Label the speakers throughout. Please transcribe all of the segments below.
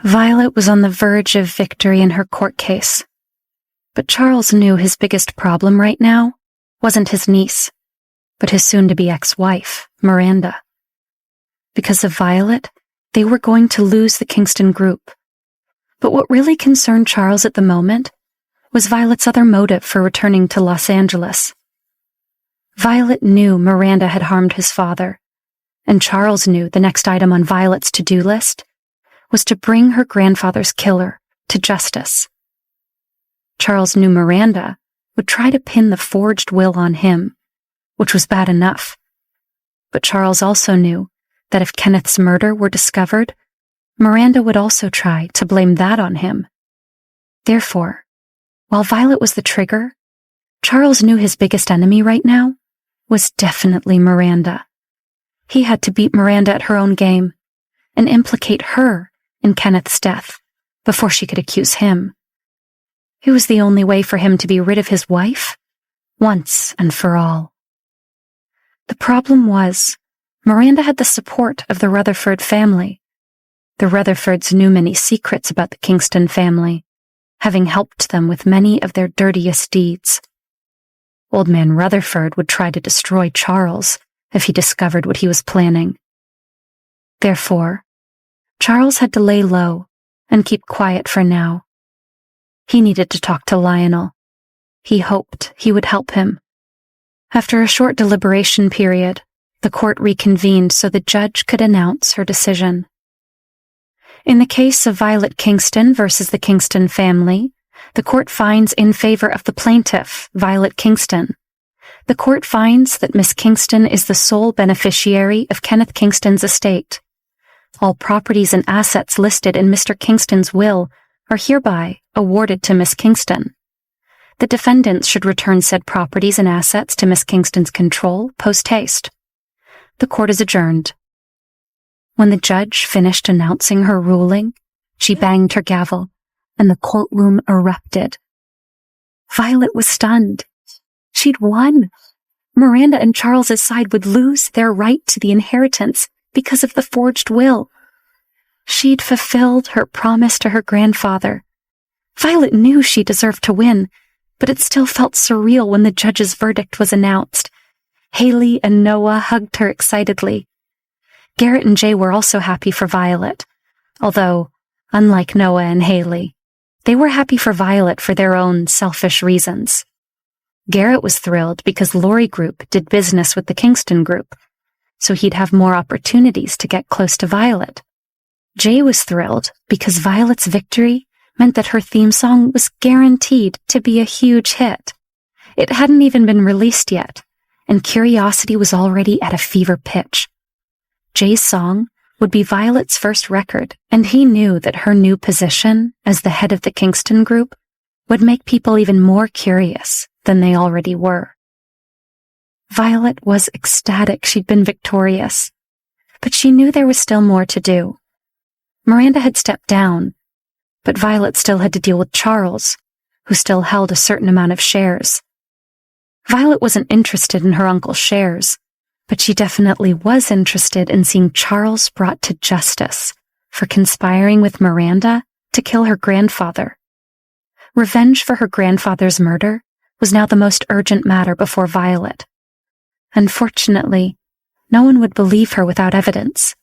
Speaker 1: Violet was on the verge of victory in her court case. But Charles knew his biggest problem right now wasn't his niece, but his soon-to-be ex-wife, Miranda. Because of Violet, they were going to lose the Kingston group. But what really concerned Charles at the moment was Violet's other motive for returning to Los Angeles. Violet knew Miranda had harmed his father, and Charles knew the next item on Violet's to-do list was to bring her grandfather's killer to justice. Charles knew Miranda would try to pin the forged will on him, which was bad enough. But Charles also knew that if Kenneth's murder were discovered, Miranda would also try to blame that on him. Therefore, while Violet was the trigger, Charles knew his biggest enemy right now was definitely Miranda. He had to beat Miranda at her own game and implicate her in Kenneth's death before she could accuse him. It was the only way for him to be rid of his wife, once and for all. The problem was, Miranda had the support of the Rutherford family. The Rutherfords knew many secrets about the Kingston family, having helped them with many of their dirtiest deeds. Old Man Rutherford would try to destroy Charles if he discovered what he was planning. Therefore, Charles had to lay low and keep quiet for now. He needed to talk to Lionel. He hoped he would help him. After a short deliberation period, the court reconvened so the judge could announce her decision. In the case of Violet Kingston versus the Kingston family, the court finds in favor of the plaintiff, Violet Kingston. The court finds that Miss Kingston is the sole beneficiary of Kenneth Kingston's estate. All properties and assets listed in Mr. Kingston's will are hereby awarded to Miss Kingston. The defendants should return said properties and assets to Miss Kingston's control post haste. The court is adjourned. When the judge finished announcing her ruling, she banged her gavel, and the courtroom erupted. Violet was stunned. She'd won. Miranda and Charles's side would lose their right to the inheritance because of the forged will. She'd fulfilled her promise to her grandfather. Violet knew she deserved to win, but it still felt surreal when the judge's verdict was announced. Haley and Noah hugged her excitedly. Garrett and Jay were also happy for Violet, although, unlike Noah and Haley, they were happy for Violet for their own selfish reasons. Garrett was thrilled because Lori Group did business with the Kingston Group, so he'd have more opportunities to get close to Violet. Jay was thrilled because Violet's victory meant that her theme song was guaranteed to be a huge hit. It hadn't even been released yet, and curiosity was already at a fever pitch. Jay's song would be Violet's first record, and he knew that her new position as the head of the Kingston Group would make people even more curious than they already were. Violet was ecstatic she'd been victorious, but she knew there was still more to do. Miranda had stepped down, but Violet still had to deal with Charles, who still held a certain amount of shares. Violet wasn't interested in her uncle's shares, but she definitely was interested in seeing Charles brought to justice for conspiring with Miranda to kill her grandfather. Revenge for her grandfather's murder was now the most urgent matter before Violet. Unfortunately, no one would believe her without evidence.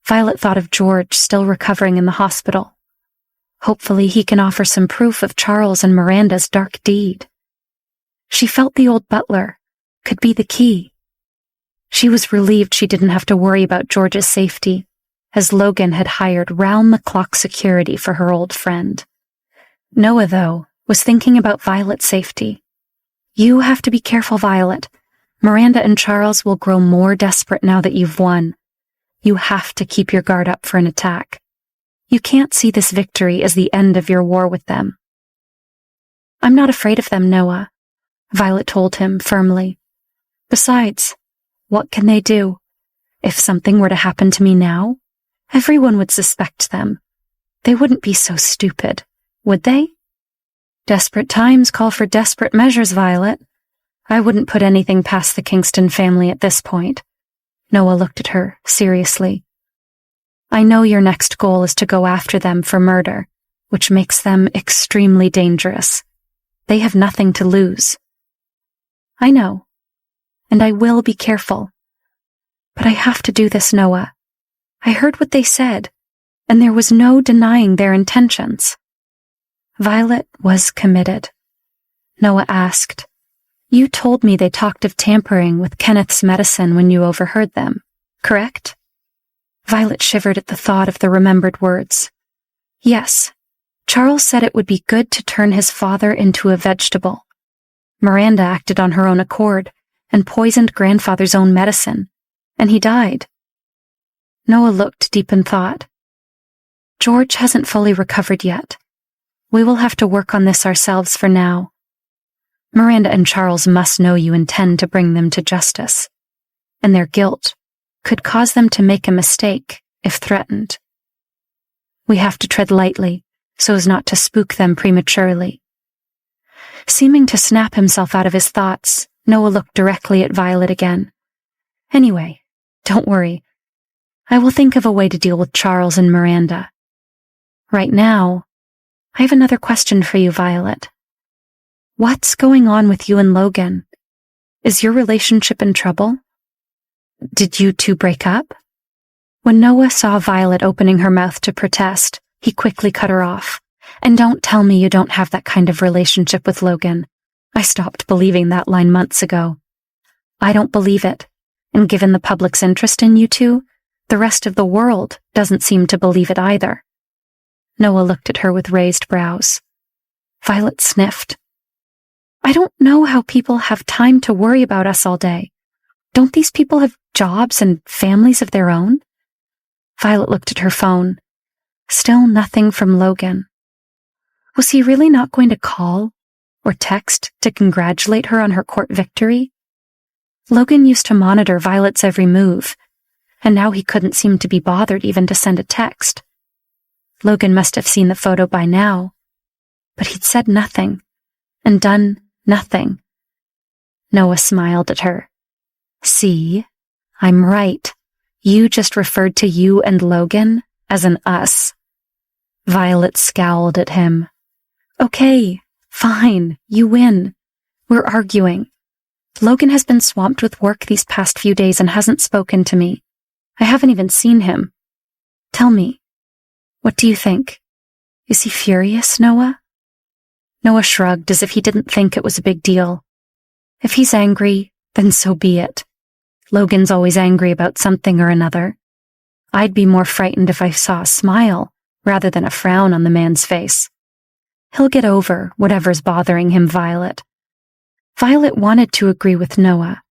Speaker 1: Violet thought of George still recovering in the hospital. Hopefully he can offer some proof of Charles and Miranda's dark deed. She felt the old butler could be the key. She was relieved she didn't have to worry about George's safety, as Logan had hired round-the-clock security for her old friend. Noah, though, was thinking about Violet's safety. You have to be careful, Violet. Miranda and Charles will grow more desperate now that you've won. You have to keep your guard up for an attack. You can't see this victory as the end of your war with them. I'm not afraid of them, Noah, Violet told him firmly. Besides, what can they do? If something were to happen to me now, everyone would suspect them. They wouldn't be so stupid, would they? Desperate times call for desperate measures, Violet. I wouldn't put anything past the Kingston family at this point. Noah looked at her seriously. I know your next goal is to go after them for murder, which makes them extremely dangerous. They have nothing to lose. I know, and I will be careful. But I have to do this, Noah. I heard what they said, and there was no denying their intentions. Violet was committed. Noah asked, "You told me they talked of tampering with Kenneth's medicine when you overheard them, correct?" Violet shivered at the thought of the remembered words. Yes, Charles said it would be good to turn his father into a vegetable. Miranda acted on her own accord and poisoned grandfather's own medicine, and he died. Noah looked deep in thought. George hasn't fully recovered yet. We will have to work on this ourselves for now. Miranda and Charles must know you intend to bring them to justice, and their guilt could cause them to make a mistake if threatened. We have to tread lightly so as not to spook them prematurely. Seeming to snap himself out of his thoughts, Noah looked directly at Violet again. Anyway, don't worry. I will think of a way to deal with Charles and Miranda. Right now, I have another question for you, Violet. What's going on with you and Logan? Is your relationship in trouble? Did you two break up? When Noah saw Violet opening her mouth to protest, he quickly cut her off. And don't tell me you don't have that kind of relationship with Logan. I stopped believing that line months ago. I don't believe it, and given the public's interest in you two, the rest of the world doesn't seem to believe it either. Noah looked at her with raised brows. Violet sniffed. I don't know how people have time to worry about us all day. Don't these people have jobs and families of their own? Violet looked at her phone. Still nothing from Logan. Was he really not going to call or text to congratulate her on her court victory? Logan used to monitor Violet's every move, and now he couldn't seem to be bothered even to send a text. Logan must have seen the photo by now, but he'd said nothing and done nothing. Noah smiled at her. See, I'm right. You just referred to you and Logan as an us. Violet scowled at him. Okay, fine, you win. We're arguing. Logan has been swamped with work these past few days and hasn't spoken to me. I haven't even seen him. Tell me, what do you think? Is he furious, Noah? Noah shrugged as if he didn't think it was a big deal. If he's angry, then so be it. Logan's always angry about something or another. I'd be more frightened if I saw a smile rather than a frown on the man's face. He'll get over whatever's bothering him, Violet. Violet wanted to agree with Noah,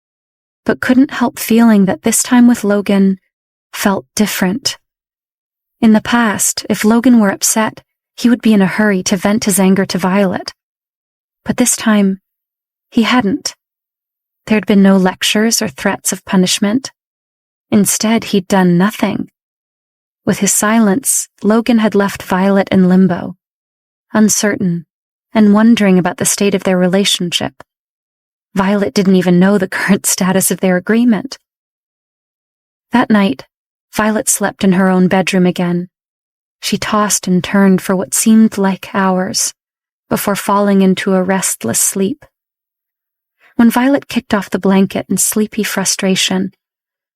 Speaker 1: but couldn't help feeling that this time with Logan felt different. In the past, if Logan were upset, he would be in a hurry to vent his anger to Violet. But this time, he hadn't. There'd been no lectures or threats of punishment. Instead, he'd done nothing. With his silence, Logan had left Violet in limbo, uncertain and wondering about the state of their relationship. Violet didn't even know the current status of their agreement. That night, Violet slept in her own bedroom again. She tossed and turned for what seemed like hours before falling into a restless sleep. When Violet kicked off the blanket in sleepy frustration,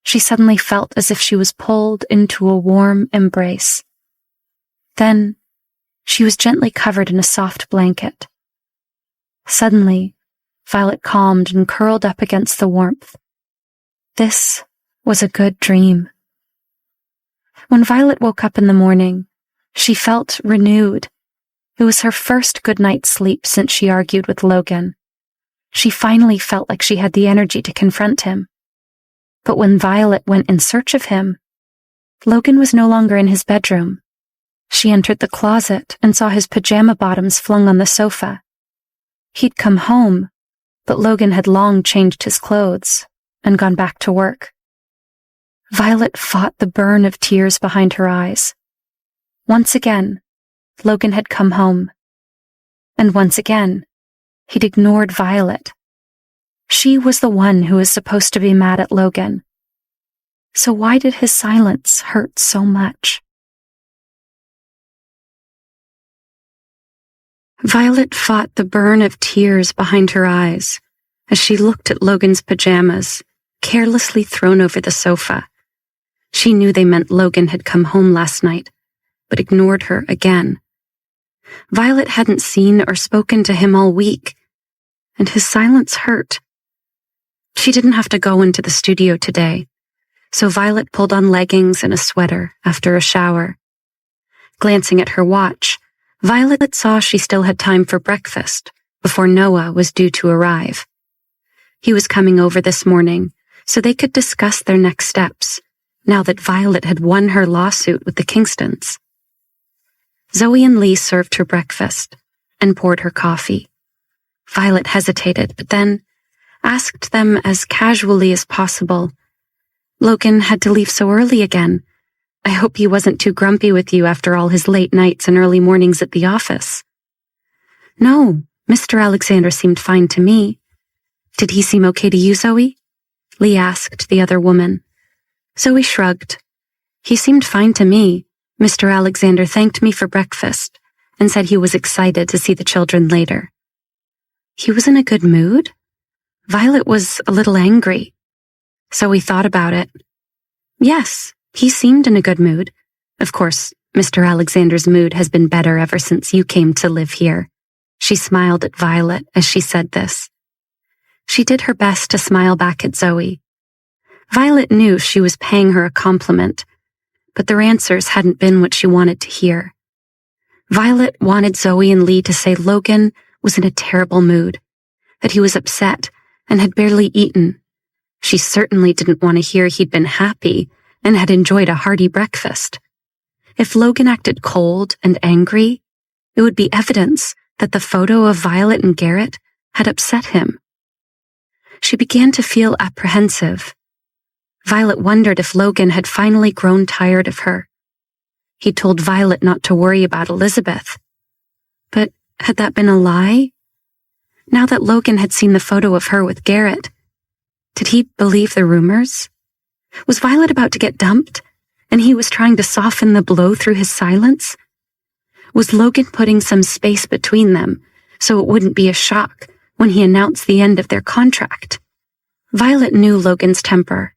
Speaker 1: she suddenly felt as if she was pulled into a warm embrace. Then, she was gently covered in a soft blanket. Suddenly, Violet calmed and curled up against the warmth. This was a good dream. When Violet woke up in the morning, she felt renewed. It was her first good night's sleep since she argued with Logan. She finally felt like she had the energy to confront him. But when Violet went in search of him, Logan was no longer in his bedroom. She entered the closet and saw his pajama bottoms flung on the sofa. He'd come home, but Logan had long changed his clothes and gone back to work. Violet fought the burn of tears behind her eyes. Once again, Logan had come home. And once again, he'd ignored Violet. She was the one who was supposed to be mad at Logan. So why did his silence hurt so much? Violet fought the burn of tears behind her eyes as she looked at Logan's pajamas, carelessly thrown over the sofa. She knew they meant Logan had come home last night, but ignored her again. Violet hadn't seen or spoken to him all week, and his silence hurt. She didn't have to go into the studio today, so Violet pulled on leggings and a sweater after a shower. Glancing at her watch, Violet saw she still had time for breakfast before Noah was due to arrive. He was coming over this morning so they could discuss their next steps, now that Violet had won her lawsuit with the Kingstons. Zoe and Lee served her breakfast and poured her coffee. Violet hesitated, but then asked them as casually as possible, "Logan had to leave so early again. I hope he wasn't too grumpy with you after all his late nights and early mornings at the office." "No, Mr. Alexander seemed fine to me." "Did he seem okay to you, Zoe?" Lee asked the other woman. Zoe shrugged. "He seemed fine to me. Mr. Alexander thanked me for breakfast and said he was excited to see the children later." "He was in a good mood?" Violet was a little angry. Zoe thought about it. "Yes, he seemed in a good mood. Of course, Mr. Alexander's mood has been better ever since you came to live here." She smiled at Violet as she said this. She did her best to smile back at Zoe. Violet knew she was paying her a compliment, but their answers hadn't been what she wanted to hear. Violet wanted Zoe and Lee to say Logan was in a terrible mood, that he was upset and had barely eaten. She certainly didn't want to hear he'd been happy and had enjoyed a hearty breakfast. If Logan acted cold and angry, it would be evidence that the photo of Violet and Garrett had upset him. She began to feel apprehensive. Violet wondered if Logan had finally grown tired of her. He told Violet not to worry about Elizabeth. But had that been a lie? Now that Logan had seen the photo of her with Garrett, did he believe the rumors? Was Violet about to get dumped, and he was trying to soften the blow through his silence? Was Logan putting some space between them so it wouldn't be a shock when he announced the end of their contract? Violet knew Logan's temper.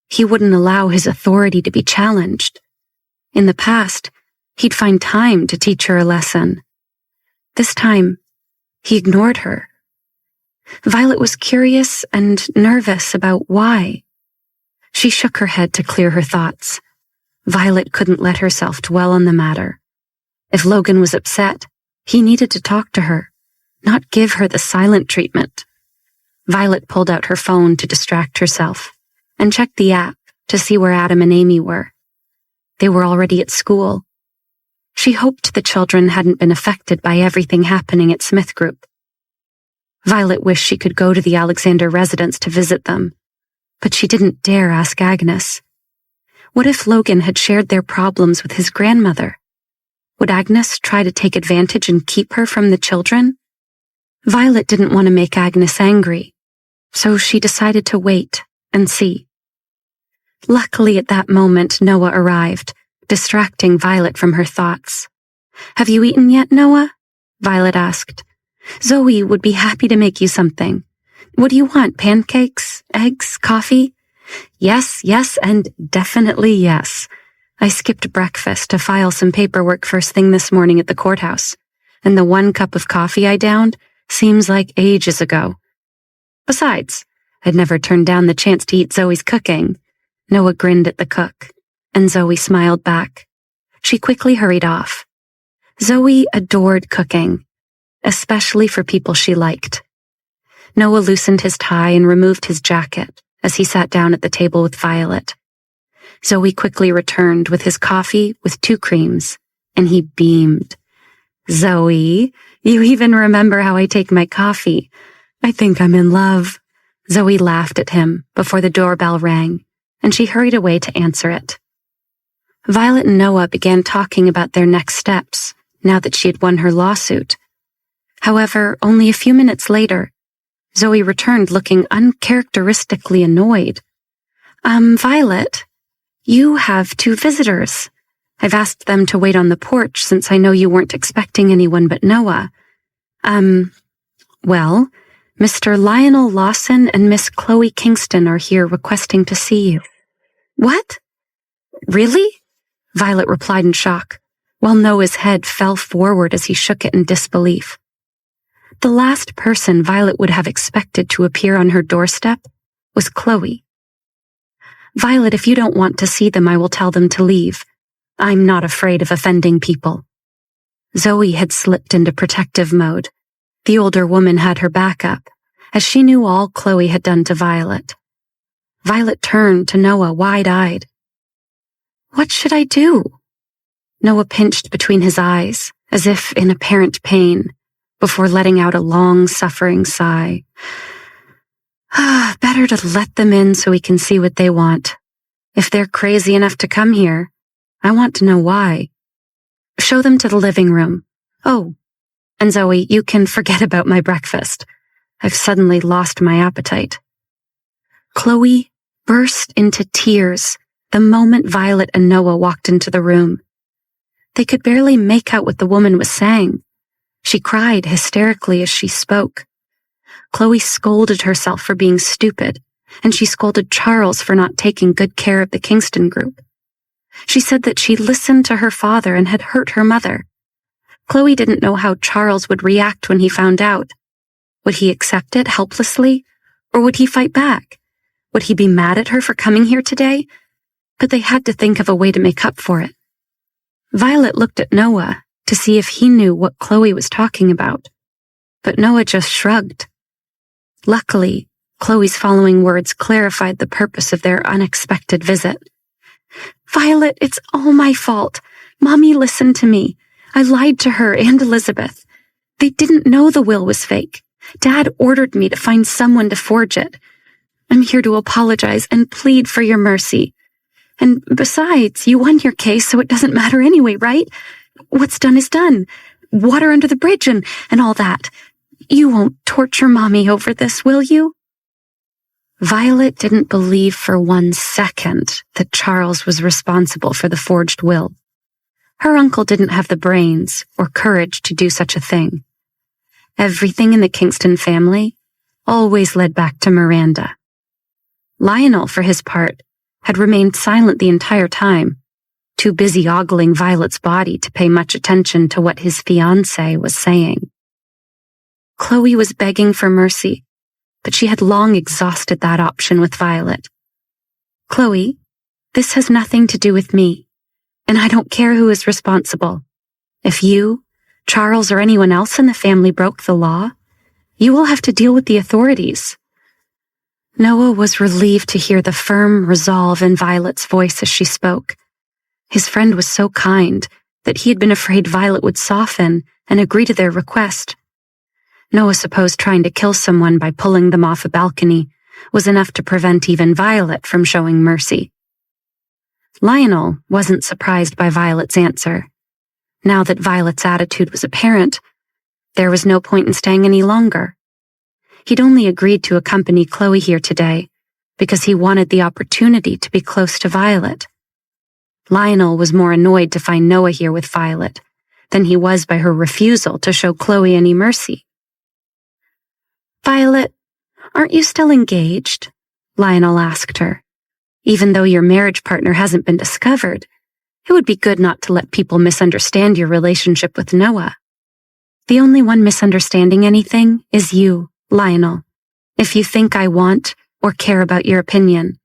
Speaker 1: He wouldn't allow his authority to be challenged. In the past, he'd find time to teach her a lesson. This time, he ignored her. Violet was curious and nervous about why. She shook her head to clear her thoughts. Violet couldn't let herself dwell on the matter. If Logan was upset, he needed to talk to her, not give her the silent treatment. Violet pulled out her phone to distract herself and checked the app to see where Adam and Amy were. They were already at school. She hoped the children hadn't been affected by everything happening at Smith Group. Violet wished she could go to the Alexander residence to visit them, but she didn't dare ask Agnes. What if Logan had shared their problems with his grandmother? Would Agnes try to take advantage and keep her from the children? Violet didn't want to make Agnes angry, so she decided to wait and see. Luckily, at that moment, Noah arrived, distracting Violet from her thoughts. "Have you eaten yet, Noah?" Violet asked. "Zoe would be happy to make you something. What do you want, pancakes, eggs, coffee?" Yes, and definitely yes. I skipped breakfast to file some paperwork first thing this morning at the courthouse, and the 1 cup of coffee I downed seems like ages ago. Besides, I'd never turned down the chance to eat Zoe's cooking. Noah grinned at the cook, and Zoe smiled back. She quickly hurried off. Zoe adored cooking, especially for people she liked. Noah loosened his tie and removed his jacket as he sat down at the table with Violet. Zoe quickly returned with his coffee with 2 creams, and he beamed. "Zoe, you even remember how I take my coffee. I think I'm in love." Zoe laughed at him before the doorbell rang, and she hurried away to answer it. Violet and Noah began talking about their next steps now that she had won her lawsuit. However, only a few minutes later, Zoe returned looking uncharacteristically annoyed. Violet, you have 2 visitors. I've asked them to wait on the porch since I know you weren't expecting anyone but Noah. Well, Mr. Lionel Lawson and Miss Chloe Kingston are here requesting to see you. What? Really? Violet replied in shock, while Noah's head fell forward as he shook it in disbelief. The last person Violet would have expected to appear on her doorstep was Chloe. Violet, if you don't want to see them, I will tell them to leave. I'm not afraid of offending people. Zoe had slipped into protective mode. The older woman had her back up, as she knew all Chloe had done to Violet. Violet turned to Noah wide-eyed. What should I do? Noah pinched between his eyes, as if in apparent pain, before letting out a long, suffering sigh. Better to let them in so we can see what they want. If they're crazy enough to come here, I want to know why. Show them to the living room. Oh, and Zoe, you can forget about my breakfast. I've suddenly lost my appetite. Chloe burst into tears the moment Violet and Noah walked into the room. They could barely make out what the woman was saying. She cried hysterically as she spoke. Chloe scolded herself for being stupid, and she scolded Charles for not taking good care of the Kingston group. She said that she listened to her father and had hurt her mother. Chloe didn't know how Charles would react when he found out. Would he accept it helplessly, or would he fight back? Would he be mad at her for coming here today? But they had to think of a way to make up for it. Violet looked at Noah to see if he knew what Chloe was talking about, but Noah just shrugged. Luckily, Chloe's following words clarified the purpose of their unexpected visit. Violet, it's all my fault. Mommy listened to me. I lied to her and Elizabeth. They didn't know the will was fake. Dad ordered me to find someone to forge it. I'm here to apologize and plead for your mercy. And besides, you won your case, so it doesn't matter anyway, right? What's done is done. Water under the bridge and all that. You won't torture Mommy over this, will you? Violet didn't believe for 1 second that Charles was responsible for the forged will. Her uncle didn't have the brains or courage to do such a thing. Everything in the Kingston family always led back to Miranda. Lionel, for his part, had remained silent the entire time, too busy ogling Violet's body to pay much attention to what his fiancé was saying. Chloe was begging for mercy, but she had long exhausted that option with Violet. Chloe, this has nothing to do with me, and I don't care who is responsible. If you, Charles, or anyone else in the family broke the law, you will have to deal with the authorities. Noah was relieved to hear the firm resolve in Violet's voice as she spoke. His friend was so kind that he had been afraid Violet would soften and agree to their request. Noah supposed trying to kill someone by pulling them off a balcony was enough to prevent even Violet from showing mercy. Lionel wasn't surprised by Violet's answer. Now that Violet's attitude was apparent, there was no point in staying any longer. He'd only agreed to accompany Chloe here today because he wanted the opportunity to be close to Violet. Lionel was more annoyed to find Noah here with Violet than he was by her refusal to show Chloe any mercy. Violet, aren't you still engaged? Lionel asked her. Even though your marriage partner hasn't been discovered, it would be good not to let people misunderstand your relationship with Noah. The only one misunderstanding anything is you, Lionel, if you think I want or care about your opinion.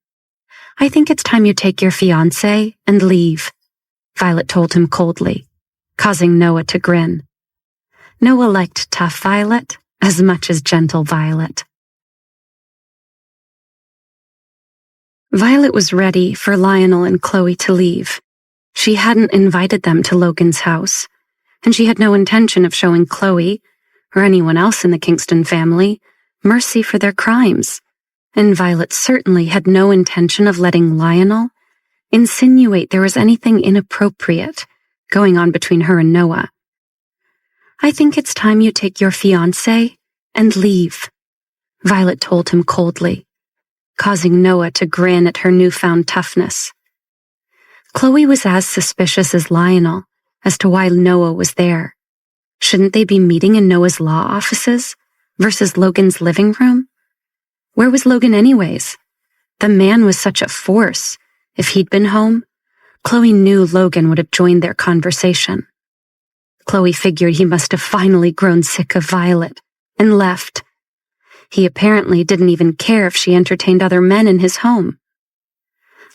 Speaker 1: I think it's time you take your fiancé and leave, Violet told him coldly, causing Noah to grin. Noah liked tough Violet as much as gentle Violet. Violet was ready for Lionel and Chloe to leave. She hadn't invited them to Logan's house, and she had no intention of showing Chloe, or anyone else in the Kingston family, mercy for their crimes, and Violet certainly had no intention of letting Lionel insinuate there was anything inappropriate going on between her and Noah. I think it's time you take your fiancé and leave, Violet told him coldly, causing Noah to grin at her newfound toughness. Chloe was as suspicious as Lionel as to why Noah was there. Shouldn't they be meeting in Noah's law offices versus Logan's living room? Where was Logan anyways? The man was such a force. If he'd been home, Chloe knew Logan would have joined their conversation. Chloe figured he must have finally grown sick of Violet and left. He apparently didn't even care if she entertained other men in his home.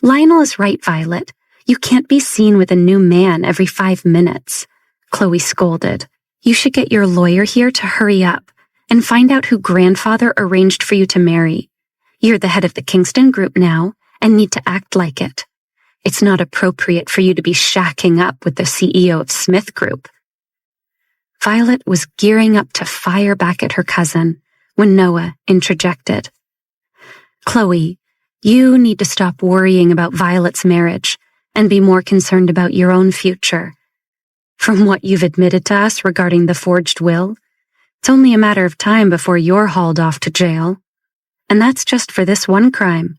Speaker 1: Lionel is right, Violet. You can't be seen with a new man every 5 minutes, Chloe scolded. You should get your lawyer here to hurry up and find out who grandfather arranged for you to marry. You're the head of the Kingston group now and need to act like it. It's not appropriate for you to be shacking up with the CEO of Smith Group. Violet was gearing up to fire back at her cousin when Noah interjected. Chloe, you need to stop worrying about Violet's marriage and be more concerned about your own future. From what you've admitted to us regarding the forged will, it's only a matter of time before you're hauled off to jail. And that's just for this one crime,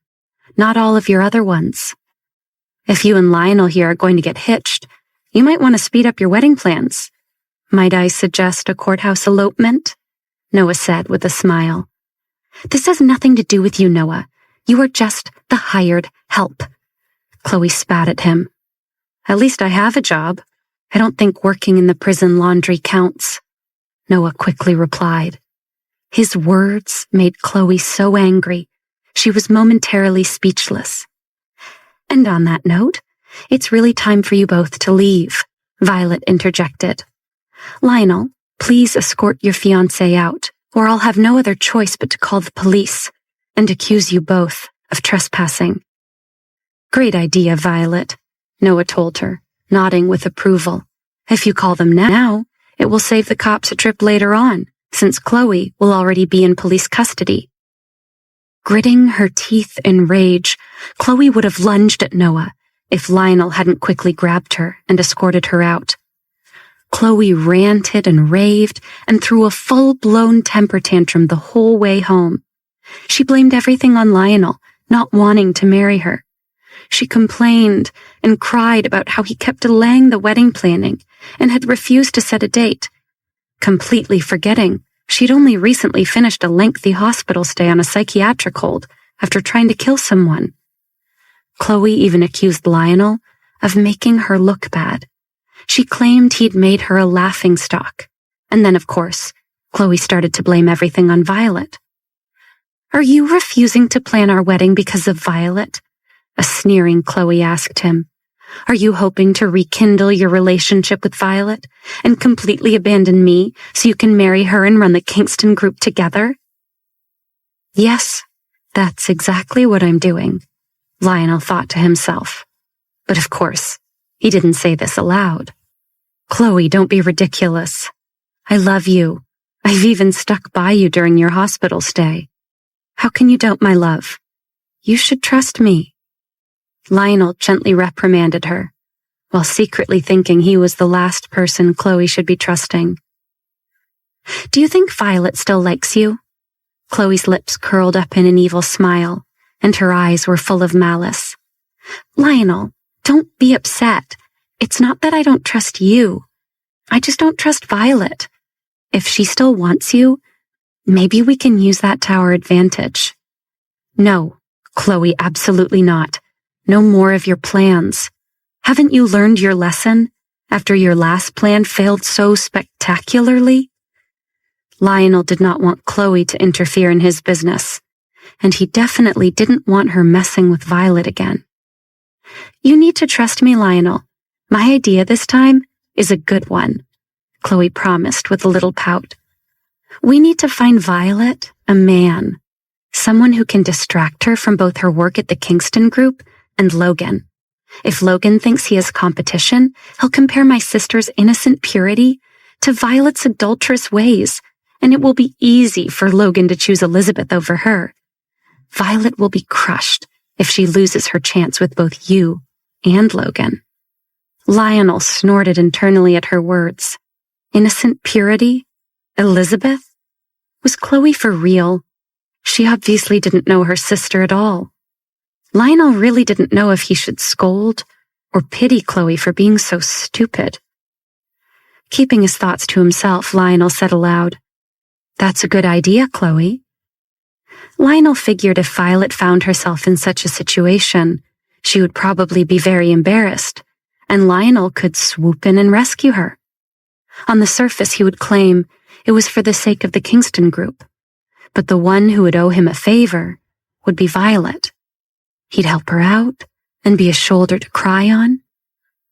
Speaker 1: not all of your other ones. If you and Lionel here are going to get hitched, you might want to speed up your wedding plans. Might I suggest a courthouse elopement? Noah said with a smile. This has nothing to do with you, Noah. You are just the hired help. Chloe spat at him. At least I have a job. I don't think working in the prison laundry counts, Noah quickly replied. His words made Chloe so angry, she was momentarily speechless. And on that note, it's really time for you both to leave, Violet interjected. Lionel, please escort your fiancé out, or I'll have no other choice but to call the police and accuse you both of trespassing. Great idea, Violet, Noah told her, nodding with approval. If you call them now, it will save the cops a trip later on, since Chloe will already be in police custody. Gritting her teeth in rage, Chloe would have lunged at Noah if Lionel hadn't quickly grabbed her and escorted her out. Chloe ranted and raved and threw a full-blown temper tantrum the whole way home. She blamed everything on Lionel, not wanting to marry her. She complained and cried about how he kept delaying the wedding planning and had refused to set a date, completely forgetting she'd only recently finished a lengthy hospital stay on a psychiatric hold after trying to kill someone. Chloe even accused Lionel of making her look bad. She claimed he'd made her a laughingstock. And then, of course, Chloe started to blame everything on Violet. Are you refusing to plan our wedding because of Violet? A sneering Chloe asked him. Are you hoping to rekindle your relationship with Violet and completely abandon me so you can marry her and run the Kingston group together? Yes, that's exactly what I'm doing, Lionel thought to himself. But of course, he didn't say this aloud. Chloe, don't be ridiculous. I love you. I've even stuck by you during your hospital stay. How can you doubt my love? You should trust me. Lionel gently reprimanded her, while secretly thinking he was the last person Chloe should be trusting. Do you think Violet still likes you? Chloe's lips curled up in an evil smile, and her eyes were full of malice. Lionel, don't be upset. It's not that I don't trust you. I just don't trust Violet. If she still wants you, maybe we can use that to our advantage. No, Chloe, absolutely not. No more of your plans. Haven't you learned your lesson after your last plan failed so spectacularly? Lionel did not want Chloe to interfere in his business, and he definitely didn't want her messing with Violet again. You need to trust me, Lionel. My idea this time is a good one, Chloe promised with a little pout. We need to find Violet a man, someone who can distract her from both her work at the Kingston group and Logan. If Logan thinks he has competition, he'll compare my sister's innocent purity to Violet's adulterous ways, and it will be easy for Logan to choose Elizabeth over her. Violet will be crushed if she loses her chance with both you and Logan. Lionel snorted internally at her words. Innocent purity? Elizabeth? Was Chloe for real? She obviously didn't know her sister at all. Lionel really didn't know if he should scold or pity Chloe for being so stupid. Keeping his thoughts to himself, Lionel said aloud, "That's a good idea, Chloe." Lionel figured if Violet found herself in such a situation, she would probably be very embarrassed, and Lionel could swoop in and rescue her. On the surface, he would claim it was for the sake of the Kingston group, but the one who would owe him a favor would be Violet. He'd help her out and be a shoulder to cry on.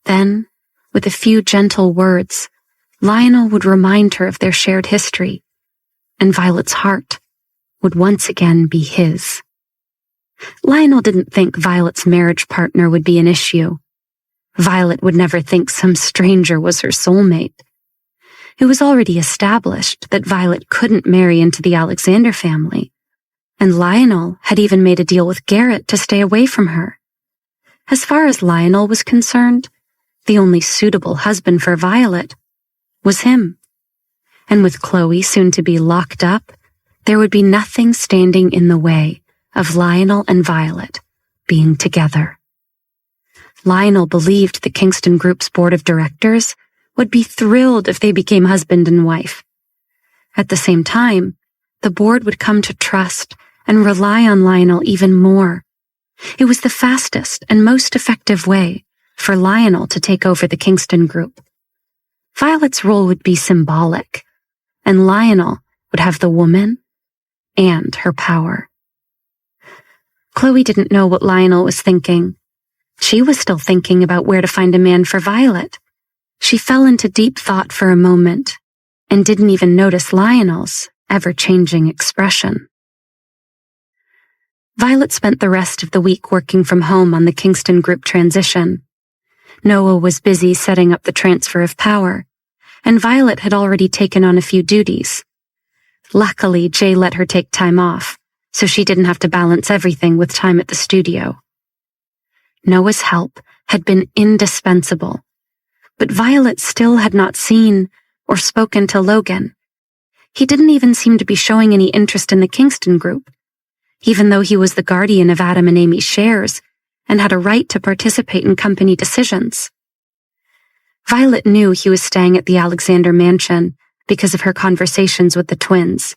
Speaker 1: Then, with a few gentle words, Lionel would remind her of their shared history, and Violet's heart would once again be his. Lionel didn't think Violet's marriage partner would be an issue. Violet would never think some stranger was her soulmate. It was already established that Violet couldn't marry into the Alexander family, and Lionel had even made a deal with Garrett to stay away from her. As far as Lionel was concerned, the only suitable husband for Violet was him. And with Chloe soon to be locked up, there would be nothing standing in the way of Lionel and Violet being together. Lionel believed the Kingston Group's board of directors would be thrilled if they became husband and wife. At the same time, the board would come to trust and rely on Lionel even more. It was the fastest and most effective way for Lionel to take over the Kingston Group. Violet's role would be symbolic, and Lionel would have the woman and her power. Chloe didn't know what Lionel was thinking. She was still thinking about where to find a man for Violet. She fell into deep thought for a moment and didn't even notice Lionel's ever-changing expression. Violet spent the rest of the week working from home on the Kingston Group transition. Noah was busy setting up the transfer of power, and Violet had already taken on a few duties. Luckily, Jay let her take time off, so she didn't have to balance everything with time at the studio. Noah's help had been indispensable, but Violet still had not seen or spoken to Logan. He didn't even seem to be showing any interest in the Kingston Group, even though he was the guardian of Adam and Amy's shares and had a right to participate in company decisions. Violet knew he was staying at the Alexander mansion because of her conversations with the twins.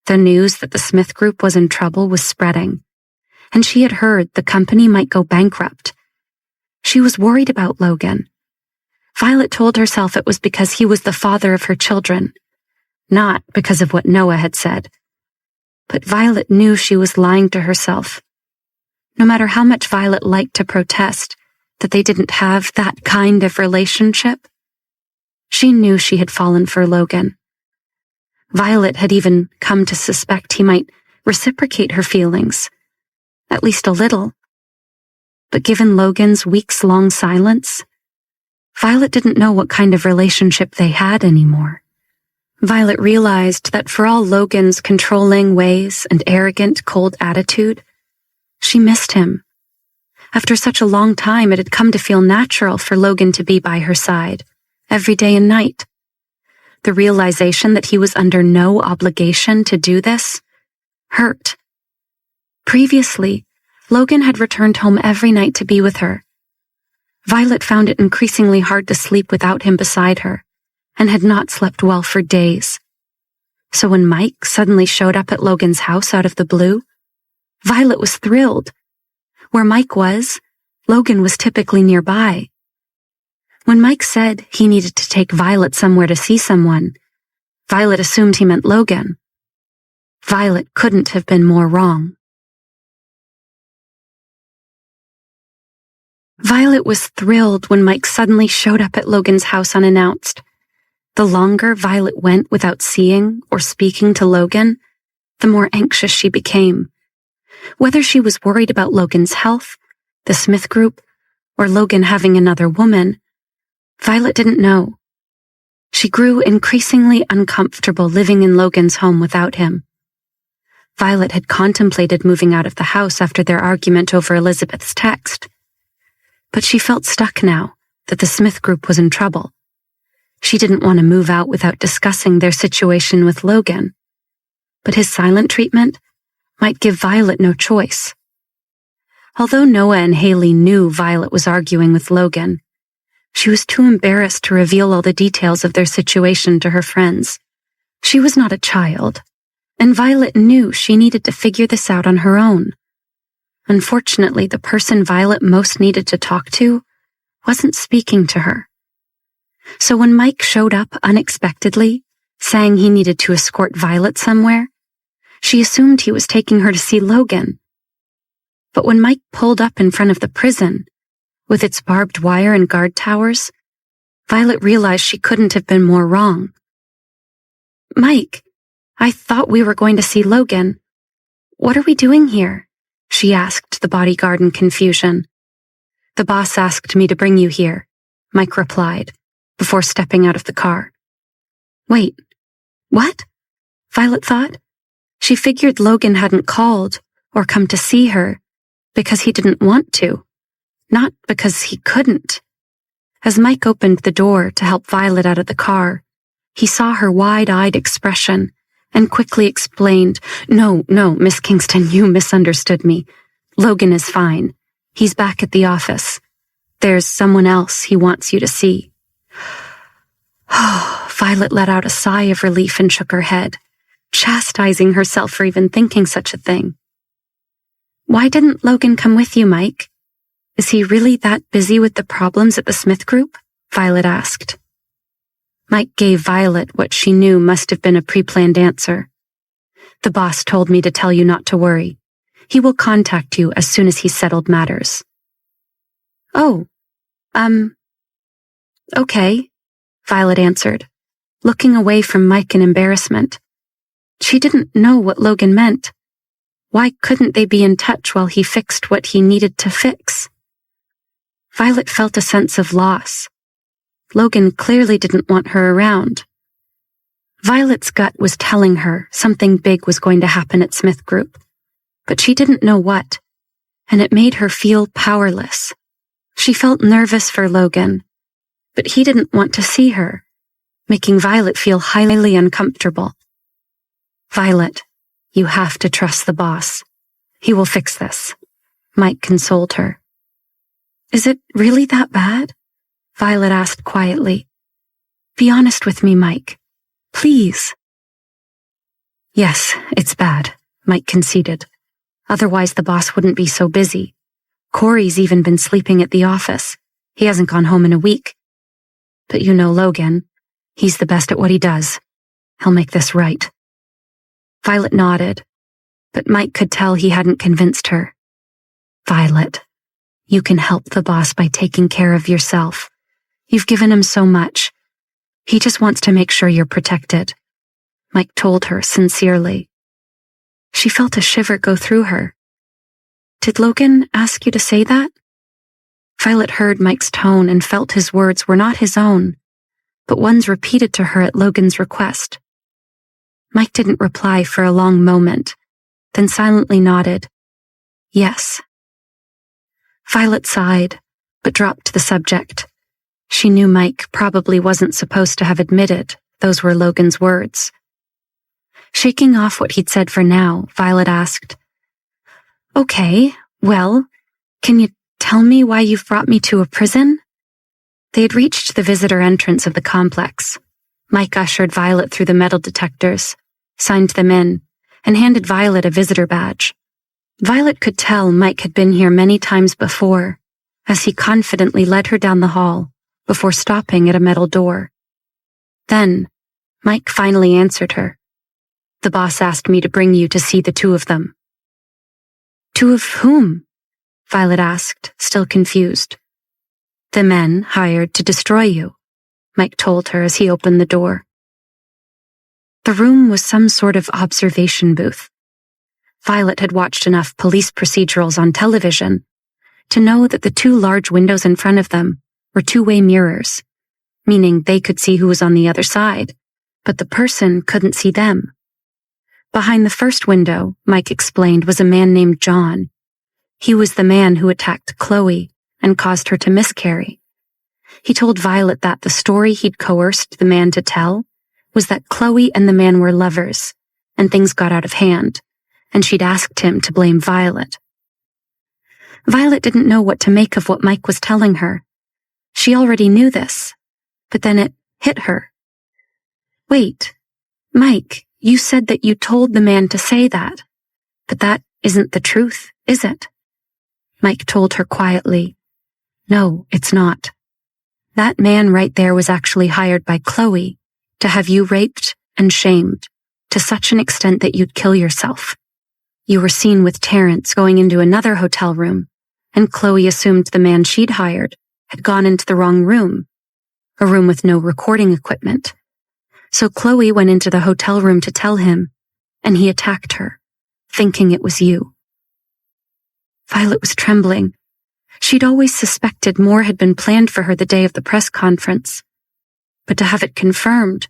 Speaker 1: The news that the Smith Group was in trouble was spreading, and she had heard the company might go bankrupt. She was worried about Logan. Violet told herself it was because he was the father of her children, not because of what Noah had said. But Violet knew she was lying to herself. No matter how much Violet liked to protest that they didn't have that kind of relationship, she knew she had fallen for Logan. Violet had even come to suspect he might reciprocate her feelings, at least a little. But given Logan's weeks-long silence, Violet didn't know what kind of relationship they had anymore. Violet realized that for all Logan's controlling ways and arrogant, cold attitude, she missed him. After such a long time, it had come to feel natural for Logan to be by her side, every day and night. The realization that he was under no obligation to do this hurt. Previously, Logan had returned home every night to be with her. Violet found it increasingly hard to sleep without him beside her, and had not slept well for days. So when Mike suddenly showed up at Logan's house out of the blue, Violet was thrilled. Where Mike was, Logan was typically nearby. When Mike said he needed to take Violet somewhere to see someone, Violet assumed he meant Logan. Violet couldn't have been more wrong. Violet was thrilled when Mike suddenly showed up at Logan's house unannounced. The longer Violet went without seeing or speaking to Logan, the more anxious she became. Whether she was worried about Logan's health, the Smith Group, or Logan having another woman, Violet didn't know. She grew increasingly uncomfortable living in Logan's home without him. Violet had contemplated moving out of the house after their argument over Elizabeth's text. But she felt stuck now that the Smith Group was in trouble. She didn't want to move out without discussing their situation with Logan. But his silent treatment might give Violet no choice. Although Noah and Haley knew Violet was arguing with Logan, She was too embarrassed to reveal all the details of their situation to her friends. She was not a child, and Violet knew she needed to figure this out on her own. Unfortunately, the person Violet most needed to talk to wasn't speaking to her. So when Mike showed up unexpectedly, saying he needed to escort Violet somewhere, she assumed he was taking her to see Logan. But when Mike pulled up in front of the prison, with its barbed wire and guard towers, Violet realized she couldn't have been more wrong. "Mike, I thought we were going to see Logan. What are we doing here?" she asked the bodyguard in confusion. "The boss asked me to bring you here," Mike replied, before stepping out of the car. Wait, what? Violet thought. She figured Logan hadn't called or come to see her because he didn't want to, not because he couldn't. As Mike opened the door to help Violet out of the car, he saw her wide-eyed expression and quickly explained, No, Miss Kingston, you misunderstood me. Logan is fine. He's back at the office. There's someone else he wants you to see." Violet let out a sigh of relief and shook her head, chastising herself for even thinking such a thing. "Why didn't Logan come with you, Mike? Is he really that busy with the problems at the Smith Group?" Violet asked. Mike gave Violet what she knew must have been a pre-planned answer. "The boss told me to tell you not to worry. He will contact you as soon as he's settled matters." "Oh, okay," Violet answered, looking away from Mike in embarrassment. She didn't know what Logan meant. Why couldn't they be in touch while he fixed what he needed to fix? Violet felt a sense of loss. Logan clearly didn't want her around. Violet's gut was telling her something big was going to happen at Smith Group, but she didn't know what, and it made her feel powerless. She felt nervous for Logan, but he didn't want to see her, making Violet feel highly uncomfortable. "Violet, you have to trust the boss. He will fix this," Mike consoled her. "Is it really that bad?" Violet asked quietly. "Be honest with me, Mike. Please." "Yes, it's bad," Mike conceded. "Otherwise the boss wouldn't be so busy. Corey's even been sleeping at the office. He hasn't gone home in a week. But you know Logan. He's the best at what he does. He'll make this right." Violet nodded, but Mike could tell he hadn't convinced her. "Violet, you can help the boss by taking care of yourself. You've given him so much. He just wants to make sure you're protected," Mike told her sincerely. She felt a shiver go through her. Did Logan ask you to say that? Violet heard Mike's tone and felt his words were not his own, but ones repeated to her at Logan's request. Mike didn't reply for a long moment, then silently nodded. "Yes." Violet sighed, but dropped the subject. She knew Mike probably wasn't supposed to have admitted those were Logan's words. Shaking off what he'd said for now, Violet asked, "Okay, well, can you tell me why you've brought me to a prison?" They had reached the visitor entrance of the complex. Mike ushered Violet through the metal detectors, signed them in, and handed Violet a visitor badge. Violet could tell Mike had been here many times before, as he confidently led her down the hall before stopping at a metal door. Then, Mike finally answered her. "The boss asked me to bring you to see the two of them." "Two of whom?" Violet asked, still confused. "The men hired to destroy you," Mike told her as he opened the door. The room was some sort of observation booth. Violet had watched enough police procedurals on television to know that the two large windows in front of them were two-way mirrors, meaning they could see who was on the other side, but the person couldn't see them. Behind the first window, Mike explained, was a man named John. He was the man who attacked Chloe and caused her to miscarry. He told Violet that the story he'd coerced the man to tell was that Chloe and the man were lovers, and things got out of hand, and she'd asked him to blame Violet. Violet didn't know what to make of what Mike was telling her. She already knew this, but then it hit her. Wait, Mike, you said that you told the man to say that, but that isn't the truth, is it? Mike told her quietly. No, it's not. That man right there was actually hired by Chloe to have you raped and shamed to such an extent that you'd kill yourself. You were seen with Terrence going into another hotel room, and Chloe assumed the man she'd hired had gone into the wrong room, a room with no recording equipment. So Chloe went into the hotel room to tell him, and he attacked her, thinking it was you. Violet was trembling. She'd always suspected more had been planned for her the day of the press conference. But to have it confirmed,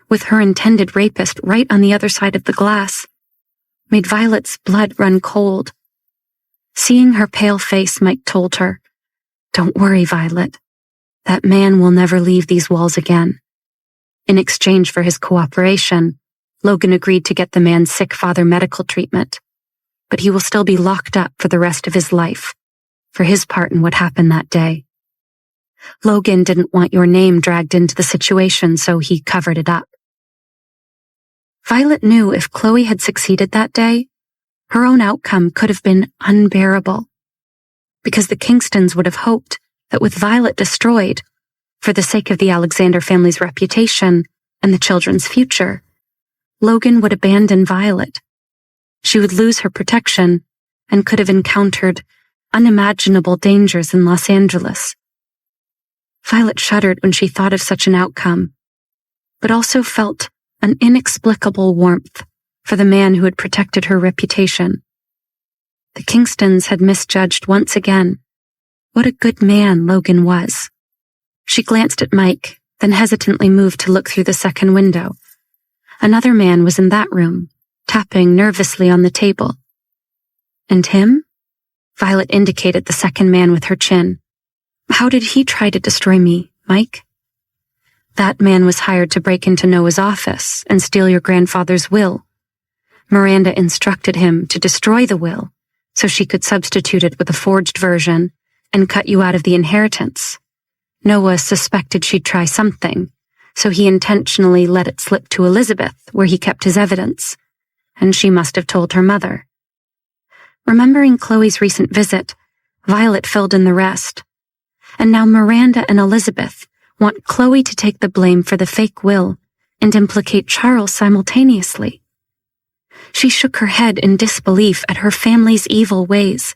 Speaker 1: with her intended rapist right on the other side of the glass, made Violet's blood run cold. Seeing her pale face, Mike told her, Don't worry, Violet. That man will never leave these walls again. In exchange for his cooperation, Logan agreed to get the man's sick father medical treatment, but he will still be locked up for the rest of his life for his part in what happened that day. Logan didn't want your name dragged into the situation, so he covered it up. Violet knew if Chloe had succeeded that day, her own outcome could have been unbearable, because the Kingstons would have hoped that with Violet destroyed, for the sake of the Alexander family's reputation and the children's future, Logan would abandon Violet. She would lose her protection and could have encountered unimaginable dangers in Los Angeles. Violet shuddered when she thought of such an outcome, but also felt an inexplicable warmth for the man who had protected her reputation. The Kingstons had misjudged once again what a good man Logan was. She glanced at Mike, then hesitantly moved to look through the second window. Another man was in that room, tapping nervously on the table. And him? Violet indicated the second man with her chin. How did he try to destroy me, Mike? That man was hired to break into Noah's office and steal your grandfather's will. Miranda instructed him to destroy the will so she could substitute it with a forged version and cut you out of the inheritance. Noah suspected she'd try something, so he intentionally let it slip to Elizabeth, where he kept his evidence, and she must have told her mother. Remembering Chloe's recent visit, Violet filled in the rest. And now Miranda and Elizabeth want Chloe to take the blame for the fake will and implicate Charles simultaneously. She shook her head in disbelief at her family's evil ways.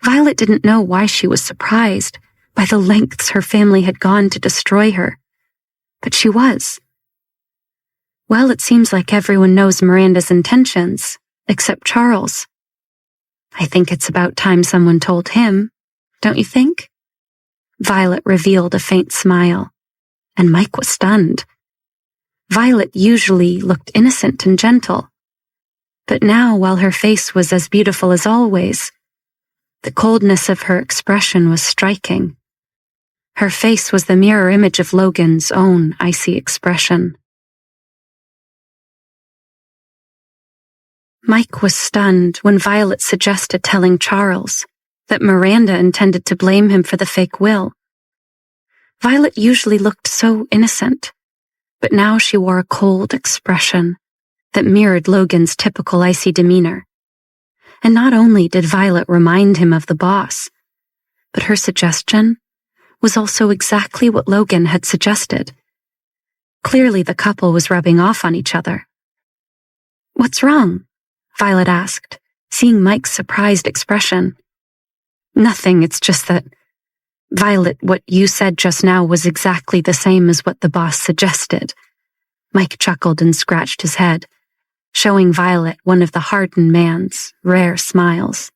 Speaker 1: Violet didn't know why she was surprised by the lengths her family had gone to destroy her, but she was. Well, it seems like everyone knows Miranda's intentions, except Charles. I think it's about time someone told him, don't you think? Violet revealed a faint smile, and Mike was stunned. Violet usually looked innocent and gentle, but now, while her face was as beautiful as always, the coldness of her expression was striking. Her face was the mirror image of Logan's own icy expression. Mike was stunned when Violet suggested telling Charles that Miranda intended to blame him for the fake will. Violet usually looked so innocent, but now she wore a cold expression that mirrored Logan's typical icy demeanor. And not only did Violet remind him of the boss, but her suggestion was also exactly what Logan had suggested. Clearly the couple was rubbing off on each other. What's wrong? Violet asked, seeing Mike's surprised expression. Nothing, it's just that, Violet, what you said just now was exactly the same as what the boss suggested. Mike chuckled and scratched his head, showing Violet one of the hardened man's rare smiles.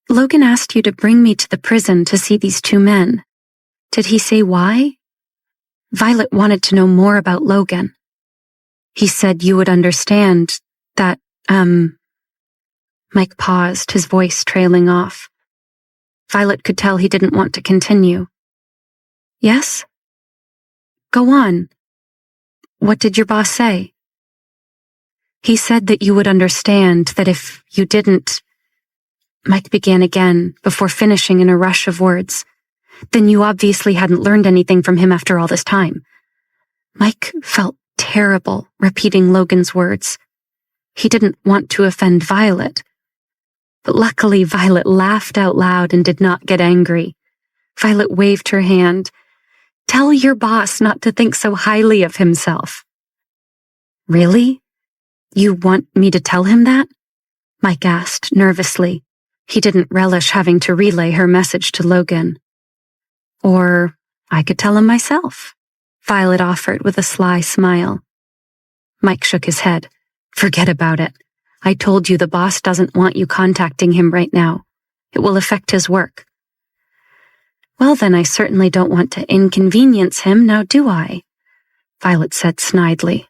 Speaker 1: Logan asked you to bring me to the prison to see these two men. Did he say why? Violet wanted to know more about Logan. He said you would understand that, Mike paused, his voice trailing off. Violet could tell he didn't want to continue. Yes? Go on. What did your boss say? He said that you would understand that if you didn't... Mike began again before finishing in a rush of words. Then you obviously hadn't learned anything from him after all this time. Mike felt terrible repeating Logan's words. He didn't want to offend Violet. But luckily, Violet laughed out loud and did not get angry. Violet waved her hand. Tell your boss not to think so highly of himself. Really? You want me to tell him that? Mike asked nervously. He didn't relish having to relay her message to Logan. Or I could tell him myself, Violet offered with a sly smile. Mike shook his head. Forget about it. I told you the boss doesn't want you contacting him right now. It will affect his work. Well, then I certainly don't want to inconvenience him, now do I? Violet said snidely.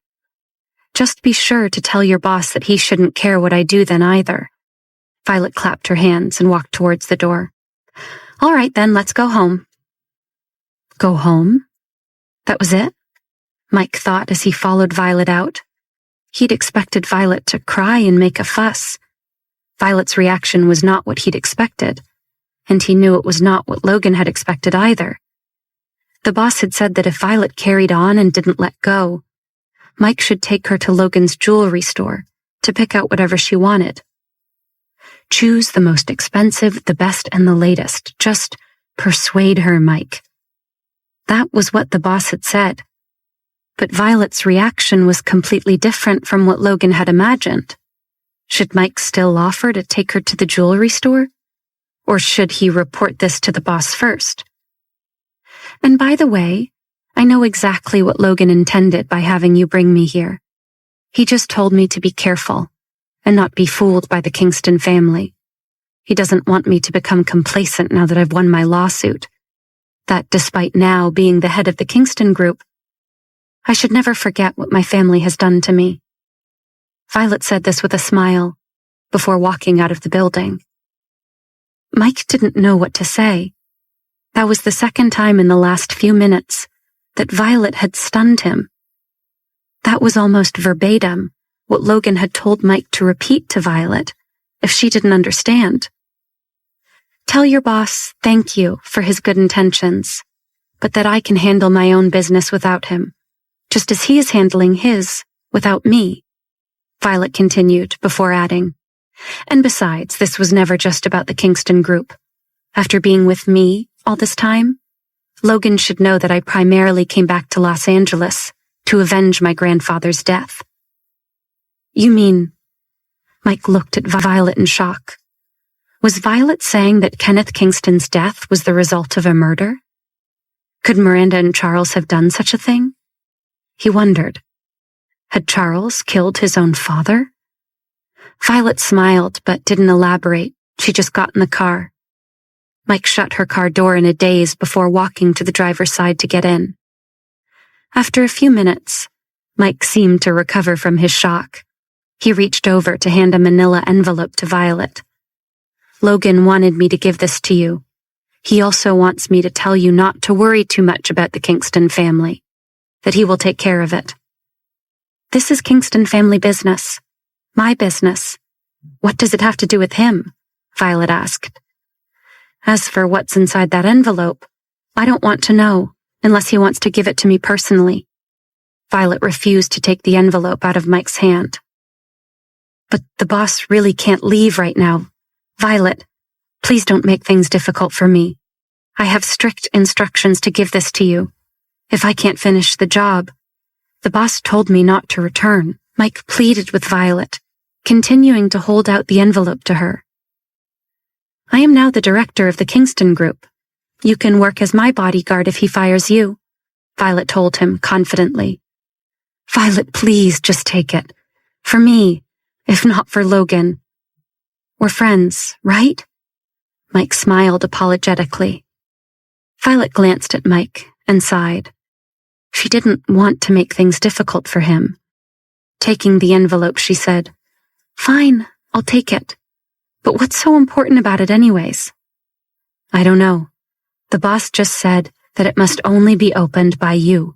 Speaker 1: Just be sure to tell your boss that he shouldn't care what I do then either. Violet clapped her hands and walked towards the door. All right then, let's go home. Go home? That was it? Mike thought as he followed Violet out. He'd expected Violet to cry and make a fuss. Violet's reaction was not what he'd expected, and he knew it was not what Logan had expected either. The boss had said that if Violet carried on and didn't let go, Mike should take her to Logan's jewelry store to pick out whatever she wanted. Choose the most expensive, the best, and the latest. Just persuade her, Mike. That was what the boss had said. But Violet's reaction was completely different from what Logan had imagined. Should Mike still offer to take her to the jewelry store? Or should he report this to the boss first? And by the way, I know exactly what Logan intended by having you bring me here. He just told me to be careful and not be fooled by the Kingston family. He doesn't want me to become complacent now that I've won my lawsuit. That despite now being the head of the Kingston group, I should never forget what my family has done to me. Violet said this with a smile before walking out of the building. Mike didn't know what to say. That was the second time in the last few minutes that Violet had stunned him. That was almost verbatim what Logan had told Mike to repeat to Violet if she didn't understand. Tell your boss thank you for his good intentions, but that I can handle my own business without him, just as he is handling his without me, Violet continued before adding. And besides, this was never just about the Kingston group. After being with me all this time, Logan should know that I primarily came back to Los Angeles to avenge my grandfather's death. You mean? Mike looked at Violet in shock. Was Violet saying that Kenneth Kingston's death was the result of a murder? Could Miranda and Charles have done such a thing? He wondered. Had Charles killed his own father? Violet smiled but didn't elaborate. She just got in the car. Mike shut her car door in a daze before walking to the driver's side to get in. After a few minutes, Mike seemed to recover from his shock. He reached over to hand a manila envelope to Violet. Logan wanted me to give this to you. He also wants me to tell you not to worry too much about the Kingston family, that he will take care of it. This is Kingston family business. My business. What does it have to do with him? Violet asked. As for what's inside that envelope, I don't want to know unless he wants to give it to me personally. Violet refused to take the envelope out of Mike's hand. But the boss really can't leave right now. Violet, please don't make things difficult for me. I have strict instructions to give this to you. If I can't finish the job, the boss told me not to return. Mike pleaded with Violet, continuing to hold out the envelope to her. I am now the director of the Kingston group. You can work as my bodyguard if he fires you, Violet told him confidently. Violet, please just take it. For me, if not for Logan. We're friends, right? Mike smiled apologetically. Violet glanced at Mike and sighed. She didn't want to make things difficult for him. Taking the envelope, she said, Fine, I'll take it. But what's so important about it anyways? I don't know. The boss just said that it must only be opened by you,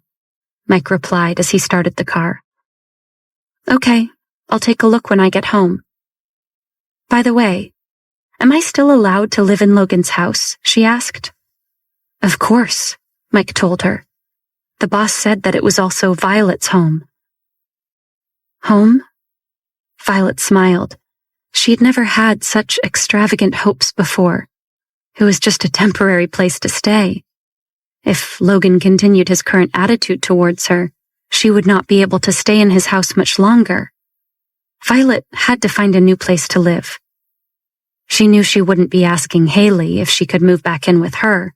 Speaker 1: Mike replied as he started the car. Okay, I'll take a look when I get home. By the way, am I still allowed to live in Logan's house? She asked. Of course, Mike told her. The boss said that it was also Violet's home. Home? Violet smiled. She had never had such extravagant hopes before. It was just a temporary place to stay. If Logan continued his current attitude towards her, she would not be able to stay in his house much longer. Violet had to find a new place to live. She knew she wouldn't be asking Haley if she could move back in with her.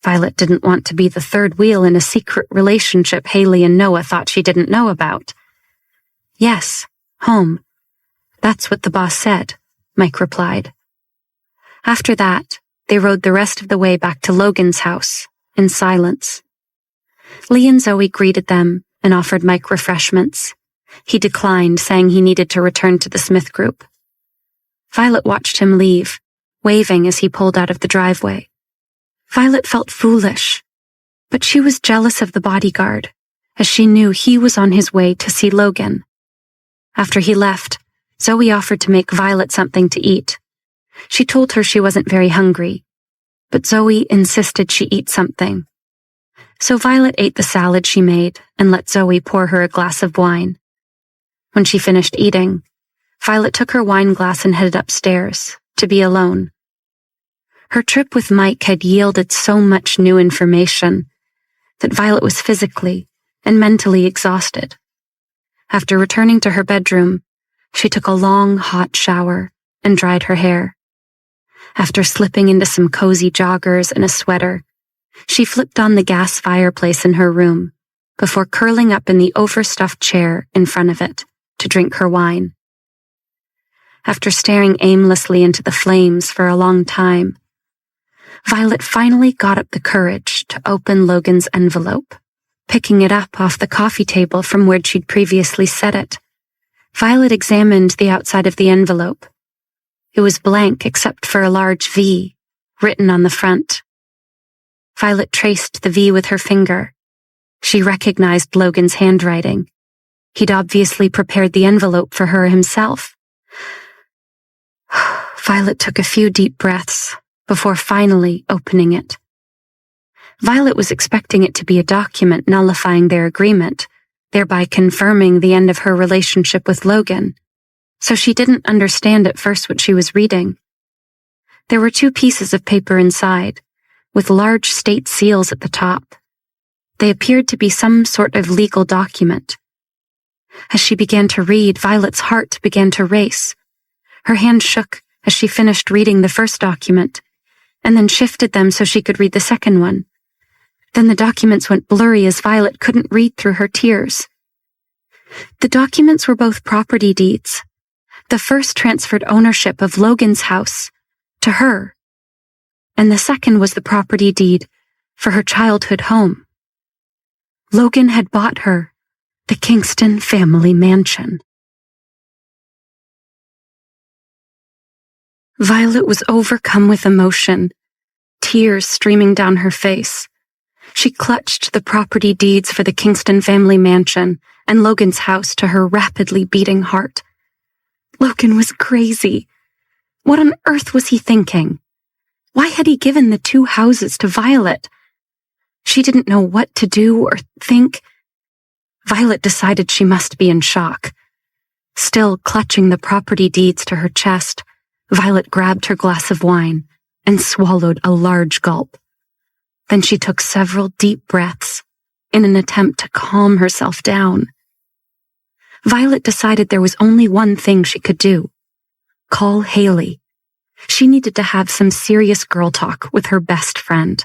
Speaker 1: Violet didn't want to be the third wheel in a secret relationship Haley and Noah thought she didn't know about. Yes, home. That's what the boss said, Mike replied. After that, they rode the rest of the way back to Logan's house, in silence. Lee and Zoe greeted them and offered Mike refreshments. He declined, saying he needed to return to the Smith group. Violet watched him leave, waving as he pulled out of the driveway. Violet felt foolish, but she was jealous of the bodyguard, as she knew he was on his way to see Logan. After he left, Zoe offered to make Violet something to eat. She told her she wasn't very hungry, but Zoe insisted she eat something. So Violet ate the salad she made and let Zoe pour her a glass of wine. When she finished eating, Violet took her wine glass and headed upstairs to be alone. Her trip with Mike had yielded so much new information that Violet was physically and mentally exhausted. After returning to her bedroom, she took a long, hot shower and dried her hair. After slipping into some cozy joggers and a sweater, she flipped on the gas fireplace in her room before curling up in the overstuffed chair in front of it to drink her wine. After staring aimlessly into the flames for a long time, Violet finally got up the courage to open Logan's envelope. Picking it up off the coffee table from where she'd previously set it, Violet examined the outside of the envelope. It was blank except for a large V written on the front. Violet traced the V with her finger. She recognized Logan's handwriting. He'd obviously prepared the envelope for her himself. Violet took a few deep breaths before finally opening it. Violet was expecting it to be a document nullifying their agreement, thereby confirming the end of her relationship with Logan, so she didn't understand at first what she was reading. There were 2 pieces of paper inside, with large state seals at the top. They appeared to be some sort of legal document. As she began to read, Violet's heart began to race. Her hand shook as she finished reading the first document, and then shifted them so she could read the second one. Then the documents went blurry as Violet couldn't read through her tears. The documents were both property deeds. The first transferred ownership of Logan's house to her, and the second was the property deed for her childhood home. Logan had bought her the Kingston family mansion. Violet was overcome with emotion, tears streaming down her face. She clutched the property deeds for the Kingston family mansion and Logan's house to her rapidly beating heart. Logan was crazy. What on earth was he thinking? Why had he given the 2 houses to Violet? She didn't know what to do or think. Violet decided she must be in shock. Still clutching the property deeds to her chest, Violet grabbed her glass of wine and swallowed a large gulp. Then she took several deep breaths in an attempt to calm herself down. Violet decided there was only one thing she could do: call Haley. She needed to have some serious girl talk with her best friend.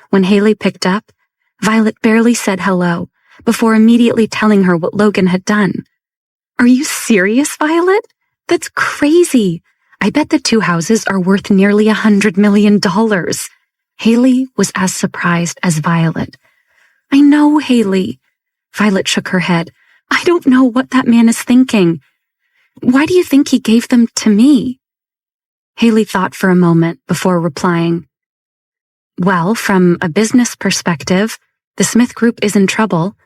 Speaker 1: When Haley picked up, Violet barely said hello before immediately telling her what Logan had done. "Are you serious, Violet? That's crazy. I bet the 2 houses are worth nearly $100 million. Haley was as surprised as Violet. "I know, Haley." Violet shook her head. "I don't know what that man is thinking. Why do you think he gave them to me?" Haley thought for a moment before replying, "Well, from a business perspective, the Smith Group is in trouble.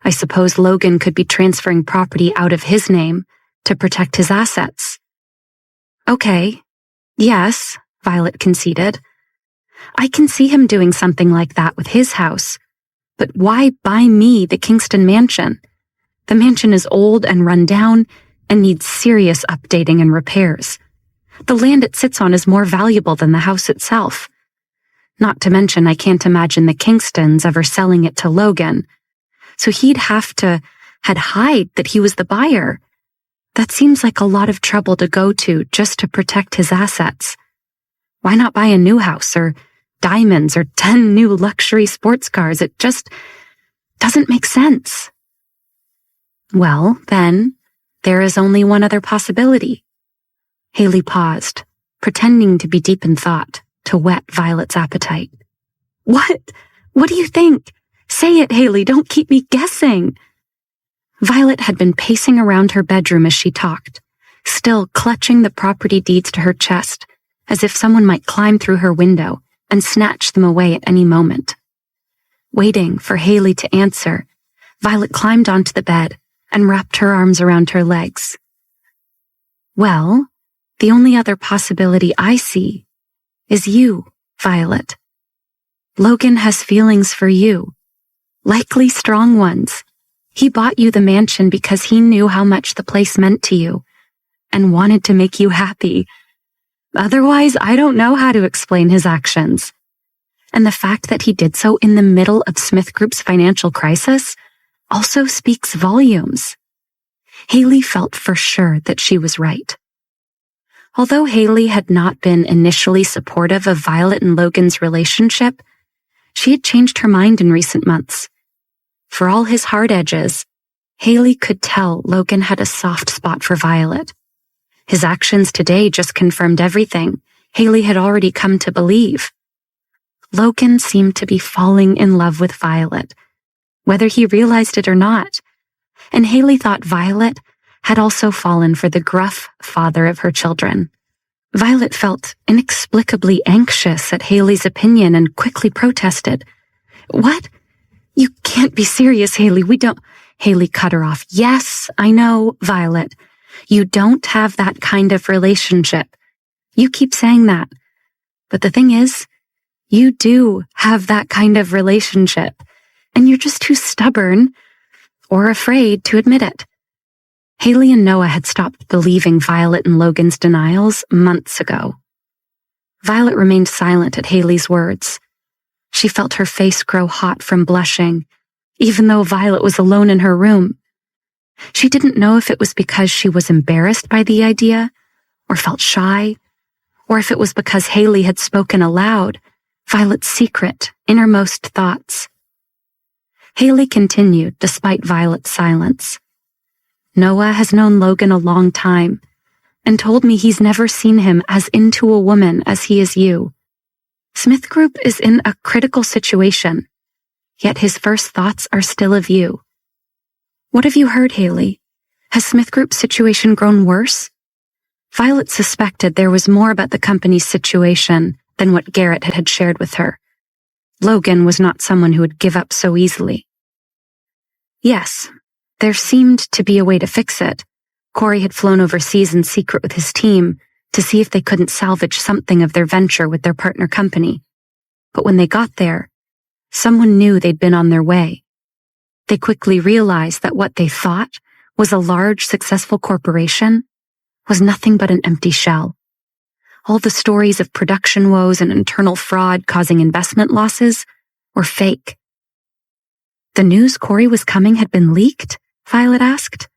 Speaker 1: I suppose Logan could be transferring property out of his name to protect his assets." "Okay. Yes," Violet conceded. I can see him doing something like that with his house. But why buy me the Kingston mansion? The mansion is old and run down and needs serious updating and repairs. The land it sits on is more valuable than the house itself. Not to mention, I can't imagine the Kingstons ever selling it to Logan. So he'd have to hide that he was the buyer. That seems like a lot of trouble to go to just to protect his assets. Why not buy a new house or diamonds or 10 new luxury sports cars? It just doesn't make sense. Well, then, there is only one other possibility. Haley paused, pretending to be deep in thought to whet Violet's appetite. What? What do you think? Say it, Haley, don't keep me guessing. Violet had been pacing around her bedroom as she talked, still clutching the property deeds to her chest, as if someone might climb through her window and snatch them away at any moment. Waiting for Haley to answer, Violet climbed onto the bed and wrapped her arms around her legs. Well, the only other possibility I see is you, Violet. Logan has feelings for you, likely strong ones. He bought you the mansion because he knew how much the place meant to you and wanted to make you happy. Otherwise, I don't know how to explain his actions. And the fact that he did so in the middle of Smith Group's financial crisis also speaks volumes. Haley felt for sure that she was right. Although Haley had not been initially supportive of Violet and Logan's relationship, she had changed her mind in recent months. For all his hard edges, Haley could tell Logan had a soft spot for Violet. His actions today just confirmed everything Haley had already come to believe. Logan seemed to be falling in love with Violet, whether he realized it or not, and Haley thought Violet had also fallen for the gruff father of her children. Violet felt inexplicably anxious at Haley's opinion and quickly protested. What? You can't be serious, Haley. We don't... Haley cut her off. Yes, I know, Violet. You don't have that kind of relationship. You keep saying that. But the thing is, you do have that kind of relationship, and you're just too stubborn or afraid to admit it. Haley and Noah had stopped believing Violet and Logan's denials months ago. Violet remained silent at Haley's words. She felt her face grow hot from blushing, even though Violet was alone in her room. She didn't know if it was because she was embarrassed by the idea, or felt shy, or if it was because Haley had spoken aloud Violet's secret, innermost thoughts. Haley continued despite Violet's silence. Noah has known Logan a long time and told me he's never seen him as into a woman as he is you. Smith Group is in a critical situation, yet his first thoughts are still of you. What have you heard, Haley? Has Smith Group's situation grown worse? Violet suspected there was more about the company's situation than what Garrett had shared with her. Logan was not someone who would give up so easily. Yes, there seemed to be a way to fix it. Corey had flown overseas in secret with his team to see if they couldn't salvage something of their venture with their partner company. But when they got there, someone knew they'd been on their way. They quickly realized that what they thought was a large, successful corporation was nothing but an empty shell. All the stories of production woes and internal fraud causing investment losses were fake. The news Corey was coming had been leaked? Violet asked.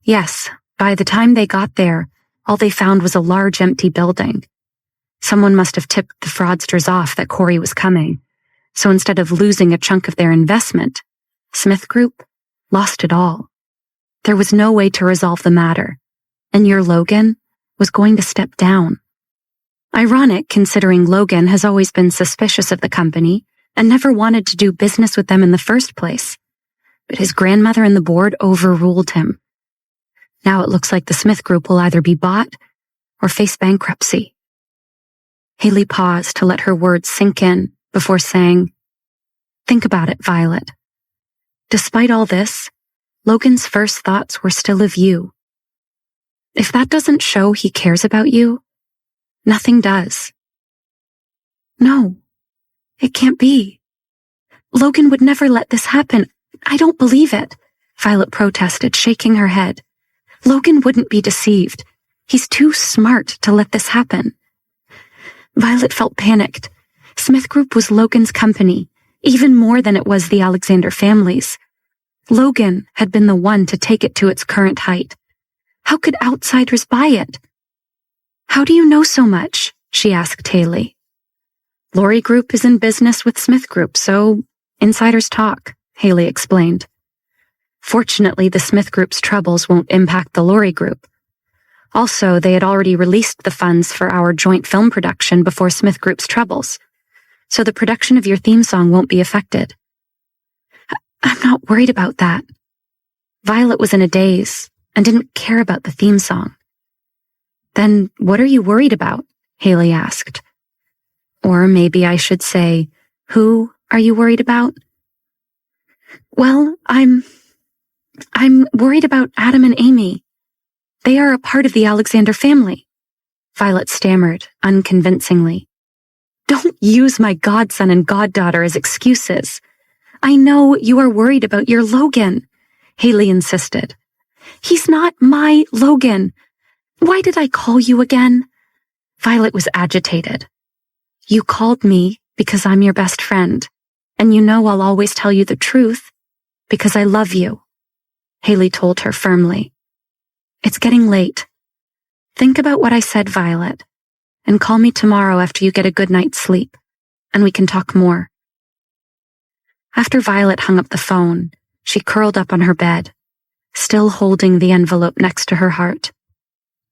Speaker 1: Yes, by the time they got there, all they found was a large empty building. Someone must have tipped the fraudsters off that Corey was coming, so instead of losing a chunk of their investment, Smith Group lost it all. There was no way to resolve the matter, and your Logan was going to step down. Ironic, considering Logan has always been suspicious of the company and never wanted to do business with them in the first place. But his grandmother and the board overruled him. Now it looks like the Smith Group will either be bought or face bankruptcy. Haley paused to let her words sink in before saying, "Think about it, Violet. Despite all this, Logan's first thoughts were still of you. If that doesn't show he cares about you, nothing does." No, it can't be. Logan would never let this happen. I don't believe it, Violet protested, shaking her head. Logan wouldn't be deceived. He's too smart to let this happen. Violet felt panicked. Smith Group was Logan's company, even more than it was the Alexander family's. Logan had been the one to take it to its current height. How could outsiders buy it? How do you know so much? She asked Haley. Lorry Group is in business with Smith Group, so insiders talk, Haley explained. Fortunately, the Smith Group's troubles won't impact the Lorry Group. Also, they had already released the funds for our joint film production before Smith Group's troubles, so the production of your theme song won't be affected. I'm not worried about that. Violet was in a daze and didn't care about the theme song. Then what are you worried about? Haley asked. Or maybe I should say, who are you worried about? Well, I'm worried about Adam and Amy. They are a part of the Alexander family, Violet stammered unconvincingly. Don't use my godson and goddaughter as excuses. I know you are worried about your Logan, Haley insisted. He's not my Logan. Why did I call you again? Violet was agitated. You called me because I'm your best friend, and you know I'll always tell you the truth because I love you, Haley told her firmly. It's getting late. Think about what I said, Violet, and call me tomorrow after you get a good night's sleep, and we can talk more. After Violet hung up the phone, she curled up on her bed, still holding the envelope next to her heart.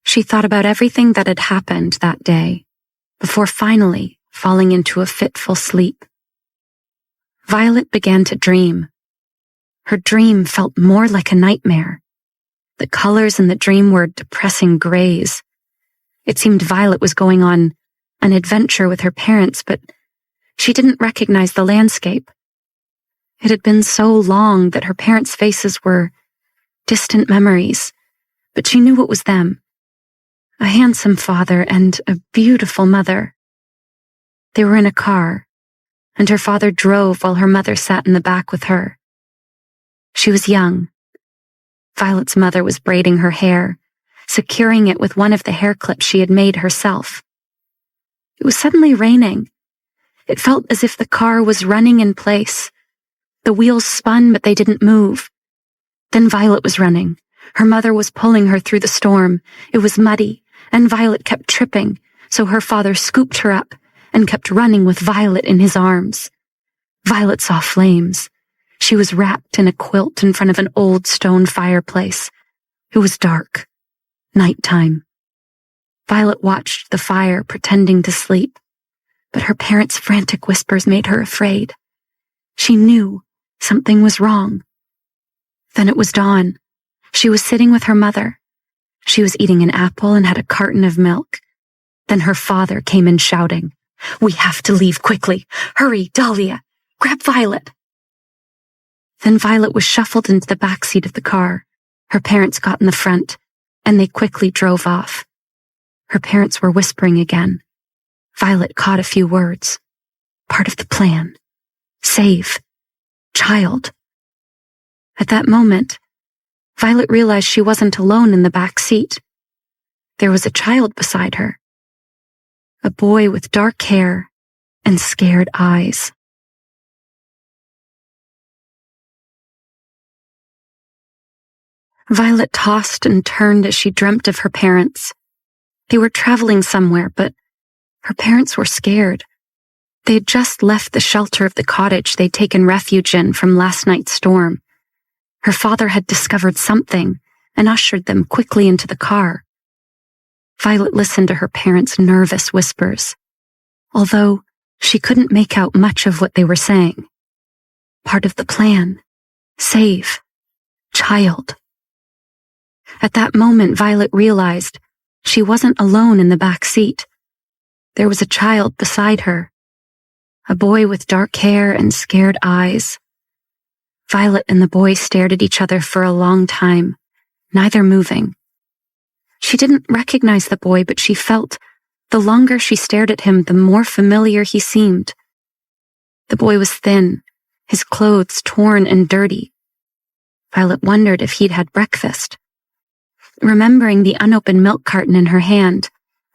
Speaker 1: She thought about everything that had happened that day, before finally falling into a fitful sleep. Violet began to dream. Her dream felt more like a nightmare. The colors in the dream were depressing grays. It seemed Violet was going on an adventure with her parents, but she didn't recognize the landscape. It had been so long that her parents' faces were distant memories, but she knew it was them. A handsome father and a beautiful mother. They were in a car, and her father drove while her mother sat in the back with her. She was young. Violet's mother was braiding her hair, securing it with one of the hair clips she had made herself. It was suddenly raining. It felt as if the car was running in place. The wheels spun, but they didn't move. Then Violet was running. Her mother was pulling her through the storm. It was muddy, and Violet kept tripping, so her father scooped her up and kept running with Violet in his arms. Violet saw flames. She was wrapped in a quilt in front of an old stone fireplace. It was dark. Nighttime. Violet watched the fire, pretending to sleep, but her parents' frantic whispers made her afraid. She knew something was wrong. Then it was dawn. She was sitting with her mother. She was eating an apple and had a carton of milk. Then her father came in shouting, "We have to leave quickly. Hurry, Dahlia. Grab Violet." Then Violet was shuffled into the back seat of the car. Her parents got in the front, and they quickly drove off. Her parents were whispering again. Violet caught a few words. Part of the plan. Save. Child. At that moment, Violet realized she wasn't alone in the back seat. There was a child beside her. A boy with dark hair and scared eyes. Violet tossed and turned as she dreamt of her parents. They were traveling somewhere, but her parents were scared. They had just left the shelter of the cottage they'd taken refuge in from last night's storm. Her father had discovered something and ushered them quickly into the car. Violet listened to her parents' nervous whispers, although she couldn't make out much of what they were saying. Part of the plan. Save. Child. At that moment, Violet realized she wasn't alone in the back seat. There was a child beside her. A boy with dark hair and scared eyes. Violet and the boy stared at each other for a long time, neither moving. She didn't recognize the boy, but she felt The longer she stared at him, the more familiar he seemed. The boy was thin, his clothes torn and dirty. Violet wondered if he'd had breakfast. Remembering the unopened milk carton in her hand,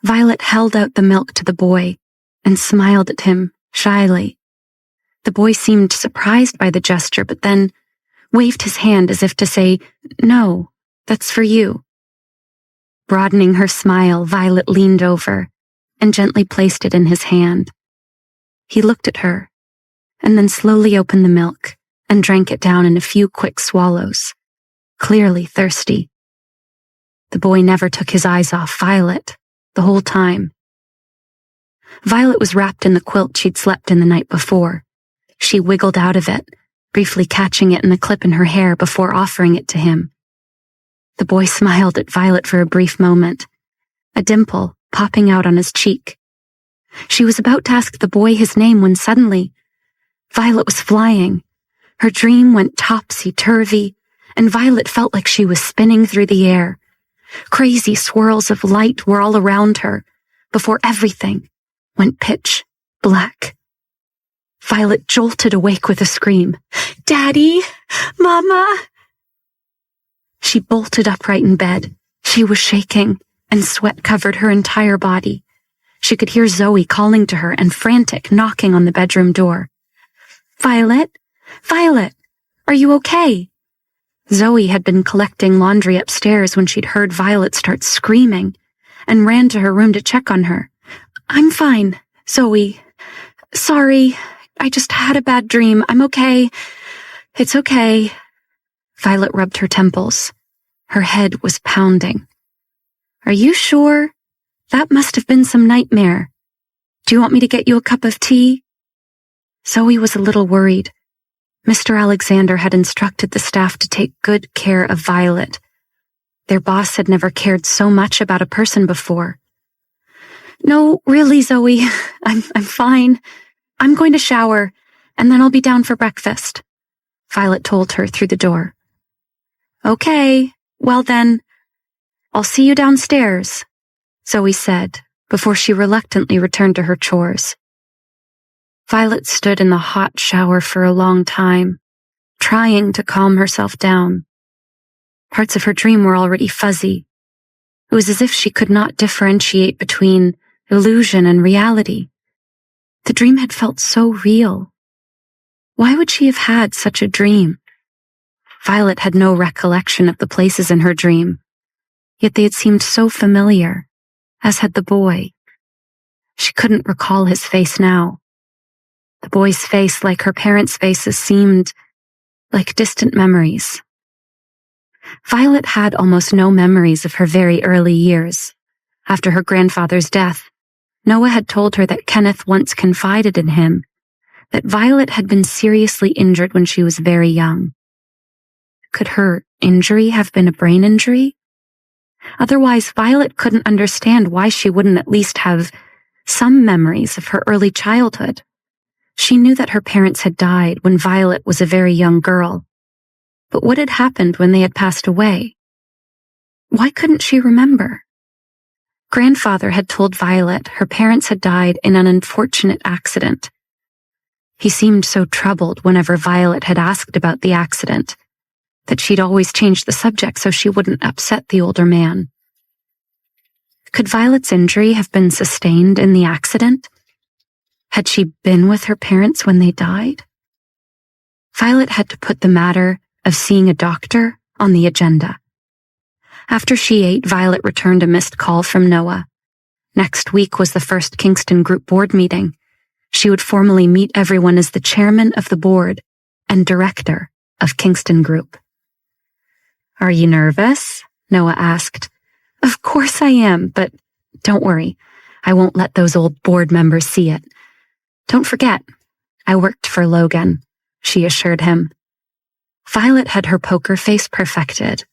Speaker 1: Violet held out the milk to the boy and smiled at him shyly. The boy seemed surprised by the gesture, but then waved his hand as if to say, "No, that's for you." Broadening her smile, Violet leaned over and gently placed it in his hand. He looked at her and then slowly opened the milk and drank it down in a few quick swallows, clearly thirsty. The boy never took his eyes off Violet the whole time. Violet was wrapped in the quilt she'd slept in the night before. She wiggled out of it, briefly catching it in the clip in her hair before offering it to him. The boy smiled at Violet for a brief moment, a dimple popping out on his cheek. She was about to ask the boy his name when suddenly, Violet was flying. Her dream went topsy-turvy, and Violet felt like she was spinning through the air. Crazy swirls of light were all around her, before everything went pitch black. Violet jolted awake with a scream. "Daddy! Mama!" She bolted upright in bed. She was shaking, and sweat covered her entire body. She could hear Zoe calling to her and frantic knocking on the bedroom door. "Violet? Violet! Are you okay?" Zoe had been collecting laundry upstairs when she'd heard Violet start screaming and ran to her room to check on her. "I'm fine, Zoe. Sorry, I just had a bad dream. I'm okay. It's okay." Violet rubbed her temples. Her head was pounding. "Are you sure? That must have been some nightmare. Do you want me to get you a cup of tea?" Zoe was a little worried. Mr. Alexander had instructed the staff to take good care of Violet. Their boss had never cared so much about a person before. "No, really, Zoe, I'm fine. I'm going to shower, and then I'll be down for breakfast," Violet told her through the door. "Okay, well then, I'll see you downstairs," Zoe said before she reluctantly returned to her chores. Violet stood in the hot shower for a long time, trying to calm herself down. Parts of her dream were already fuzzy. It was as if she could not differentiate between illusion and reality. The dream had felt so real. Why would she have had such a dream? Violet had no recollection of the places in her dream, yet they had seemed so familiar, as had the boy. She couldn't recall his face now. The boy's face, like her parents' faces, seemed like distant memories. Violet had almost no memories of her very early years. After her grandfather's death, Noah had told her that Kenneth once confided in him that Violet had been seriously injured when she was very young. Could her injury have been a brain injury? Otherwise, Violet couldn't understand why she wouldn't at least have some memories of her early childhood. She knew that her parents had died when Violet was a very young girl. But what had happened when they had passed away? Why couldn't she remember? Grandfather had told Violet her parents had died in an unfortunate accident. He seemed so troubled whenever Violet had asked about the accident that she'd always changed the subject so she wouldn't upset the older man. Could Violet's injury have been sustained in the accident? Had she been with her parents when they died? Violet had to put the matter of seeing a doctor on the agenda. After she ate, Violet returned a missed call from Noah. Next week was the first Kingston group board meeting. She would formally meet everyone as the chairman of the board and director of Kingston Group. "Are you nervous?" Noah asked. "Of course I am, but don't worry. I won't let those old board members see it. Don't forget, I worked for Logan," she assured him. Violet had her poker face perfected.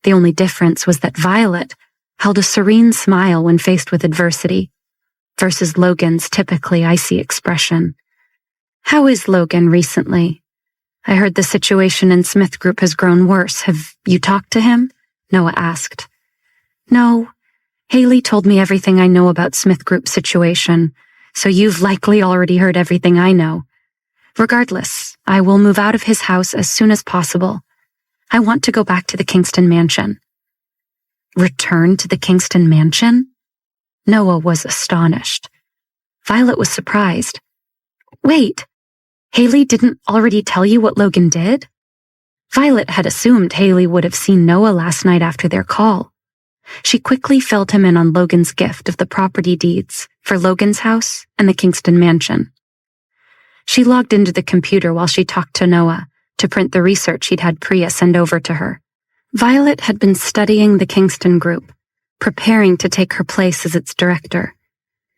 Speaker 1: The only difference was that Violet held a serene smile when faced with adversity, versus Logan's typically icy expression. "How is Logan recently? I heard the situation in Smith Group has grown worse. Have you talked to him?" Noah asked. "No, Haley told me everything I know about Smith Group's situation, so you've likely already heard everything I know. Regardless, I will move out of his house as soon as possible. I want to go back to the Kingston mansion." Return to the Kingston mansion? Noah was astonished. Violet was surprised. "Wait, Haley didn't already tell you what Logan did?" Violet had assumed Haley would have seen Noah last night after their call. She quickly filled him in on Logan's gift of the property deeds for Logan's house and the Kingston mansion. She logged into the computer while she talked to Noah to print the research he'd had Priya send over to her. Violet had been studying the Kingston Group, preparing to take her place as its director.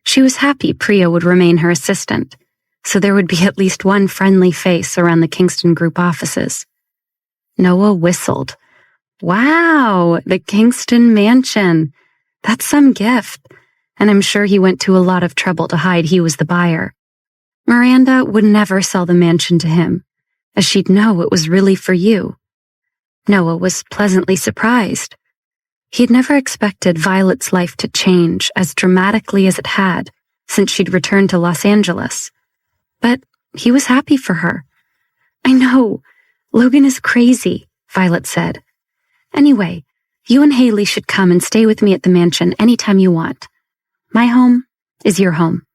Speaker 1: She was happy Priya would remain her assistant, so there would be at least one friendly face around the Kingston Group offices. Noah whistled. "Wow, the Kingston mansion. That's some gift, and I'm sure he went to a lot of trouble to hide he was the buyer. Miranda would never sell the mansion to him, as she'd know it was really for you." Noah was pleasantly surprised. He'd never expected Violet's life to change as dramatically as it had since she'd returned to Los Angeles. But he was happy for her. "I know, Logan is crazy," Violet said. "Anyway, you and Haley should come and stay with me at the mansion anytime you want. My home is your home."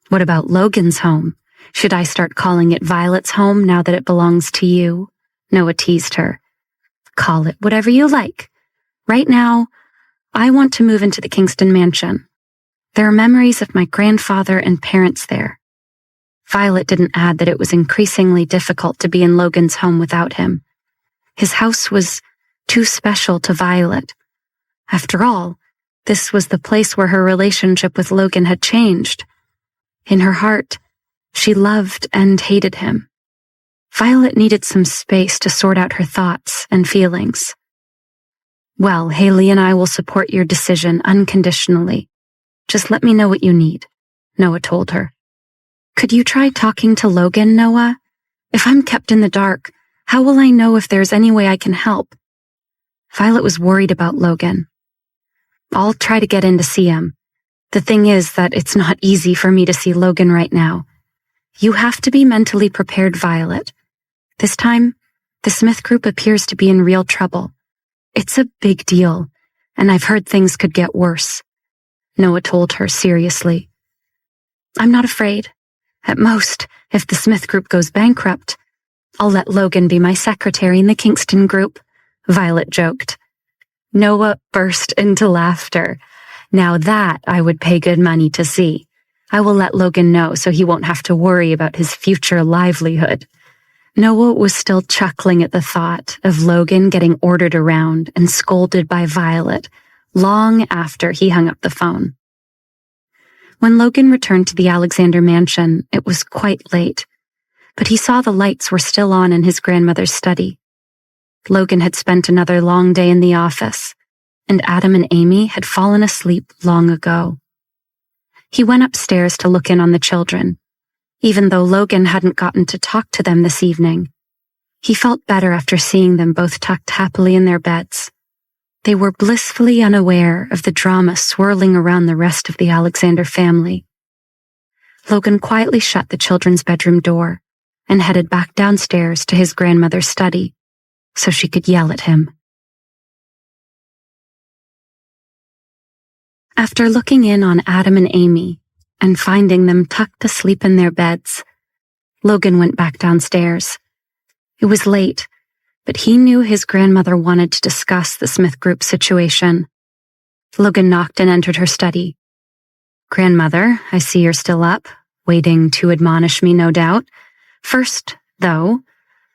Speaker 1: "What about Logan's home? Should I start calling it Violet's home now that it belongs to you?" Noah teased her. "Call it whatever you like. Right now, I want to move into the Kingston mansion. There are memories of my grandfather and parents there." Violet didn't add that it was increasingly difficult to be in Logan's home without him. His house was too special to Violet. After all, this was the place where her relationship with Logan had changed. In her heart, she loved and hated him. Violet needed some space to sort out her thoughts and feelings. "Well, Haley and I will support your decision unconditionally. Just let me know what you need," Noah told her. "Could you try talking to Logan, Noah? If I'm kept in the dark, how will I know if there's any way I can help?" Violet was worried about Logan. "I'll try to get in to see him. The thing is that it's not easy for me to see Logan right now. You have to be mentally prepared, Violet. This time, the Smith Group appears to be in real trouble. It's a big deal, and I've heard things could get worse," Noah told her seriously. "I'm not afraid. At most, if the Smith Group goes bankrupt, I'll let Logan be my secretary in the Kingston Group," Violet joked. Noah burst into laughter. "Now that I would pay good money to see. I will let Logan know so he won't have to worry about his future livelihood." Noah was still chuckling at the thought of Logan getting ordered around and scolded by Violet long after he hung up the phone. When Logan returned to the Alexander mansion, it was quite late, but he saw the lights were still on in his grandmother's study. Logan had spent another long day in the office, and Adam and Amy had fallen asleep long ago. He went upstairs to look in on the children, even though Logan hadn't gotten to talk to them this evening. He felt better after seeing them both tucked happily in their beds. They were blissfully unaware of the drama swirling around the rest of the Alexander family. Logan quietly shut the children's bedroom door and headed back downstairs to his grandmother's study so she could yell at him. After looking in on Adam and Amy and finding them tucked asleep in their beds, Logan went back downstairs. It was late, but he knew his grandmother wanted to discuss the Smith Group situation. Logan knocked and entered her study. "Grandmother, I see you're still up, waiting to admonish me, no doubt. First, though,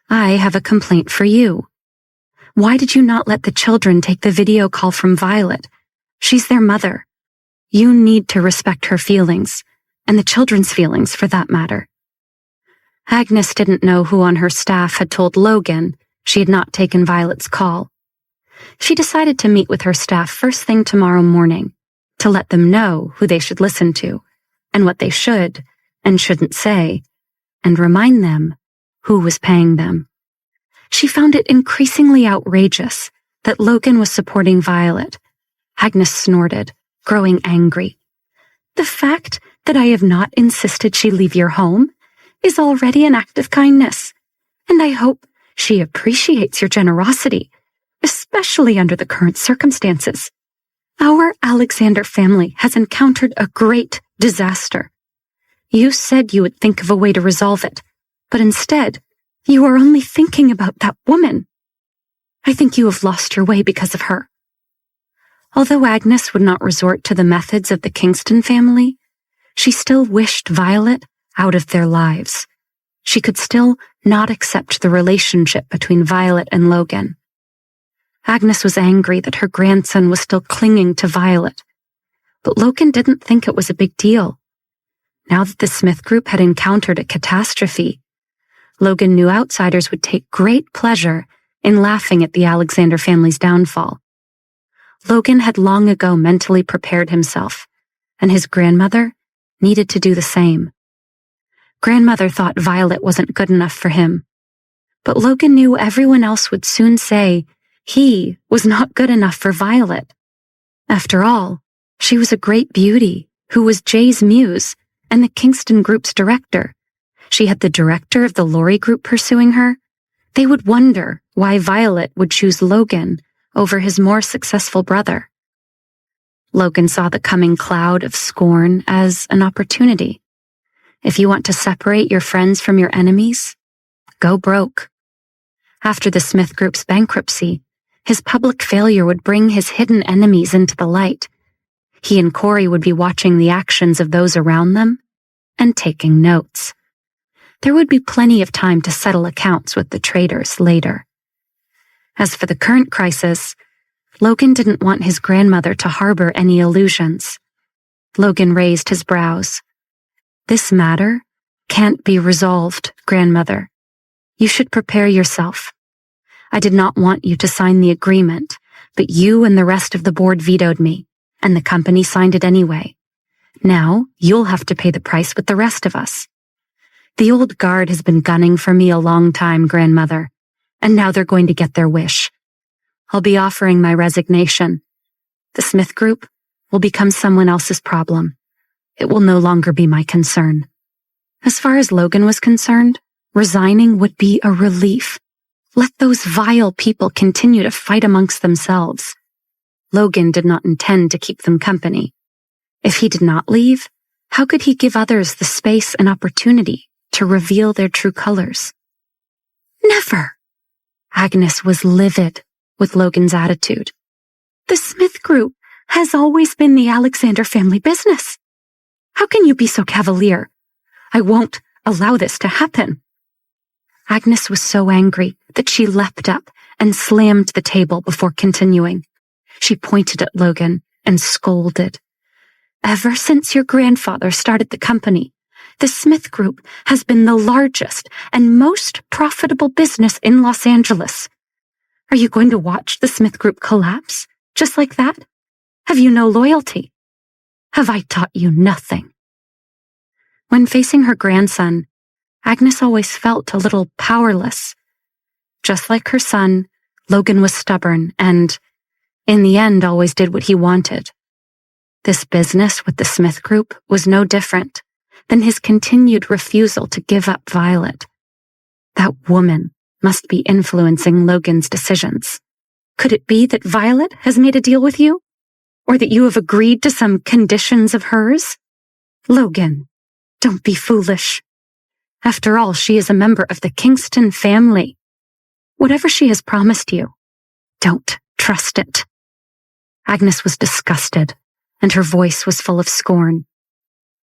Speaker 1: I have a complaint for you. Why did you not let the children take the video call from Violet? She's their mother. You need to respect her feelings, and the children's feelings for that matter." Agnes didn't know who on her staff had told Logan she had not taken Violet's call. She decided to meet with her staff first thing tomorrow morning to let them know who they should listen to and what they should and shouldn't say, and remind them who was paying them. She found it increasingly outrageous that Logan was supporting Violet. Agnes snorted, growing angry. The fact that I have not insisted she leave your home is already an act of kindness, and I hope she appreciates your generosity, especially under the current circumstances. Our Alexander family has encountered a great disaster. You said you would think of a way to resolve it, but instead, you are only thinking about that woman. I think you have lost your way because of her. Although Agnes would not resort to the methods of the Kingston family, she still wished Violet out of their lives. She could still not accept the relationship between Violet and Logan. Agnes was angry that her grandson was still clinging to Violet, but Logan didn't think it was a big deal. Now that the Smith group had encountered a catastrophe, Logan knew outsiders would take great pleasure in laughing at the Alexander family's downfall. Logan had long ago mentally prepared himself, and his grandmother needed to do the same. Grandmother thought Violet wasn't good enough for him, but Logan knew everyone else would soon say he was not good enough for Violet. After all, she was a great beauty who was Jay's muse and the Kingston group's director. She had the director of the Laurie group pursuing her. They would wonder why Violet would choose Logan over his more successful brother. Logan saw the coming cloud of scorn as an opportunity. If you want to separate your friends from your enemies, go broke. After the Smith Group's bankruptcy, his public failure would bring his hidden enemies into the light. He and Corey would be watching the actions of those around them and taking notes. There would be plenty of time to settle accounts with the traitors later. As for the current crisis, Logan didn't want his grandmother to harbor any illusions. Logan raised his brows. This matter can't be resolved, grandmother. You should prepare yourself. I did not want you to sign the agreement, but you and the rest of the board vetoed me, and the company signed it anyway. Now you'll have to pay the price with the rest of us. The old guard has been gunning for me a long time, grandmother, and now they're going to get their wish. I'll be offering my resignation. The Smith Group will become someone else's problem. It will no longer be my concern. As far as Logan was concerned, resigning would be a relief. Let those vile people continue to fight amongst themselves. Logan did not intend to keep them company. If he did not leave, how could he give others the space and opportunity to reveal their true colors? Never! Agnes was livid with Logan's attitude. The Smith Group has always been the Alexander family business. How can you be so cavalier? I won't allow this to happen. Agnes was so angry that she leapt up and slammed the table before continuing. She pointed at Logan and scolded. Ever since your grandfather started the company, the Smith Group has been the largest and most profitable business in Los Angeles. Are you going to watch the Smith Group collapse just like that? Have you no loyalty? Have I taught you nothing? When facing her grandson, Agnes always felt a little powerless. Just like her son, Logan was stubborn and, in the end, always did what he wanted. This business with the Smith Group was no different than his continued refusal to give up Violet. That woman must be influencing Logan's decisions. Could it be that Violet has made a deal with you? Or that you have agreed to some conditions of hers? Logan, don't be foolish. After all, she is a member of the Kingston family. Whatever she has promised you, don't trust it. Agnes was disgusted, and her voice was full of scorn.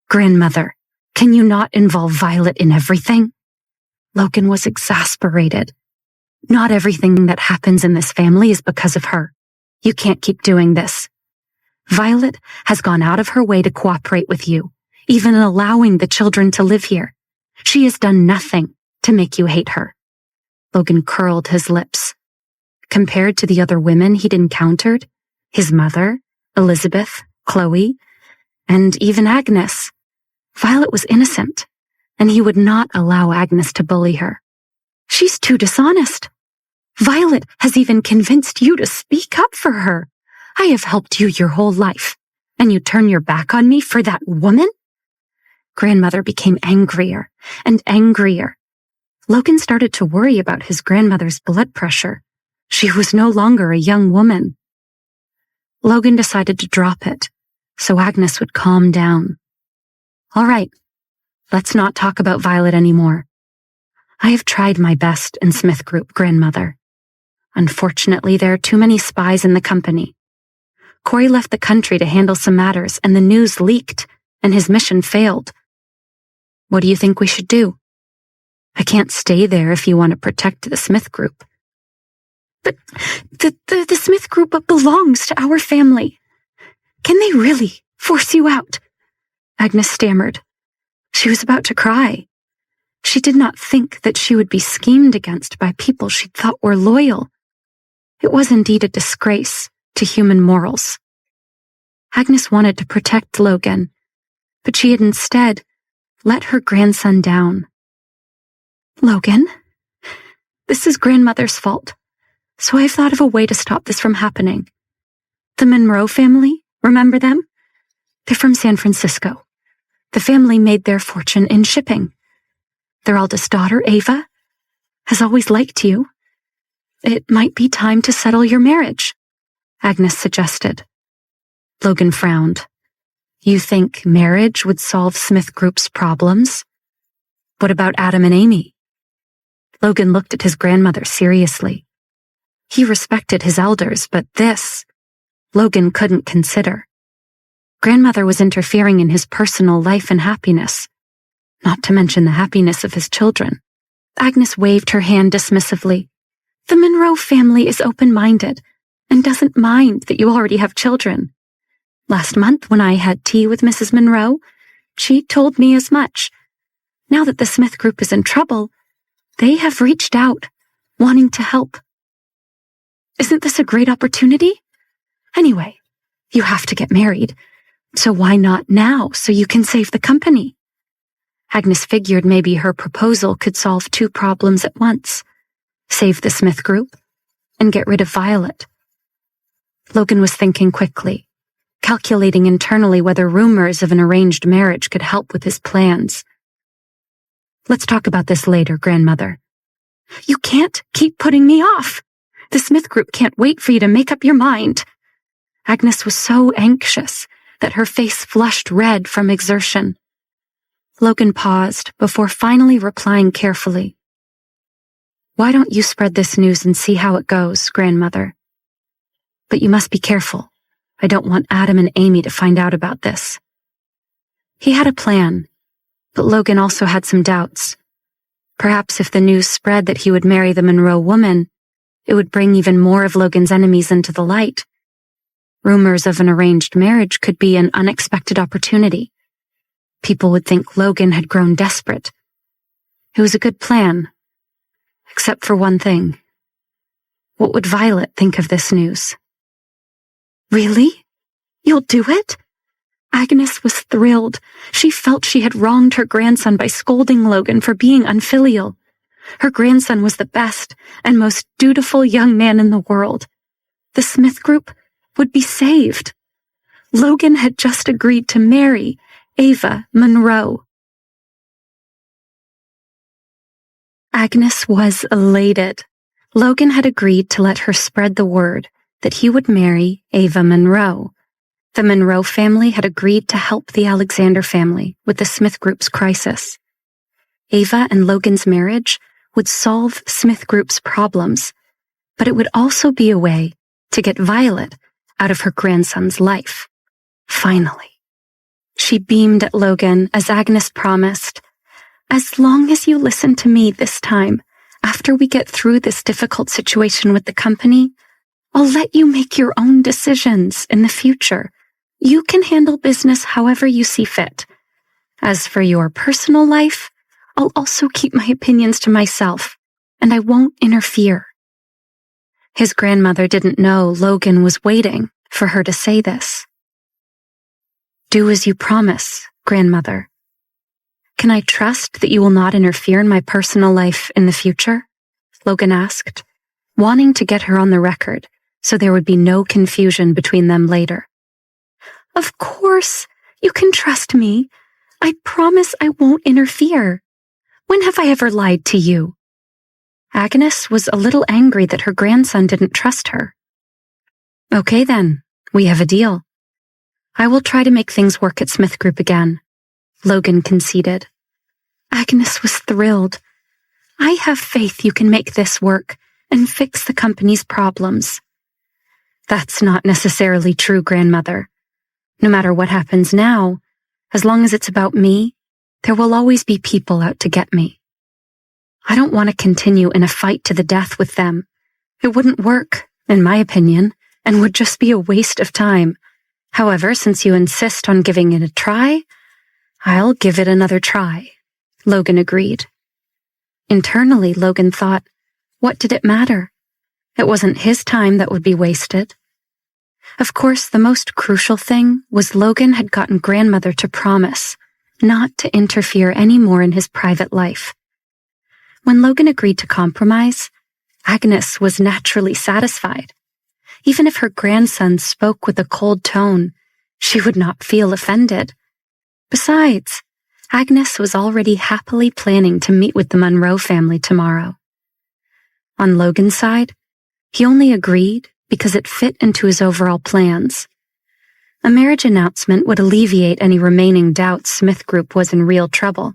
Speaker 1: Grandmother, can you not involve Violet in everything? Logan was exasperated. Not everything that happens in this family is because of her. You can't keep doing this. Violet has gone out of her way to cooperate with you, even allowing the children to live here. She has done nothing to make you hate her. Logan curled his lips. Compared to the other women he'd encountered, his mother, Elizabeth, Chloe, and even Agnes, Violet was innocent, and he would not allow Agnes to bully her. She's too dishonest. Violet has even convinced you to speak up for her. I have helped you your whole life, and you turn your back on me for that woman? Grandmother became angrier and angrier. Logan started to worry about his grandmother's blood pressure. She was no longer a young woman. Logan decided to drop it, so Agnes would calm down. All right, let's not talk about Violet anymore. I have tried my best in Smith Group, Grandmother. Unfortunately, there are too many spies in the company. Corey left the country to handle some matters, and the news leaked, and his mission failed. What do you think we should do? I can't stay there if you want to protect the Smith Group. But the Smith Group belongs to our family. Can they really force you out? Agnes stammered. She was about to cry. She did not think that she would be schemed against by people she thought were loyal. It was indeed a disgrace to human morals. Agnes wanted to protect Logan, but she had instead let her grandson down. Logan, this is Grandmother's fault, so I've thought of a way to stop this from happening. The Monroe family, remember them? They're from San Francisco. The family made their fortune in shipping. Their eldest daughter, Ava, has always liked you. It might be time to settle your marriage, Agnes suggested. Logan frowned. You think marriage would solve Smith Group's problems? What about Adam and Amy? Logan looked at his grandmother seriously. He respected his elders, but this, Logan couldn't consider. Grandmother was interfering in his personal life and happiness, not to mention the happiness of his children. Agnes waved her hand dismissively. The Monroe family is open-minded and doesn't mind that you already have children. Last month, when I had tea with Mrs. Monroe, she told me as much. Now that the Smith Group is in trouble, they have reached out, wanting to help. Isn't this a great opportunity? Anyway, you have to get married, so why not now so you can save the company? Agnes figured maybe her proposal could solve two problems at once. Save the Smith Group and get rid of Violet. Logan was thinking quickly, calculating internally whether rumors of an arranged marriage could help with his plans. Let's talk about this later, Grandmother. You can't keep putting me off. The Smith Group can't wait for you to make up your mind. Agnes was so anxious that her face flushed red from exertion. Logan paused before finally replying carefully. Why don't you spread this news and see how it goes, Grandmother? But you must be careful. I don't want Adam and Amy to find out about this. He had a plan, but Logan also had some doubts. Perhaps if the news spread that he would marry the Monroe woman, it would bring even more of Logan's enemies into the light. Rumors of an arranged marriage could be an unexpected opportunity. People would think Logan had grown desperate. It was a good plan, except for one thing. What would Violet think of this news? Really? You'll do it? Agnes was thrilled. She felt she had wronged her grandson by scolding Logan for being unfilial. Her grandson was the best and most dutiful young man in the world. The Smith Group would be saved. Logan had just agreed to marry Ava Monroe. Agnes was elated. Logan had agreed to let her spread the word that he would marry Ava Monroe. The Monroe family had agreed to help the Alexander family with the Smith Group's crisis. Ava and Logan's marriage would solve Smith Group's problems, but it would also be a way to get Violet out of her grandson's life. Finally. She beamed at Logan as Agnes promised, as long as you listen to me this time, after we get through this difficult situation with the company, I'll let you make your own decisions in the future. You can handle business however you see fit. As for your personal life, I'll also keep my opinions to myself, and I won't interfere. His grandmother didn't know Logan was waiting for her to say this. Do as you promise, Grandmother. Can I trust that you will not interfere in my personal life in the future? Logan asked, wanting to get her on the record so there would be no confusion between them later. "Of course, you can trust me. I promise I won't interfere. When have I ever lied to you?" Agnes was a little angry that her grandson didn't trust her. "Okay then, we have a deal. I will try to make things work at Smith Group again," Logan conceded. Agnes was thrilled. "I have faith you can make this work and fix the company's problems." "That's not necessarily true, grandmother. No matter what happens now, as long as it's about me, there will always be people out to get me. I don't want to continue in a fight to the death with them. It wouldn't work, in my opinion, and would just be a waste of time. However, since you insist on giving it a try, I'll give it another try," Logan agreed. Internally, Logan thought, what did it matter? It wasn't his time that would be wasted. Of course, the most crucial thing was Logan had gotten grandmother to promise not to interfere any more in his private life. When Logan agreed to compromise, Agnes was naturally satisfied. Even if her grandson spoke with a cold tone, she would not feel offended. Besides, Agnes was already happily planning to meet with the Monroe family tomorrow. On Logan's side, he only agreed because it fit into his overall plans. A marriage announcement would alleviate any remaining doubts Smith Group was in real trouble.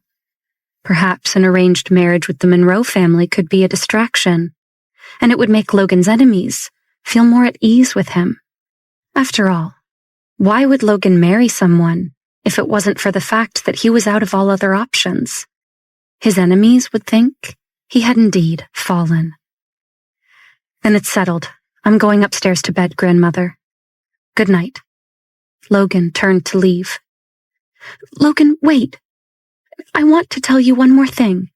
Speaker 1: Perhaps an arranged marriage with the Monroe family could be a distraction, and it would make Logan's enemies feel more at ease with him. After all, why would Logan marry someone if it wasn't for the fact that he was out of all other options? His enemies would think he had indeed fallen. "Then it's settled. I'm going upstairs to bed, grandmother. Good night." Logan turned to leave. "Logan, wait. I want to tell you one more thing,"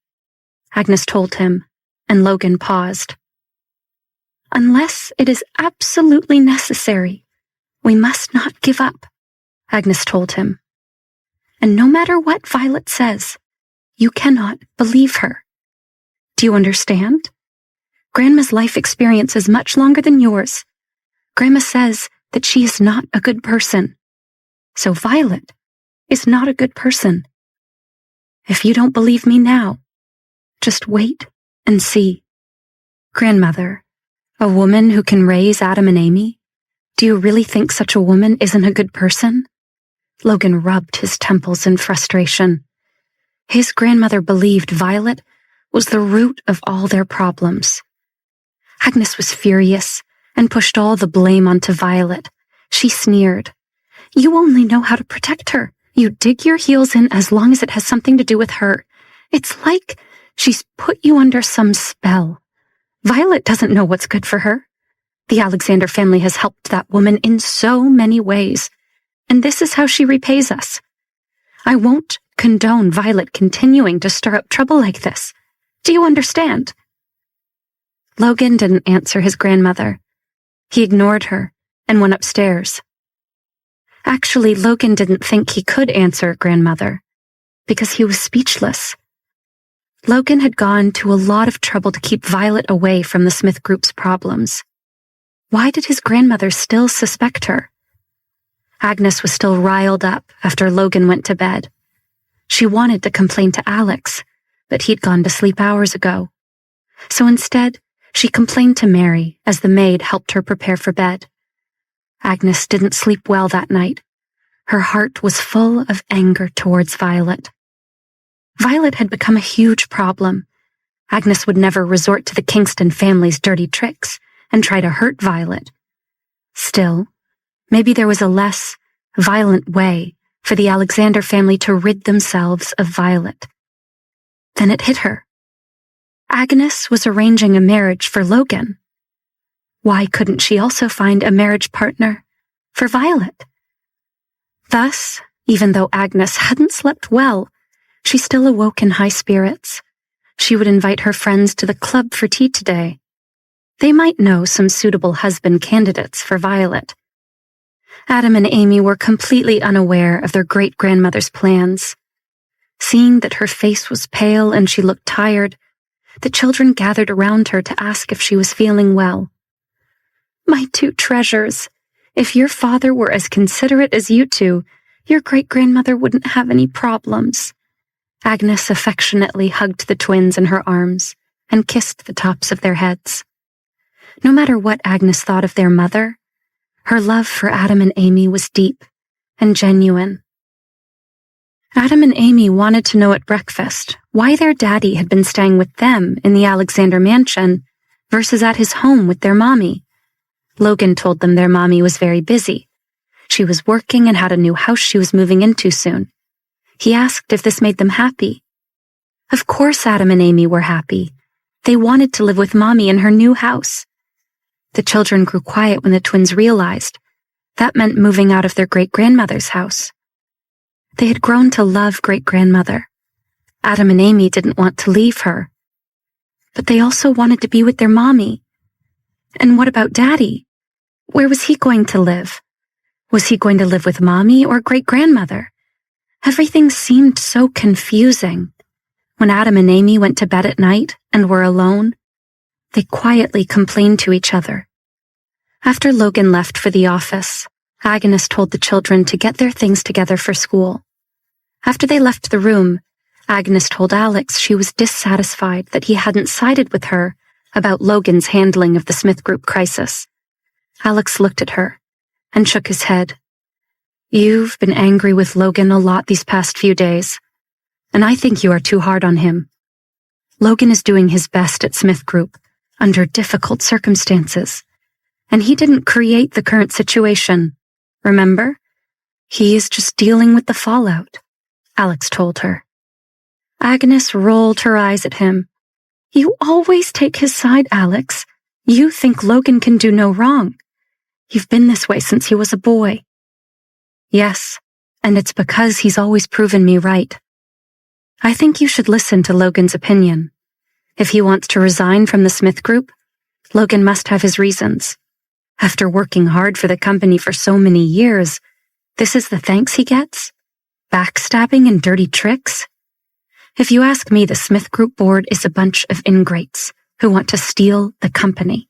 Speaker 1: Agnes told him, and Logan paused. "Unless it is absolutely necessary, we must not give up," Agnes told him. "And no matter what Violet says, you cannot believe her. Do you understand? Grandma's life experience is much longer than yours. Grandma says that she is not a good person. So Violet is not a good person. If you don't believe me now, just wait and see." "Grandmother, a woman who can raise Adam and Amy? Do you really think such a woman isn't a good person?" Logan rubbed his temples in frustration. His grandmother believed Violet was the root of all their problems. Agnes was furious and pushed all the blame onto Violet. She sneered. "You only know how to protect her. You dig your heels in as long as it has something to do with her. It's like she's put you under some spell. Violet doesn't know what's good for her. The Alexander family has helped that woman in so many ways, and this is how she repays us. I won't condone Violet continuing to stir up trouble like this. Do you understand?" Logan didn't answer his grandmother. He ignored her and went upstairs. Actually, Logan didn't think he could answer grandmother because he was speechless. Logan had gone to a lot of trouble to keep Violet away from the Smith Group's problems. Why did his grandmother still suspect her? Agnes was still riled up after Logan went to bed. She wanted to complain to Alex, but he'd gone to sleep hours ago. So instead, she complained to Mary as the maid helped her prepare for bed. Agnes didn't sleep well that night. Her heart was full of anger towards Violet. Violet had become a huge problem. Agnes would never resort to the Kingston family's dirty tricks and try to hurt Violet. Still, maybe there was a less violent way for the Alexander family to rid themselves of Violet. Then it hit her. Agnes was arranging a marriage for Logan. Why couldn't she also find a marriage partner for Violet? Thus, even though Agnes hadn't slept well, she still awoke in high spirits. She would invite her friends to the club for tea today. They might know some suitable husband candidates for Violet. Adam and Amy were completely unaware of their great-grandmother's plans. Seeing that her face was pale and she looked tired, the children gathered around her to ask if she was feeling well. My two treasures. If your father were as considerate as you two, your great-grandmother wouldn't have any problems." Agnes affectionately hugged the twins in her arms and kissed the tops of their heads. No matter what Agnes thought of their mother, her love for Adam and Amy was deep and genuine. Adam and Amy wanted to know at breakfast why their daddy had been staying with them in the Alexander mansion versus at his home with their mommy. Logan told them their mommy was very busy. She was working and had a new house she was moving into soon. He asked if this made them happy. Of course Adam and Amy were happy. They wanted to live with Mommy in her new house. The children grew quiet when the twins realized that meant moving out of their great-grandmother's house. They had grown to love great-grandmother. Adam and Amy didn't want to leave her. But they also wanted to be with their Mommy. And what about Daddy? Where was he going to live? Was he going to live with Mommy or great-grandmother? Everything seemed so confusing. When Adam and Amy went to bed at night and were alone, they quietly complained to each other. After Logan left for the office, Agnes told the children to get their things together for school. After they left the room, Agnes told Alex she was dissatisfied that he hadn't sided with her about Logan's handling of the Smith Group crisis. Alex looked at her and shook his head. "You've been angry with Logan a lot these past few days, and I think you are too hard on him. Logan is doing his best at Smith Group under difficult circumstances, and he didn't create the current situation. Remember? He is just dealing with the fallout," Alex told her. Agnes rolled her eyes at him. "You always take his side, Alex. You think Logan can do no wrong. You've been this way since he was a boy." "Yes, and it's because he's always proven me right. I think you should listen to Logan's opinion. If he wants to resign from the Smith Group, Logan must have his reasons. After working hard for the company for so many years, this is the thanks he gets? Backstabbing and dirty tricks? If you ask me, the Smith Group board is a bunch of ingrates who want to steal the company,"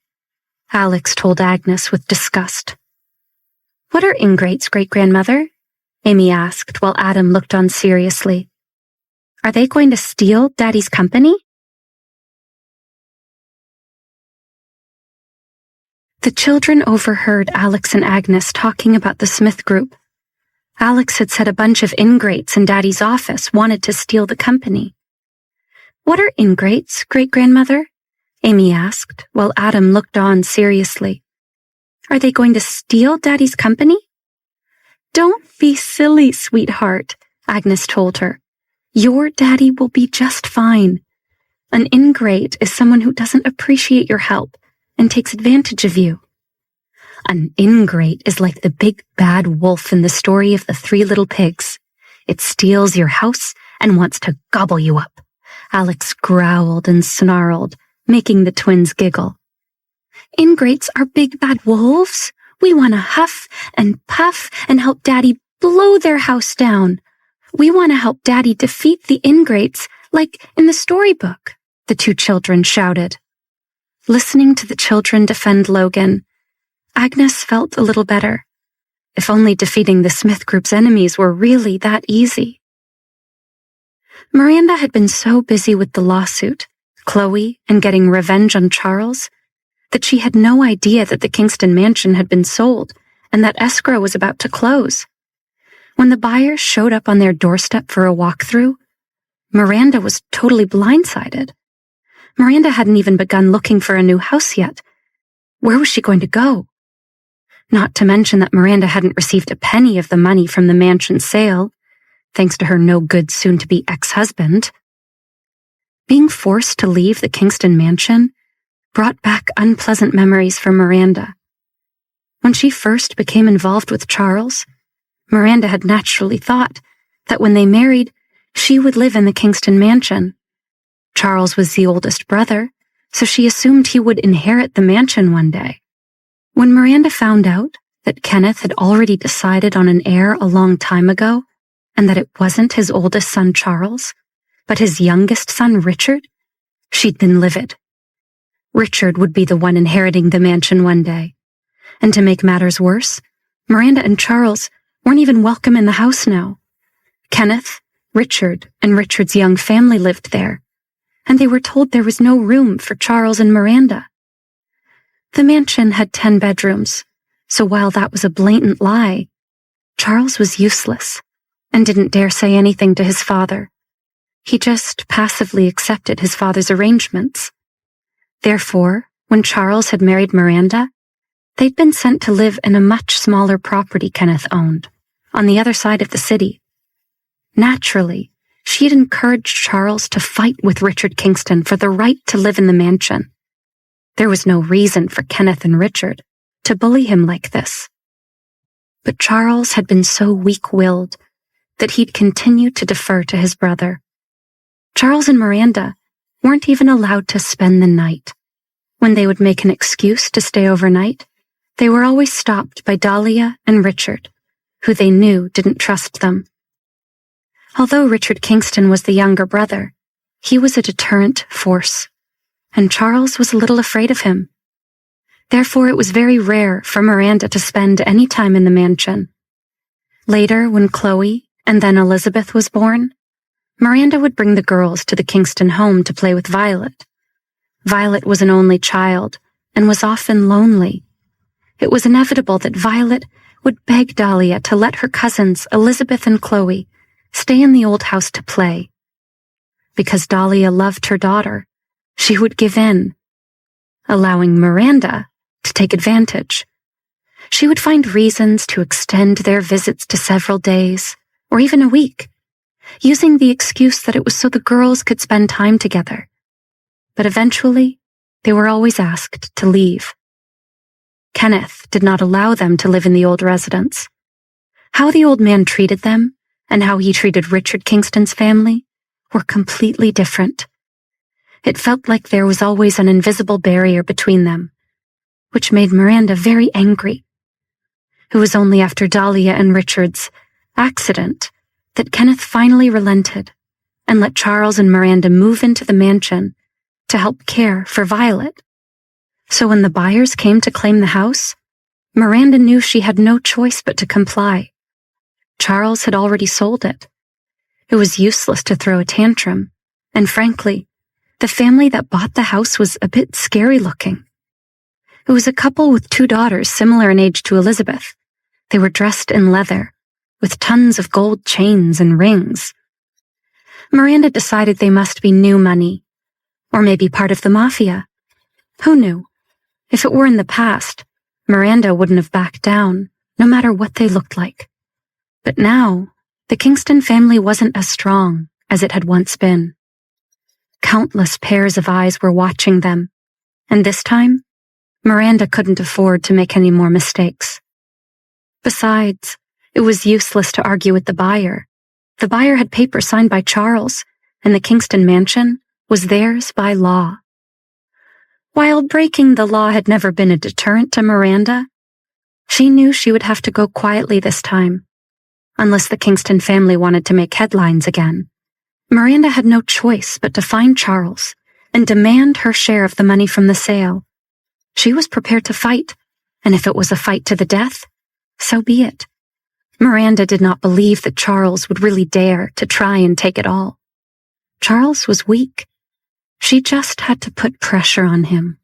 Speaker 1: Alex told Agnes with disgust. "What are ingrates, great-grandmother?" Amy asked while Adam looked on seriously. "Are they going to steal Daddy's company?" The children overheard Alex and Agnes talking about the Smith Group. Alex had said a bunch of ingrates in Daddy's office wanted to steal the company. "What are ingrates, great-grandmother?" Amy asked while Adam looked on seriously. "Are they going to steal Daddy's company?" "Don't be silly, sweetheart," Agnes told her. "Your daddy will be just fine. An ingrate is someone who doesn't appreciate your help and takes advantage of you. An ingrate is like the big bad wolf in the story of the 3 little pigs. It steals your house and wants to gobble you up." Alex growled and snarled, making the twins giggle. "Ingrates are big bad wolves. We want to huff and puff and help Daddy blow their house down. We want to help Daddy defeat the ingrates like in the storybook," the 2 children shouted. Listening to the children defend Logan, Agnes felt a little better. If only defeating the Smith Group's enemies were really that easy. Miranda had been so busy with the lawsuit, Chloe, and getting revenge on Charles, that she had no idea that the Kingston mansion had been sold and that escrow was about to close. When the buyers showed up on their doorstep for a walkthrough, Miranda was totally blindsided. Miranda hadn't even begun looking for a new house yet. Where was she going to go? Not to mention that Miranda hadn't received a penny of the money from the mansion sale, thanks to her no-good soon-to-be ex-husband. Being forced to leave the Kingston mansion brought back unpleasant memories for Miranda. When she first became involved with Charles, Miranda had naturally thought that when they married, she would live in the Kingston mansion. Charles was the oldest brother, so she assumed he would inherit the mansion one day. When Miranda found out that Kenneth had already decided on an heir a long time ago, and that it wasn't his oldest son Charles, but his youngest son Richard, she'd been livid. Richard would be the one inheriting the mansion one day. And to make matters worse, Miranda and Charles weren't even welcome in the house now. Kenneth, Richard, and Richard's young family lived there, and they were told there was no room for Charles and Miranda. The mansion had 10 bedrooms, so while that was a blatant lie, Charles was useless and didn't dare say anything to his father. He just passively accepted his father's arrangements. Therefore, when Charles had married Miranda, they'd been sent to live in a much smaller property Kenneth owned, on the other side of the city. Naturally, she'd encouraged Charles to fight with Richard Kingston for the right to live in the mansion. There was no reason for Kenneth and Richard to bully him like this. But Charles had been so weak-willed that he'd continue to defer to his brother. Charles and Miranda weren't even allowed to spend the night. When they would make an excuse to stay overnight, they were always stopped by Dahlia and Richard, who they knew didn't trust them. Although Richard Kingston was the younger brother, he was a deterrent force, and Charles was a little afraid of him. Therefore, it was very rare for Miranda to spend any time in the mansion. Later, when Chloe and then Elizabeth was born, Miranda would bring the girls to the Kingston home to play with Violet. Violet was an only child and was often lonely. It was inevitable that Violet would beg Dahlia to let her cousins Elizabeth and Chloe stay in the old house to play. Because Dahlia loved her daughter, she would give in, allowing Miranda to take advantage. She would find reasons to extend their visits to several days, or even a week, using the excuse that it was so the girls could spend time together. But eventually, they were always asked to leave. Kenneth did not allow them to live in the old residence. How the old man treated them, and how he treated Richard Kingston's family, were completely different. It felt like there was always an invisible barrier between them, which made Miranda very angry. It was only after Dahlia and Richard's accident that Kenneth finally relented and let Charles and Miranda move into the mansion to help care for Violet. So when the buyers came to claim the house, Miranda knew she had no choice but to comply. Charles had already sold it. It was useless to throw a tantrum, and frankly, the family that bought the house was a bit scary looking. It was a couple with 2 daughters similar in age to Elizabeth. They were dressed in leather, with tons of gold chains and rings. Miranda decided they must be new money, or maybe part of the mafia. Who knew? If it were in the past, Miranda wouldn't have backed down, no matter what they looked like. But now, the Kingston family wasn't as strong as it had once been. Countless pairs of eyes were watching them, and this time, Miranda couldn't afford to make any more mistakes. Besides, it was useless to argue with the buyer. The buyer had papers signed by Charles, and the Kingston mansion was theirs by law. While breaking the law had never been a deterrent to Miranda, she knew she would have to go quietly this time. Unless the Kingston family wanted to make headlines again, Miranda had no choice but to find Charles and demand her share of the money from the sale. She was prepared to fight, and if it was a fight to the death, so be it. Miranda did not believe that Charles would really dare to try and take it all. Charles was weak. She just had to put pressure on him.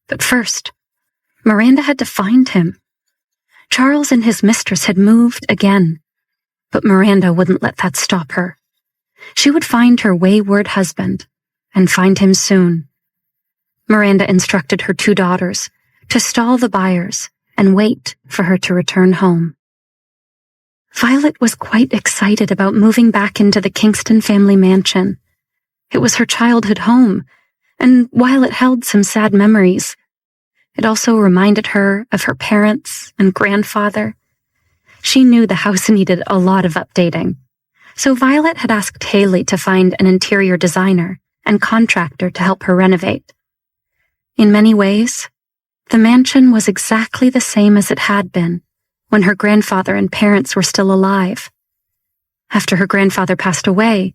Speaker 1: But first, Miranda had to find him. Charles and his mistress had moved again, but Miranda wouldn't let that stop her. She would find her wayward husband, and find him soon. Miranda instructed her 2 daughters to stall the buyers and wait for her to return home. Violet was quite excited about moving back into the Kingston family mansion. It was her childhood home, and while it held some sad memories, it also reminded her of her parents and grandfather. She knew the house needed a lot of updating, so Violet had asked Haley to find an interior designer and contractor to help her renovate. In many ways, the mansion was exactly the same as it had been when her grandfather and parents were still alive. After her grandfather passed away,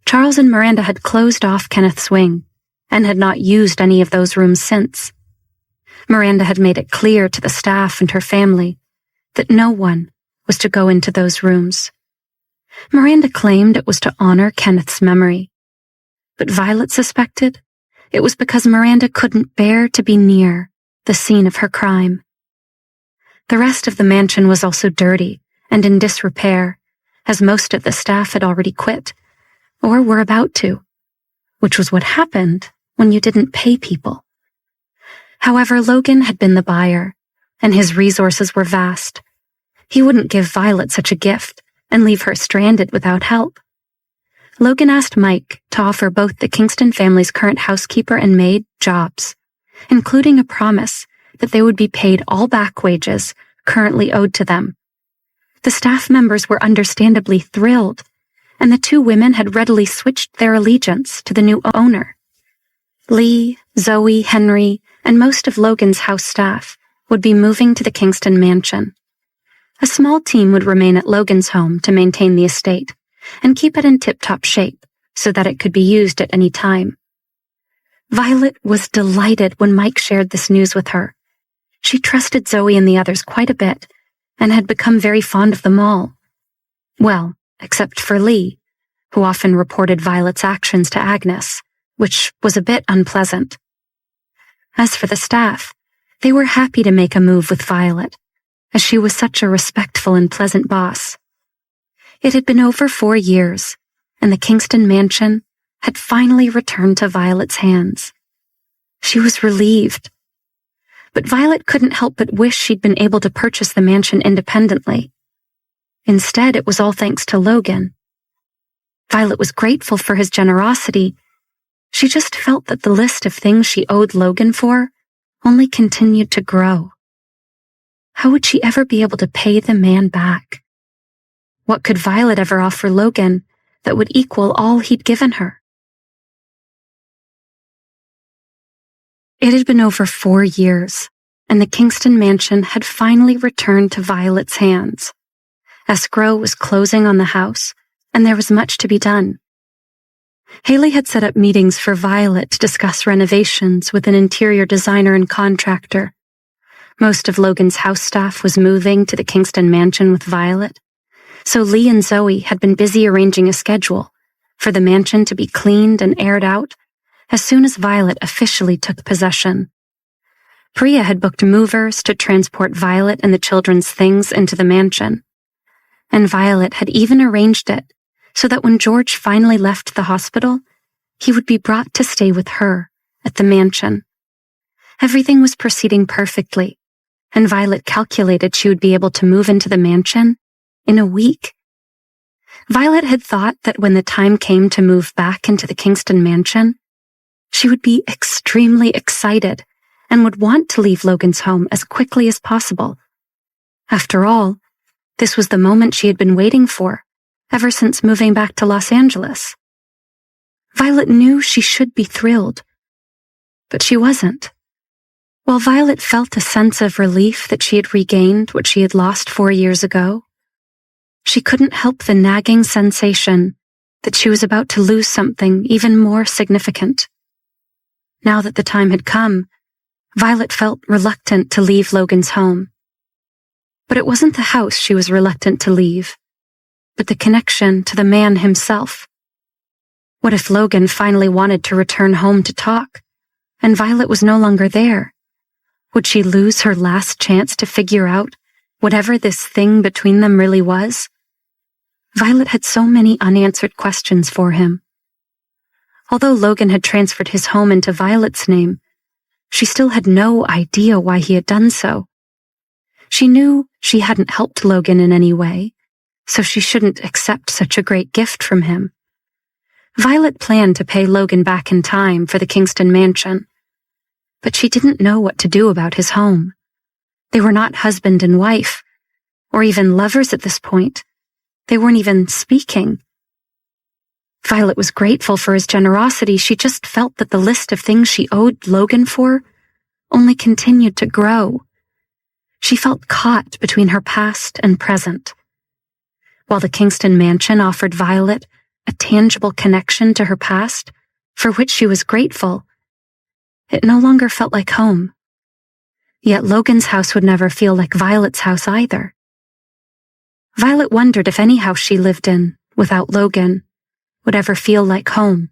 Speaker 1: Charles and Miranda had closed off Kenneth's wing and had not used any of those rooms since. Miranda had made it clear to the staff and her family that no one was to go into those rooms. Miranda claimed it was to honor Kenneth's memory, but Violet suspected it was because Miranda couldn't bear to be near the scene of her crime. The rest of the mansion was also dirty and in disrepair, as most of the staff had already quit, or were about to, which was what happened when you didn't pay people. However, Logan had been the buyer, and his resources were vast. He wouldn't give Violet such a gift and leave her stranded without help. Logan asked Mike to offer both the Kingston family's current housekeeper and maid jobs, including a promise that they would be paid all back wages currently owed to them. The staff members were understandably thrilled, and the two women had readily switched their allegiance to the new owner. Lee, Zoe, Henry, and most of Logan's house staff would be moving to the Kingston mansion. A small team would remain at Logan's home to maintain the estate and keep it in tip-top shape so that it could be used at any time. Violet was delighted when Mike shared this news with her. She trusted Zoe and the others quite a bit and had become very fond of them all. Well, except for Lee, who often reported Violet's actions to Agnes, which was a bit unpleasant. As for the staff, they were happy to make a move with Violet, as she was such a respectful and pleasant boss. It had been over 4 years, and the Kingston mansion had finally returned to Violet's hands. She was relieved. But Violet couldn't help but wish she'd been able to purchase the mansion independently. Instead, it was all thanks to Logan. Violet was grateful for his generosity. She just felt that the list of things she owed Logan for only continued to grow. How would she ever be able to pay the man back? What could Violet ever offer Logan that would equal all he'd given her? It had been over 4 years, and the Kingston mansion had finally returned to Violet's hands. Escrow was closing on the house, and there was much to be done. Haley had set up meetings for Violet to discuss renovations with an interior designer and contractor. Most of Logan's house staff was moving to the Kingston mansion with Violet, so Lee and Zoe had been busy arranging a schedule for the mansion to be cleaned and aired out as soon as Violet officially took possession. Priya had booked movers to transport Violet and the children's things into the mansion, and Violet had even arranged it so that when George finally left the hospital, he would be brought to stay with her at the mansion. Everything was proceeding perfectly, and Violet calculated she would be able to move into the mansion in a week. Violet had thought that when the time came to move back into the Kingston mansion, she would be extremely excited and would want to leave Logan's home as quickly as possible. After all, this was the moment she had been waiting for, ever since moving back to Los Angeles. Violet knew she should be thrilled, but she wasn't. While Violet felt a sense of relief that she had regained what she had lost 4 years ago, she couldn't help the nagging sensation that she was about to lose something even more significant. Now that the time had come, Violet felt reluctant to leave Logan's home. But it wasn't the house she was reluctant to leave, but the connection to the man himself. What if Logan finally wanted to return home to talk, and Violet was no longer there? Would she lose her last chance to figure out whatever this thing between them really was? Violet had so many unanswered questions for him. Although Logan had transferred his home into Violet's name, she still had no idea why he had done so. She knew she hadn't helped Logan in any way, so she shouldn't accept such a great gift from him. Violet planned to pay Logan back in time for the Kingston mansion, but she didn't know what to do about his home. They were not husband and wife, or even lovers at this point. They weren't even speaking. Violet was grateful for his generosity. She just felt that the list of things she owed Logan for only continued to grow. She felt caught between her past and present. While the Kingston mansion offered Violet a tangible connection to her past, for which she was grateful, it no longer felt like home. Yet Logan's house would never feel like Violet's house either. Violet wondered if any house she lived in, without Logan, would ever feel like home.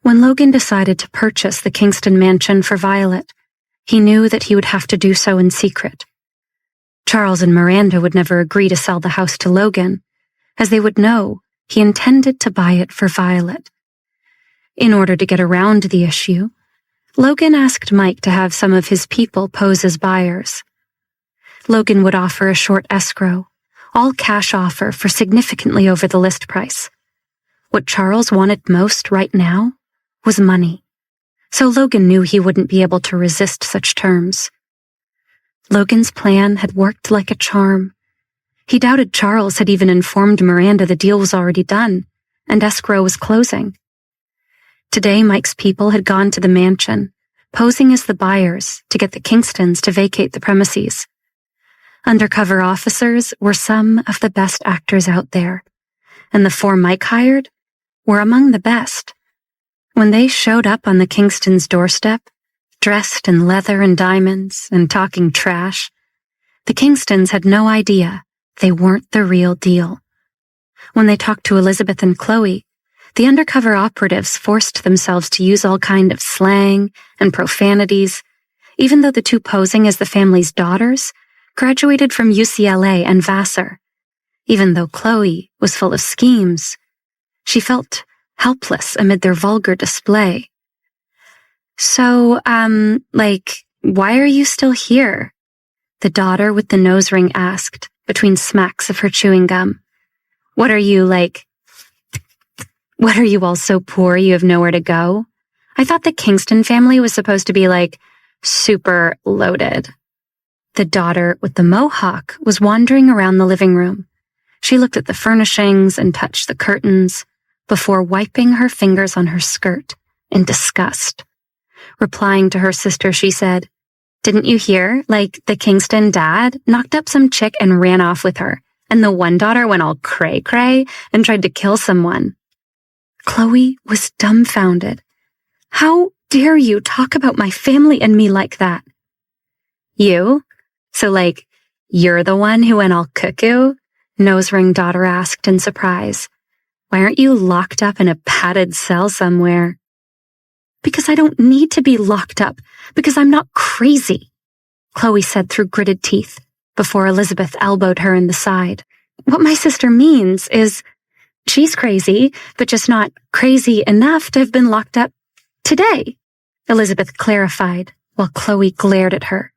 Speaker 1: When Logan decided to purchase the Kingston mansion for Violet, he knew that he would have to do so in secret. Charles and Miranda would never agree to sell the house to Logan, as they would know he intended to buy it for Violet. In order to get around the issue, Logan asked Mike to have some of his people pose as buyers. Logan would offer a short escrow, all cash offer for significantly over the list price. What Charles wanted most right now was money, so Logan knew he wouldn't be able to resist such terms. Logan's plan had worked like a charm. He doubted Charles had even informed Miranda the deal was already done, and escrow was closing. Today, Mike's people had gone to the mansion, posing as the buyers to get the Kingstons to vacate the premises. Undercover officers were some of the best actors out there, and the 4 Mike hired were among the best. When they showed up on the Kingstons' doorstep, dressed in leather and diamonds and talking trash, the Kingstons had no idea they weren't the real deal. When they talked to Elizabeth and Chloe, the undercover operatives forced themselves to use all kind of slang and profanities, even though the 2 posing as the family's daughters graduated from UCLA and Vassar. Even though Chloe was full of schemes, she felt helpless amid their vulgar display. So, why are you still here? The daughter with the nose ring asked, between smacks of her chewing gum. What are you all so poor you have nowhere to go? I thought the Kingston family was supposed to be, super loaded. The daughter with the mohawk was wandering around the living room. She looked at the furnishings and touched the curtains before wiping her fingers on her skirt in disgust. Replying to her sister, she said, "Didn't you hear? The Kingston dad knocked up some chick and ran off with her, and the one daughter went all cray-cray and tried to kill someone." Chloe was dumbfounded. "How dare you talk about my family and me like that?" "You? So, you're the one who went all cuckoo?" Nose ring daughter asked in surprise. "Why aren't you locked up in a padded cell somewhere?" "Because I don't need to be locked up, because I'm not crazy," Chloe said through gritted teeth before Elizabeth elbowed her in the side. "What my sister means is she's crazy, but just not crazy enough to have been locked up today," Elizabeth clarified while Chloe glared at her.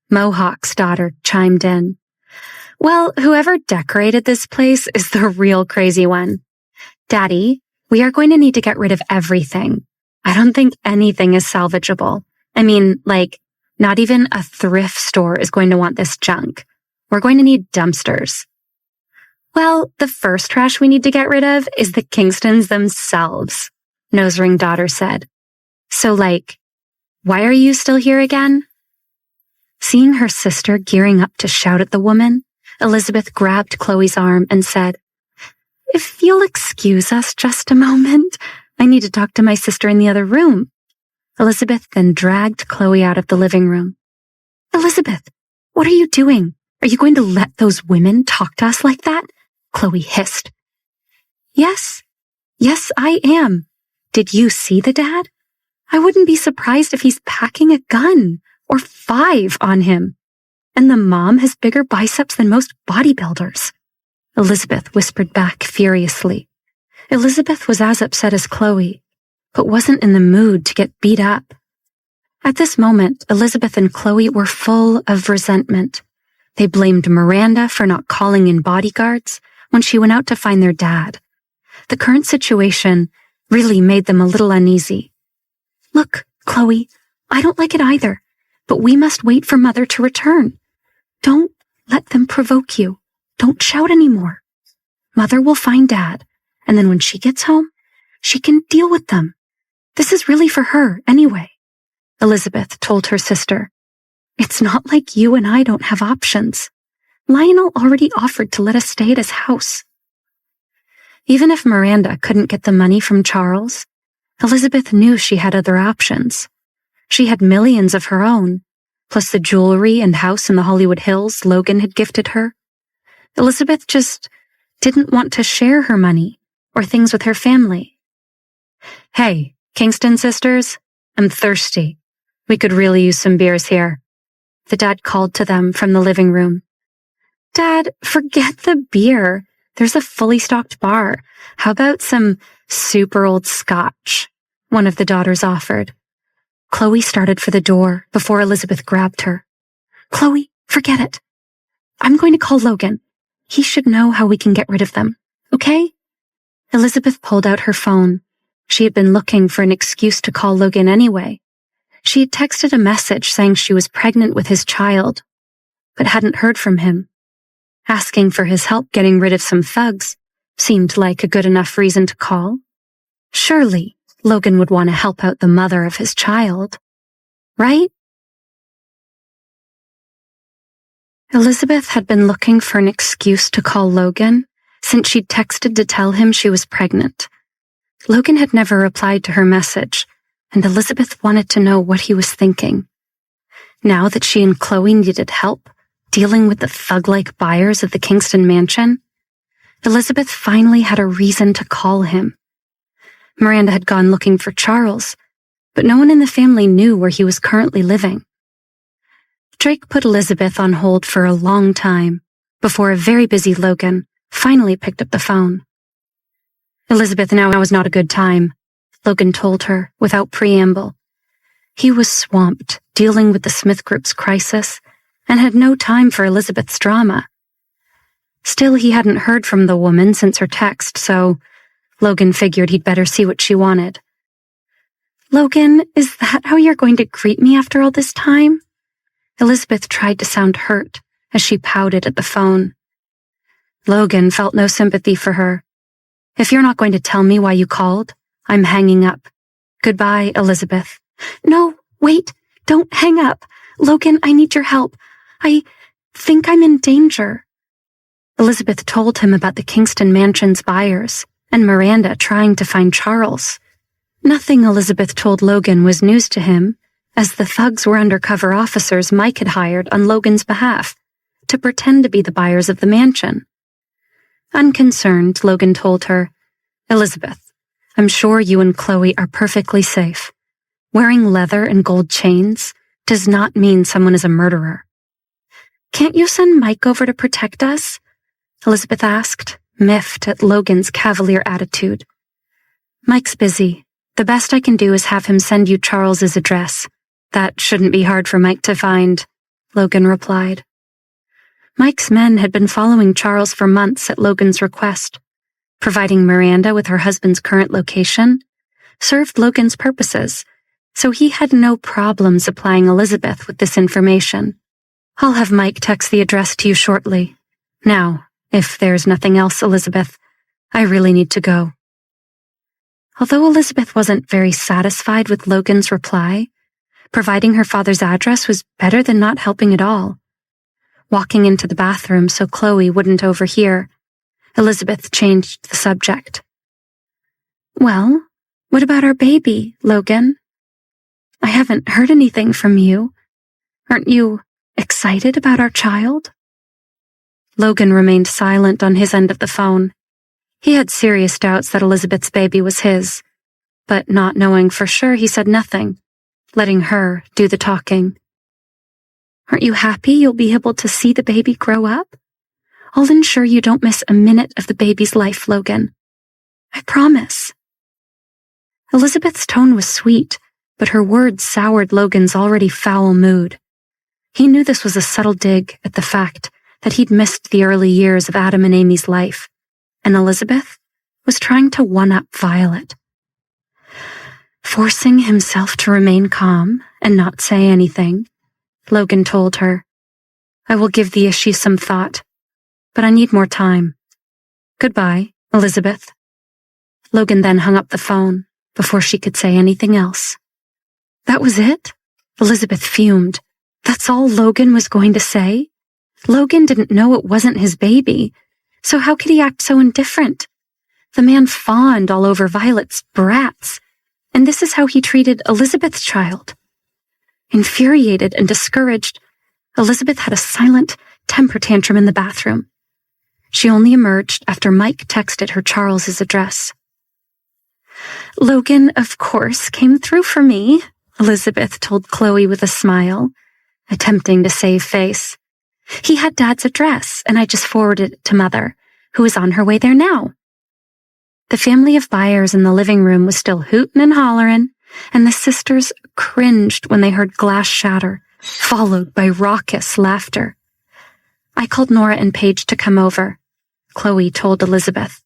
Speaker 1: Mohawk's daughter chimed in. "Well, whoever decorated this place is the real crazy one. Daddy, we are going to need to get rid of everything. I don't think anything is salvageable. I mean, not even a thrift store is going to want this junk. We're going to need dumpsters." "Well, the first trash we need to get rid of is the Kingstons themselves," Nose ring daughter said. "So, why are you still here again?" Seeing her sister gearing up to shout at the woman, Elizabeth grabbed Chloe's arm and said, "If you'll excuse us just a moment, I need to talk to my sister in the other room." Elizabeth then dragged Chloe out of the living room. "Elizabeth, what are you doing? Are you going to let those women talk to us like that?" Chloe hissed. Yes, I am. Did you see the dad? I wouldn't be surprised if he's packing a gun, or 5 on him. And the mom has bigger biceps than most bodybuilders," Elizabeth whispered back furiously. Elizabeth was as upset as Chloe, but wasn't in the mood to get beat up. At this moment, Elizabeth and Chloe were full of resentment. They blamed Miranda for not calling in bodyguards when she went out to find their dad. The current situation really made them a little uneasy. "Look, Chloe, I don't like it either, but we must wait for Mother to return. Don't let them provoke you. Don't shout anymore. Mother will find Dad, and then when she gets home, she can deal with them. This is really for her, anyway," Elizabeth told her sister. "It's not like you and I don't have options. Lionel already offered to let us stay at his house." Even if Miranda couldn't get the money from Charles, Elizabeth knew she had other options. She had millions of her own, plus the jewelry and house in the Hollywood Hills Logan had gifted her. Elizabeth just didn't want to share her money or things with her family. "Hey, Kingston sisters, I'm thirsty. We could really use some beers here," the dad called to them from the living room. "Dad, forget the beer. There's a fully stocked bar. How about some super old scotch?" one of the daughters offered. Chloe started for the door before Elizabeth grabbed her. "Chloe, forget it. I'm going to call Logan. He should know how we can get rid of them, okay?" Elizabeth pulled out her phone. She had been looking for an excuse to call Logan anyway. She had texted a message saying she was pregnant with his child, but hadn't heard from him. Asking for his help getting rid of some thugs seemed like a good enough reason to call. Surely Logan would want to help out the mother of his child, right? Elizabeth had been looking for an excuse to call Logan since she'd texted to tell him she was pregnant. Logan had never replied to her message, and Elizabeth wanted to know what he was thinking. Now that she and Chloe needed help dealing with the thug-like buyers of the Kingston mansion, Elizabeth finally had a reason to call him. Miranda had gone looking for Charles, but no one in the family knew where he was currently living. Drake put Elizabeth on hold for a long time before a very busy Logan finally picked up the phone. "Elizabeth, now is not a good time," Logan told her without preamble. He was swamped dealing with the Smith Group's crisis and had no time for Elizabeth's drama. Still, he hadn't heard from the woman since her text, so Logan figured he'd better see what she wanted. "Logan, is that how you're going to greet me after all this time?" Elizabeth tried to sound hurt as she pouted at the phone. Logan felt no sympathy for her. "If you're not going to tell me why you called, I'm hanging up. Goodbye, Elizabeth." "No, wait, don't hang up. Logan, I need your help. I think I'm in danger." Elizabeth told him about the Kingston mansion's buyers and Miranda trying to find Charles. Nothing Elizabeth told Logan was news to him, as the thugs were undercover officers Mike had hired on Logan's behalf to pretend to be the buyers of the mansion. Unconcerned, Logan told her, "Elizabeth, I'm sure you and Chloe are perfectly safe. Wearing leather and gold chains does not mean someone is a murderer." "Can't you send Mike over to protect us?" Elizabeth asked, miffed at Logan's cavalier attitude. "Mike's busy. The best I can do is have him send you Charles's address. That shouldn't be hard for Mike to find," Logan replied. Mike's men had been following Charles for months at Logan's request. Providing Miranda with her husband's current location served Logan's purposes, so he had no problem supplying Elizabeth with this information. "I'll have Mike text the address to you shortly. Now, if there's nothing else, Elizabeth, I really need to go." Although Elizabeth wasn't very satisfied with Logan's reply, providing her father's address was better than not helping at all. Walking into the bathroom so Chloe wouldn't overhear, Elizabeth changed the subject. "Well, what about our baby, Logan? I haven't heard anything from you. Aren't you excited about our child?" Logan remained silent on his end of the phone. He had serious doubts that Elizabeth's baby was his, but not knowing for sure, he said nothing, letting her do the talking. "Aren't you happy you'll be able to see the baby grow up? I'll ensure you don't miss a minute of the baby's life, Logan. I promise." Elizabeth's tone was sweet, but her words soured Logan's already foul mood. He knew this was a subtle dig at the fact that he'd missed the early years of Adam and Amy's life, and Elizabeth was trying to one-up Violet. Forcing himself to remain calm and not say anything, Logan told her, "I will give the issue some thought, but I need more time. Goodbye, Elizabeth." Logan then hung up the phone before she could say anything else. That was it? Elizabeth fumed. That's all Logan was going to say? Logan didn't know it wasn't his baby, so how could he act so indifferent? The man fawned all over Violet's brats, and this is how he treated Elizabeth's child. Infuriated and discouraged, Elizabeth had a silent temper tantrum in the bathroom. She only emerged after Mike texted her Charles's address. "Logan, of course, came through for me," Elizabeth told Chloe with a smile, attempting to save face. "He had Dad's address, and I just forwarded it to Mother, who is on her way there now." The family of buyers in the living room was still hootin' and hollerin', and the sisters cringed when they heard glass shatter, followed by raucous laughter. "I called Nora and Paige to come over," Chloe told Elizabeth.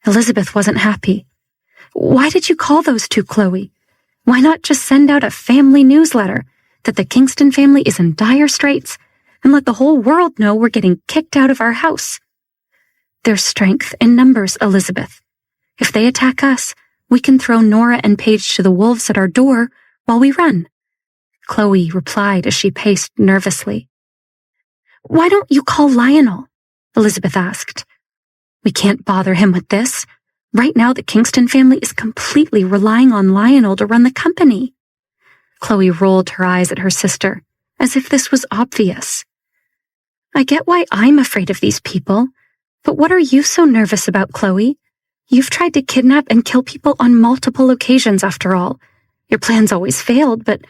Speaker 1: Elizabeth wasn't happy. "Why did you call those two, Chloe? Why not just send out a family newsletter that the Kingston family is in dire straits and let the whole world know we're getting kicked out of our house?" "There's strength in numbers, Elizabeth. If they attack us, we can throw Nora and Paige to the wolves at our door while we run," Chloe replied as she paced nervously. "Why don't you call Lionel?" Elizabeth asked. "We can't bother him with this. Right now, the Kingston family is completely relying on Lionel to run the company." Chloe rolled her eyes at her sister, as if this was obvious. "I get why I'm afraid of these people, but what are you so nervous about, Chloe? You've tried to kidnap and kill people on multiple occasions, after all. Your plans always failed, but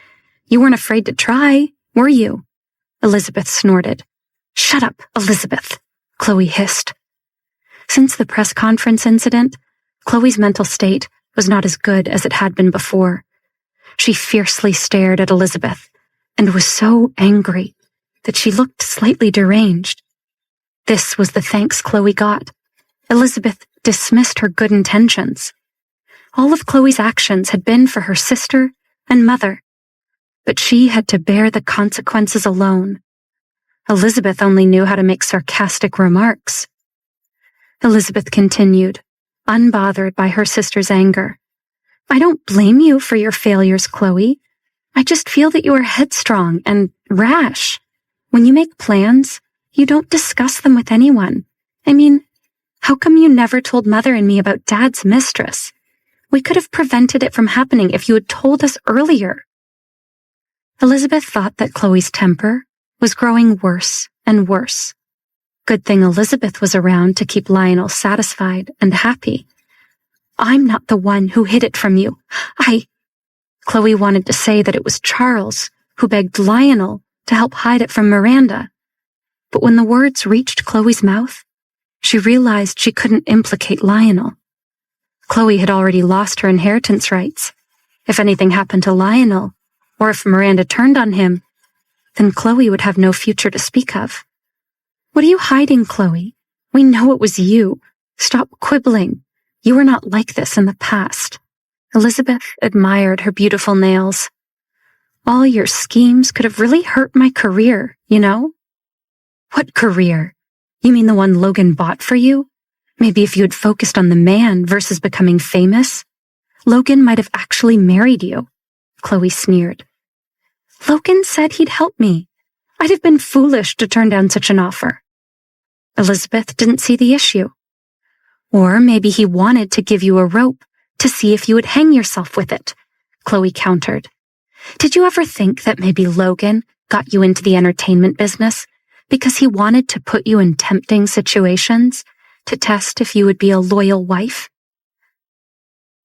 Speaker 1: you weren't afraid to try, were you?" Elizabeth snorted. "Shut up, Elizabeth," Chloe hissed. Since the press conference incident, Chloe's mental state was not as good as it had been before. She fiercely stared at Elizabeth and was so angry that she looked slightly deranged. This was the thanks Chloe got. Elizabeth dismissed her good intentions. All of Chloe's actions had been for her sister and mother, but she had to bear the consequences alone. Elizabeth only knew how to make sarcastic remarks. Elizabeth continued, unbothered by her sister's anger. "I don't blame you for your failures, Chloe. I just feel that you are headstrong and rash. When you make plans, you don't discuss them with anyone. I mean, how come you never told Mother and me about Dad's mistress? We could have prevented it from happening if you had told us earlier." Elizabeth thought that Chloe's temper was growing worse and worse. Good thing Elizabeth was around to keep Lionel satisfied and happy. "I'm not the one who hid it from you. Chloe wanted to say that it was Charles who begged Lionel to help hide it from Miranda. But when the words reached Chloe's mouth, she realized she couldn't implicate Lionel. Chloe had already lost her inheritance rights. If anything happened to Lionel, or if Miranda turned on him, then Chloe would have no future to speak of. "What are you hiding, Chloe? We know it was you. Stop quibbling. You were not like this in the past." Elizabeth admired her beautiful nails. "All your schemes could have really hurt my career, you know?" "What career? You mean the one Logan bought for you? Maybe if you had focused on the man versus becoming famous, Logan might have actually married you," Chloe sneered. "Logan said he'd help me. I'd have been foolish to turn down such an offer." Elizabeth didn't see the issue. "Or maybe he wanted to give you a rope to see if you would hang yourself with it," Chloe countered. "Did you ever think that maybe Logan got you into the entertainment business because he wanted to put you in tempting situations to test if you would be a loyal wife?"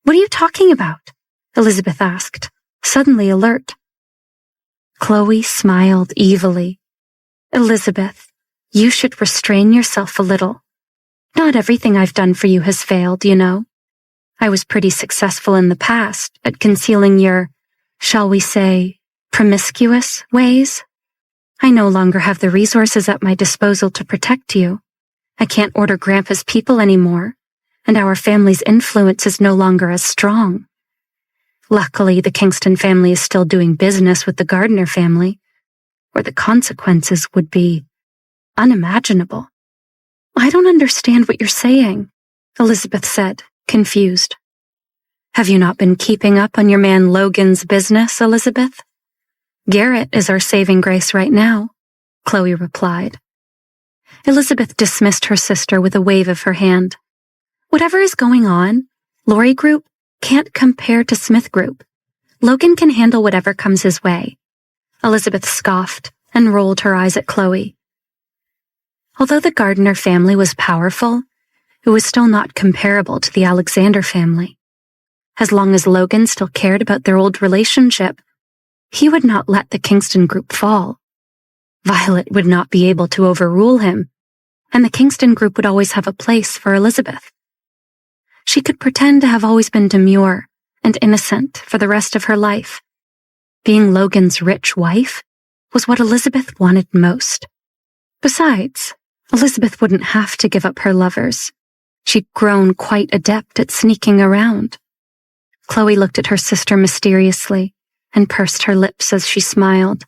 Speaker 1: "What are you talking about?" Elizabeth asked, suddenly alert. Chloe smiled evilly. "Elizabeth, you should restrain yourself a little. Not everything I've done for you has failed, you know. I was pretty successful in the past at concealing your, shall we say, promiscuous ways. I no longer have the resources at my disposal to protect you. I can't order Grandpa's people anymore, and our family's influence is no longer as strong. Luckily, the Kingston family is still doing business with the Gardner family, where the consequences would be unimaginable." "I don't understand what you're saying," Elizabeth said, confused. "Have you not been keeping up on your man Logan's business, Elizabeth? Garrett is our saving grace right now," Chloe replied. Elizabeth dismissed her sister with a wave of her hand. "Whatever is going on, Lori Group can't compare to Smith Group. Logan can handle whatever comes his way. Elizabeth scoffed and rolled her eyes at Chloe. Although the Gardner family was powerful, it was still not comparable to the Alexander family. As long as Logan still cared about their old relationship, he would not let the Kingston group fall. Violet would not be able to overrule him, and the Kingston group would always have a place for Elizabeth. She could pretend to have always been demure and innocent for the rest of her life. Being Logan's rich wife was what Elizabeth wanted most. Besides, Elizabeth wouldn't have to give up her lovers. She'd grown quite adept at sneaking around. Chloe looked at her sister mysteriously and pursed her lips as she smiled.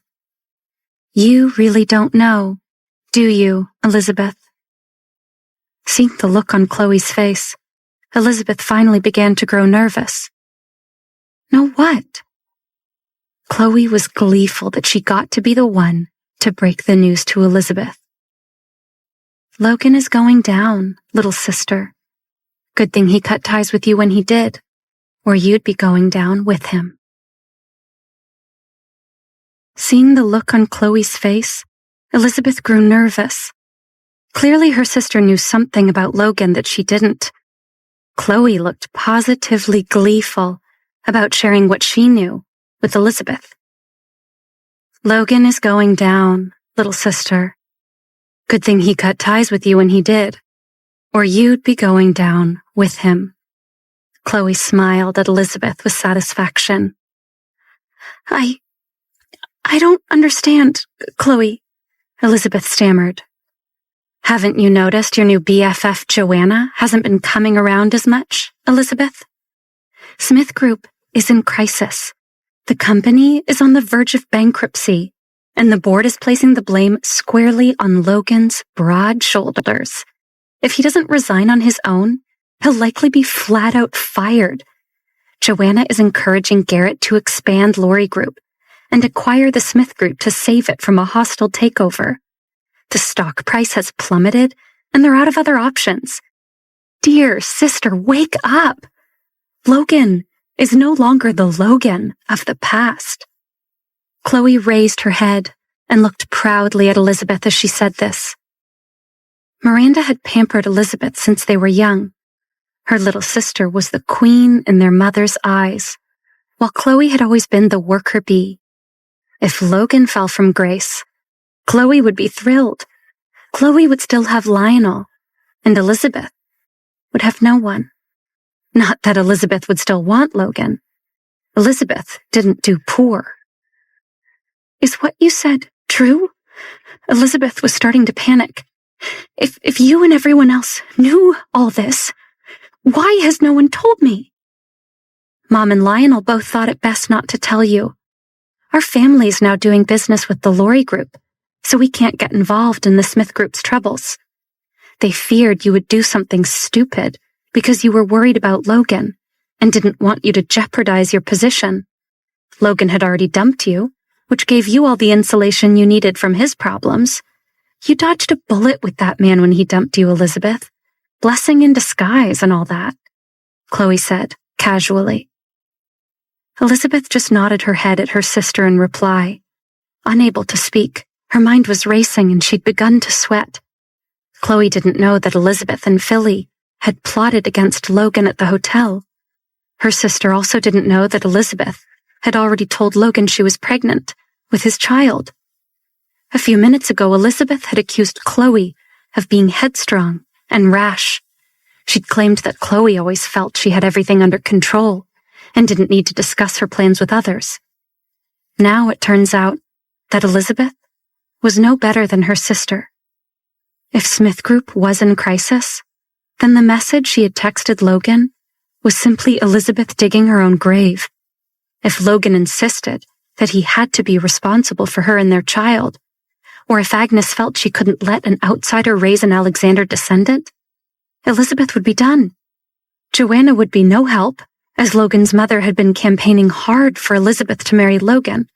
Speaker 1: You really don't know, do you, Elizabeth? Seeing the look on Chloe's face, Elizabeth finally began to grow nervous. Know what? Chloe was gleeful that she got to be the one to break the news to Elizabeth. Logan is going down, little sister. Good thing he cut ties with you when he did, or you'd be going down with him. Seeing the look on Chloe's face, Elizabeth grew nervous. Clearly her sister knew something about Logan that she didn't. Chloe looked positively gleeful about sharing what she knew with Elizabeth. Logan is going down, little sister. Good thing he cut ties with you when he did, or you'd be going down with him. Chloe smiled at Elizabeth with satisfaction. I don't understand, Chloe, Elizabeth stammered. Haven't you noticed your new BFF Joanna hasn't been coming around as much, Elizabeth? Smith Group is in crisis. The company is on the verge of bankruptcy, and the board is placing the blame squarely on Logan's broad shoulders. If he doesn't resign on his own, he'll likely be flat out fired. Joanna is encouraging Garrett to expand Lori Group and acquire the Smith Group to save it from a hostile takeover. The stock price has plummeted, and they're out of other options. Dear sister, wake up! Logan is no longer the Logan of the past. Chloe raised her head and looked proudly at Elizabeth as she said this. Miranda had pampered Elizabeth since they were young. Her little sister was the queen in their mother's eyes, while Chloe had always been the worker bee. If Logan fell from grace, Chloe would be thrilled. Chloe would still have Lionel, and Elizabeth would have no one. Not that Elizabeth would still want Logan. Elizabeth didn't do poor. Is what you said true? Elizabeth was starting to panic. If you and everyone else knew all this, why has no one told me? Mom and Lionel both thought it best not to tell you. Our family is now doing business with the Lori Group, so we can't get involved in the Smith Group's troubles. They feared you would do something stupid because you were worried about Logan and didn't want you to jeopardize your position. Logan had already dumped you, which gave you all the insulation you needed from his problems. You dodged a bullet with that man when he dumped you, Elizabeth. Blessing in disguise and all that, Chloe said, casually. Elizabeth just nodded her head at her sister in reply. Unable to speak, her mind was racing and she'd begun to sweat. Chloe didn't know that Elizabeth and Philly had plotted against Logan at the hotel. Her sister also didn't know that Elizabeth had already told Logan she was pregnant with his child. A few minutes ago, Elizabeth had accused Chloe of being headstrong and rash. She'd claimed that Chloe always felt she had everything under control and didn't need to discuss her plans with others. Now it turns out that Elizabeth was no better than her sister. If Smith Group was in crisis, then the message she had texted Logan was simply Elizabeth digging her own grave. If Logan insisted that he had to be responsible for her and their child, or if Agnes felt she couldn't let an outsider raise an Alexander descendant, Elizabeth would be done. Joanna would be no help, as Logan's mother had been campaigning hard for Elizabeth to marry Logan.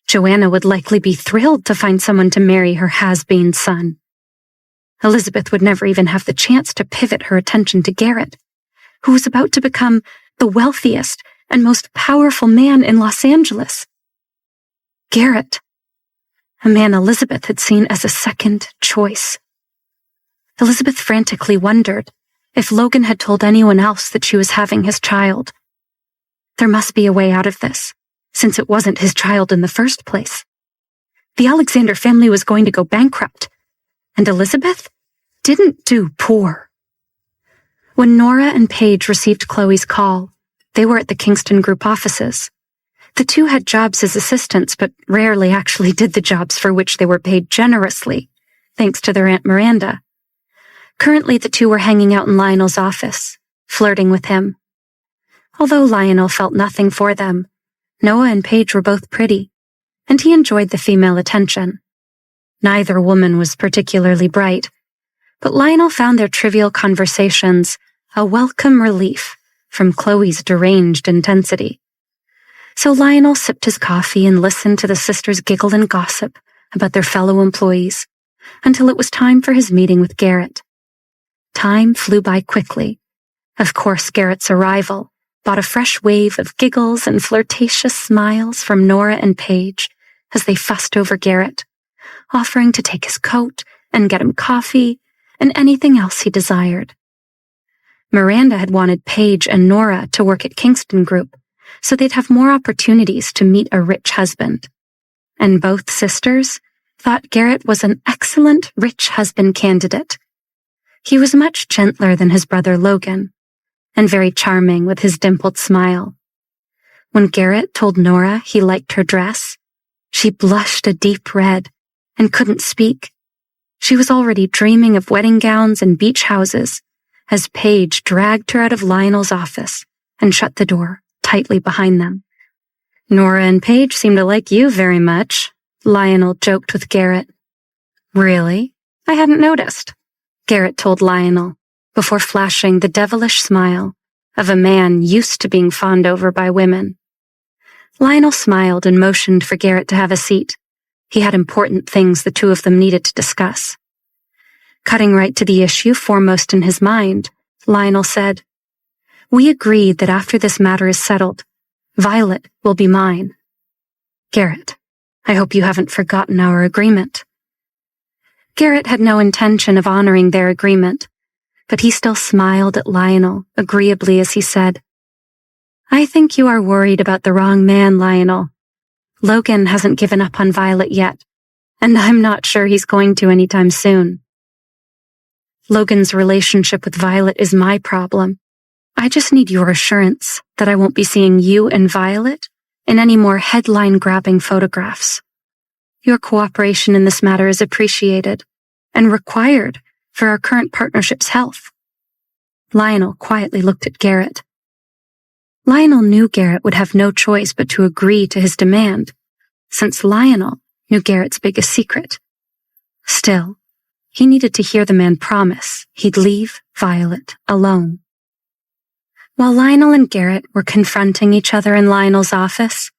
Speaker 1: Joanna would likely be thrilled to find someone to marry her has-been son. Elizabeth would never even have the chance to pivot her attention to Garrett, who was about to become the wealthiest and most powerful man in Los Angeles. Garrett, a man Elizabeth had seen as a second choice. Elizabeth frantically wondered if Logan had told anyone else that she was having his child. There must be a way out of this, since it wasn't his child in the first place. The Alexander family was going to go bankrupt, and Elizabeth didn't do poor. When Nora and Paige received Chloe's call, they were at the Kingston Group offices. The two had jobs as assistants, but rarely actually did the jobs for which they were paid generously, thanks to their Aunt Miranda. Currently, the two were hanging out in Lionel's office, flirting with him. Although Lionel felt nothing for them, Noah and Paige were both pretty, and he enjoyed the female attention. Neither woman was particularly bright, but Lionel found their trivial conversations a welcome relief from Chloe's deranged intensity. So Lionel sipped his coffee and listened to the sisters giggle and gossip about their fellow employees until it was time for his meeting with Garrett. Time flew by quickly. Of course, Garrett's arrival brought a fresh wave of giggles and flirtatious smiles from Nora and Paige as they fussed over Garrett, offering to take his coat and get him coffee and anything else he desired. Miranda had wanted Paige and Nora to work at Kingston Group so they'd have more opportunities to meet a rich husband. And both sisters thought Garrett was an excellent rich husband candidate. He was much gentler than his brother Logan, and very charming with his dimpled smile. When Garrett told Nora he liked her dress, she blushed a deep red and couldn't speak. She was already dreaming of wedding gowns and beach houses as Paige dragged her out of Lionel's office and shut the door tightly behind them. Nora and Paige seem to like you very much, Lionel joked with Garrett. Really? I hadn't noticed, Garrett told Lionel, before flashing the devilish smile of a man used to being fawned over by women. Lionel smiled and motioned for Garrett to have a seat. He had important things the two of them needed to discuss. Cutting right to the issue foremost in his mind, Lionel said, "We agreed that after this matter is settled, Violet will be mine. Garrett, I hope you haven't forgotten our agreement." Garrett had no intention of honoring their agreement, but he still smiled at Lionel agreeably as he said, "I think you are worried about the wrong man, Lionel. Logan hasn't given up on Violet yet, and I'm not sure he's going to anytime soon. Logan's relationship with Violet is my problem. I just need your assurance that I won't be seeing you and Violet in any more headline-grabbing photographs. Your cooperation in this matter is appreciated and required for our current partnership's health." Lionel quietly looked at Garrett. Lionel knew Garrett would have no choice but to agree to his demand, since Lionel knew Garrett's biggest secret. Still, he needed to hear the man promise he'd leave Violet alone. While Lionel and Garrett were confronting each other in Lionel's office,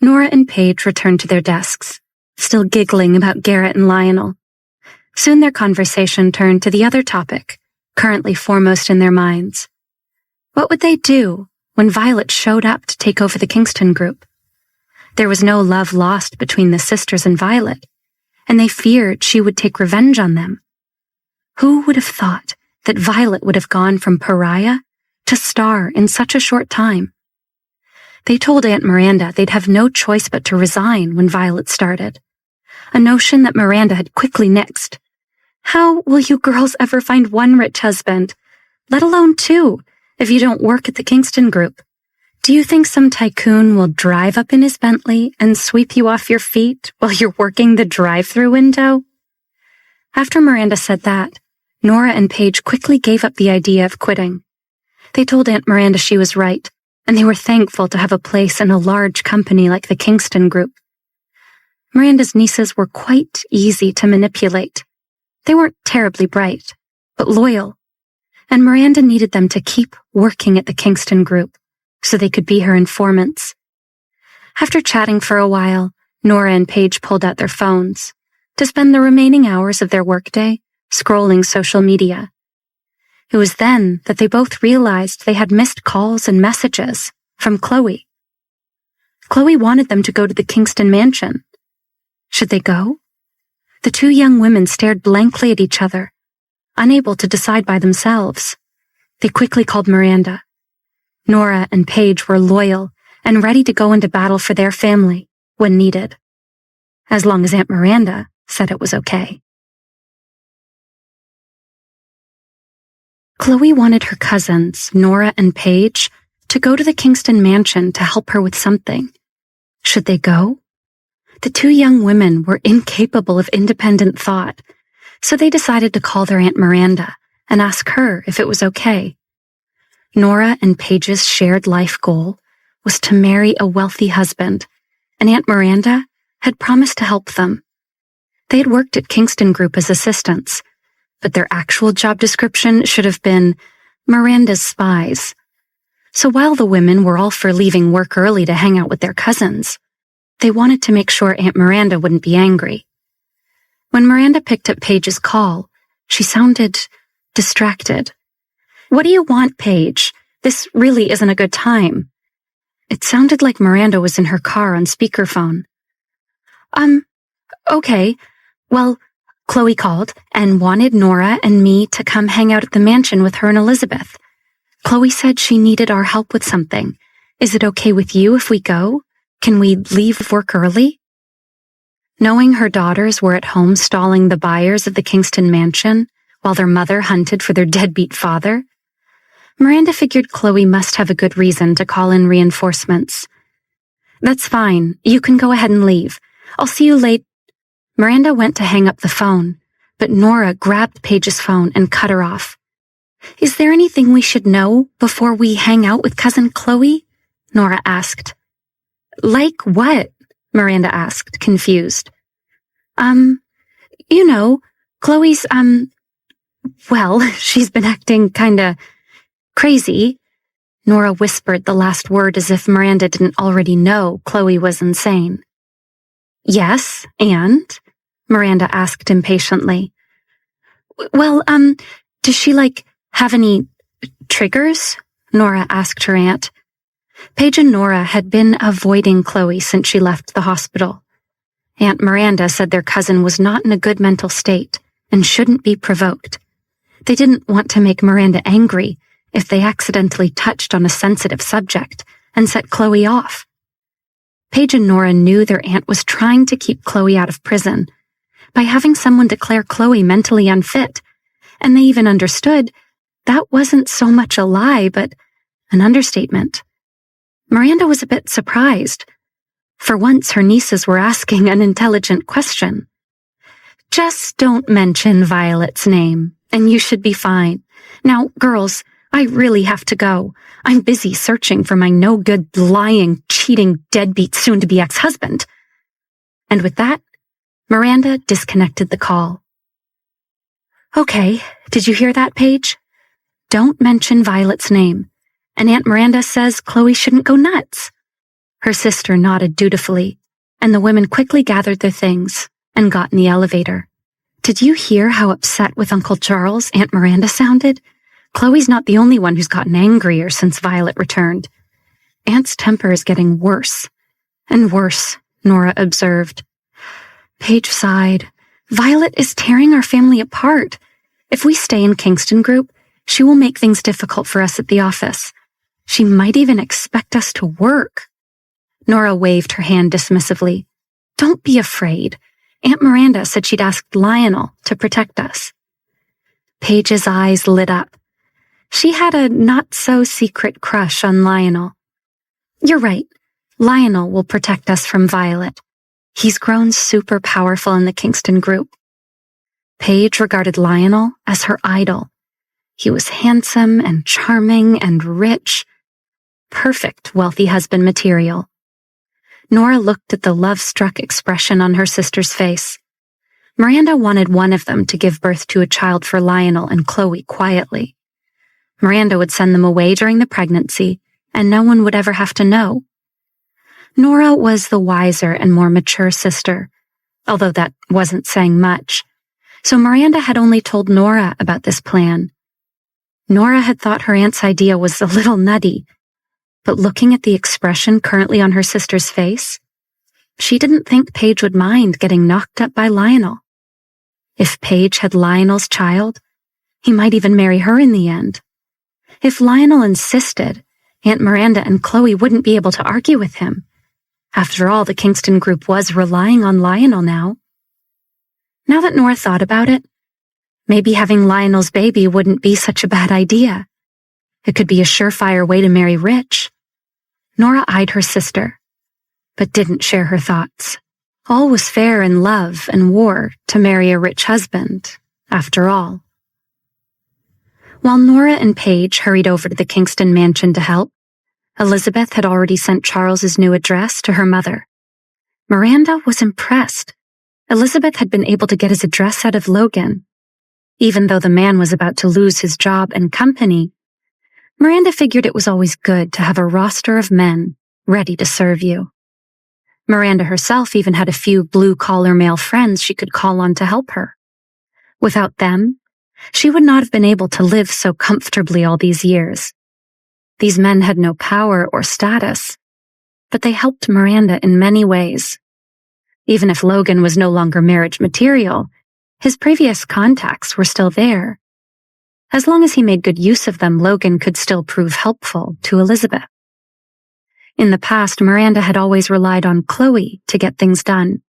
Speaker 1: Nora and Paige returned to their desks, still giggling about Garrett and Lionel. Soon their conversation turned to the other topic, currently foremost in their minds. What would they do when Violet showed up to take over the Kingston Group? There was no love lost between the sisters and Violet, and they feared she would take revenge on them. Who would have thought that Violet would have gone from pariah to star in such a short time? They told Aunt Miranda they'd have no choice but to resign when Violet started, a notion that Miranda had quickly nixed. How will you girls ever find one rich husband, let alone two, if you don't work at the Kingston Group? Do you think some tycoon will drive up in his Bentley and sweep you off your feet while you're working the drive-through window? After Miranda said that, Nora and Paige quickly gave up the idea of quitting. They told Aunt Miranda she was right, and they were thankful to have a place in a large company like the Kingston Group. Miranda's nieces were quite easy to manipulate. They weren't terribly bright, but loyal, and Miranda needed them to keep working at the Kingston Group so they could be her informants. After chatting for a while, Nora and Paige pulled out their phones to spend the remaining hours of their workday scrolling social media. It was then that they both realized they had missed calls and messages from Chloe. Chloe wanted them to go to the Kingston mansion Should they go? The two young women stared blankly at each other, unable to decide by themselves. They quickly called Miranda. Nora and Paige were loyal and ready to go into battle for their family when needed, as long as Aunt Miranda said it was okay. Chloe wanted her cousins, Nora and Paige, to go to the Kingston mansion to help her with something. Should they go? The two young women were incapable of independent thought, so they decided to call their Aunt Miranda and ask her if it was okay. Nora and Paige's shared life goal was to marry a wealthy husband, and Aunt Miranda had promised to help them. They had worked at Kingston Group as assistants, but their actual job description should have been Miranda's spies. So while the women were all for leaving work early to hang out with their cousins, they wanted to make sure Aunt Miranda wouldn't be angry. When Miranda picked up Paige's call, she sounded distracted. "What do you want, Paige? This really isn't a good time." It sounded like Miranda was in her car on speakerphone. Okay. Well, Chloe called and wanted Nora and me to come hang out at the mansion with her and Elizabeth. Chloe said she needed our help with something. Is it okay with you if we go? Can we leave work early? Knowing her daughters were at home stalling the buyers of the Kingston mansion while their mother hunted for their deadbeat father, Miranda figured Chloe must have a good reason to call in reinforcements. "That's fine. You can go ahead and leave. I'll see you late." Miranda went to hang up the phone, but Nora grabbed Paige's phone and cut her off. "Is there anything we should know before we hang out with Cousin Chloe?" Nora asked. "Like what?" Miranda asked, confused. Chloe's, well, she's been acting kinda crazy." Nora whispered the last word as if Miranda didn't already know Chloe was insane. "Yes, and?" Miranda asked impatiently. "Well, does she, have any triggers?" Nora asked her aunt. Paige and Nora had been avoiding Chloe since she left the hospital. Aunt Miranda said their cousin was not in a good mental state and shouldn't be provoked. They didn't want to make Miranda angry if they accidentally touched on a sensitive subject and set Chloe off. Paige and Nora knew their aunt was trying to keep Chloe out of prison by having someone declare Chloe mentally unfit, and they even understood that wasn't so much a lie, but an understatement. Miranda was a bit surprised. For once, her nieces were asking an intelligent question. "Just don't mention Violet's name, and you should be fine. Now, girls, I really have to go. I'm busy searching for my no-good, lying, cheating, deadbeat, soon-to-be ex-husband." And with that, Miranda disconnected the call. "Okay, did you hear that, Paige? Don't mention Violet's name, and Aunt Miranda says Chloe shouldn't go nuts." Her sister nodded dutifully, and the women quickly gathered their things and got in the elevator. "Did you hear how upset with Uncle Charles Aunt Miranda sounded? Chloe's not the only one who's gotten angrier since Violet returned. Aunt's temper is getting worse and worse," Nora observed. Paige sighed. "Violet is tearing our family apart. If we stay in Kingston Group, she will make things difficult for us at the office. She might even expect us to work." Nora waved her hand dismissively. "Don't be afraid. Aunt Miranda said she'd asked Lionel to protect us." Paige's eyes lit up. She had a not-so-secret crush on Lionel. "You're right. Lionel will protect us from Violet. He's grown super powerful in the Kingston Group." Paige regarded Lionel as her idol. He was handsome and charming and rich. Perfect wealthy husband material. Nora looked at the love-struck expression on her sister's face. Miranda wanted one of them to give birth to a child for Lionel and Chloe quietly. Miranda would send them away during the pregnancy, and no one would ever have to know. Nora was the wiser and more mature sister, although that wasn't saying much, so Miranda had only told Nora about this plan. Nora had thought her aunt's idea was a little nutty, but looking at the expression currently on her sister's face, She didn't think Paige would mind getting knocked up by Lionel. If Paige had Lionel's child, he might even marry her in the end. If Lionel insisted, Aunt Miranda and Chloe wouldn't be able to argue with him. After all, the Kingston group was relying on Lionel now. Now that Nora thought about it, maybe having Lionel's baby wouldn't be such a bad idea. It could be a surefire way to marry rich. Nora eyed her sister, but didn't share her thoughts. All was fair in love and war to marry a rich husband, after all. While Nora and Paige hurried over to the Kingston mansion to help, Elizabeth had already sent Charles's new address to her mother. Miranda was impressed. Elizabeth had been able to get his address out of Logan. Even though the man was about to lose his job and company, Miranda figured it was always good to have a roster of men ready to serve you. Miranda herself even had a few blue-collar male friends she could call on to help her. Without them, she would not have been able to live so comfortably all these years. These men had no power or status, but they helped Miranda in many ways. Even if Logan was no longer marriage material, his previous contacts were still there. As long as he made good use of them, Logan could still prove helpful to Elizabeth. In the past, Miranda had always relied on Chloe to get things done,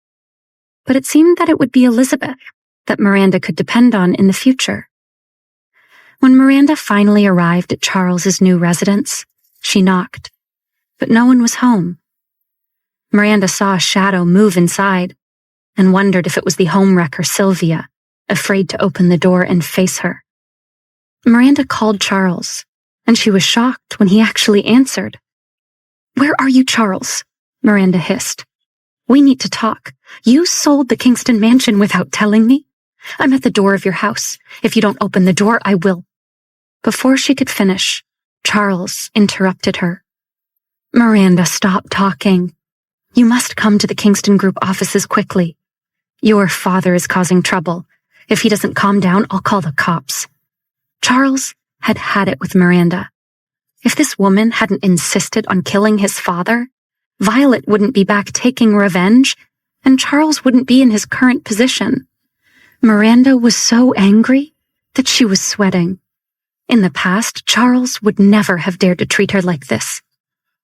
Speaker 1: but it seemed that it would be Elizabeth that Miranda could depend on in the future. When Miranda finally arrived at Charles's new residence, she knocked, but no one was home. Miranda saw a shadow move inside and wondered if it was the homewrecker Sylvia, afraid to open the door and face her. Miranda called Charles, and she was shocked when he actually answered. "Where are you, Charles?" Miranda hissed. "We need to talk. You sold the Kingston mansion without telling me? I'm at the door of your house. If you don't open the door, I will." Before she could finish, Charles interrupted her. "Miranda, stop talking. You must come to the Kingston Group offices quickly. Your father is causing trouble. If he doesn't calm down, I'll call the cops." Charles had had it with Miranda. If this woman hadn't insisted on killing his father, Violet wouldn't be back taking revenge, and Charles wouldn't be in his current position. Miranda was so angry that she was sweating. In the past, Charles would never have dared to treat her like this.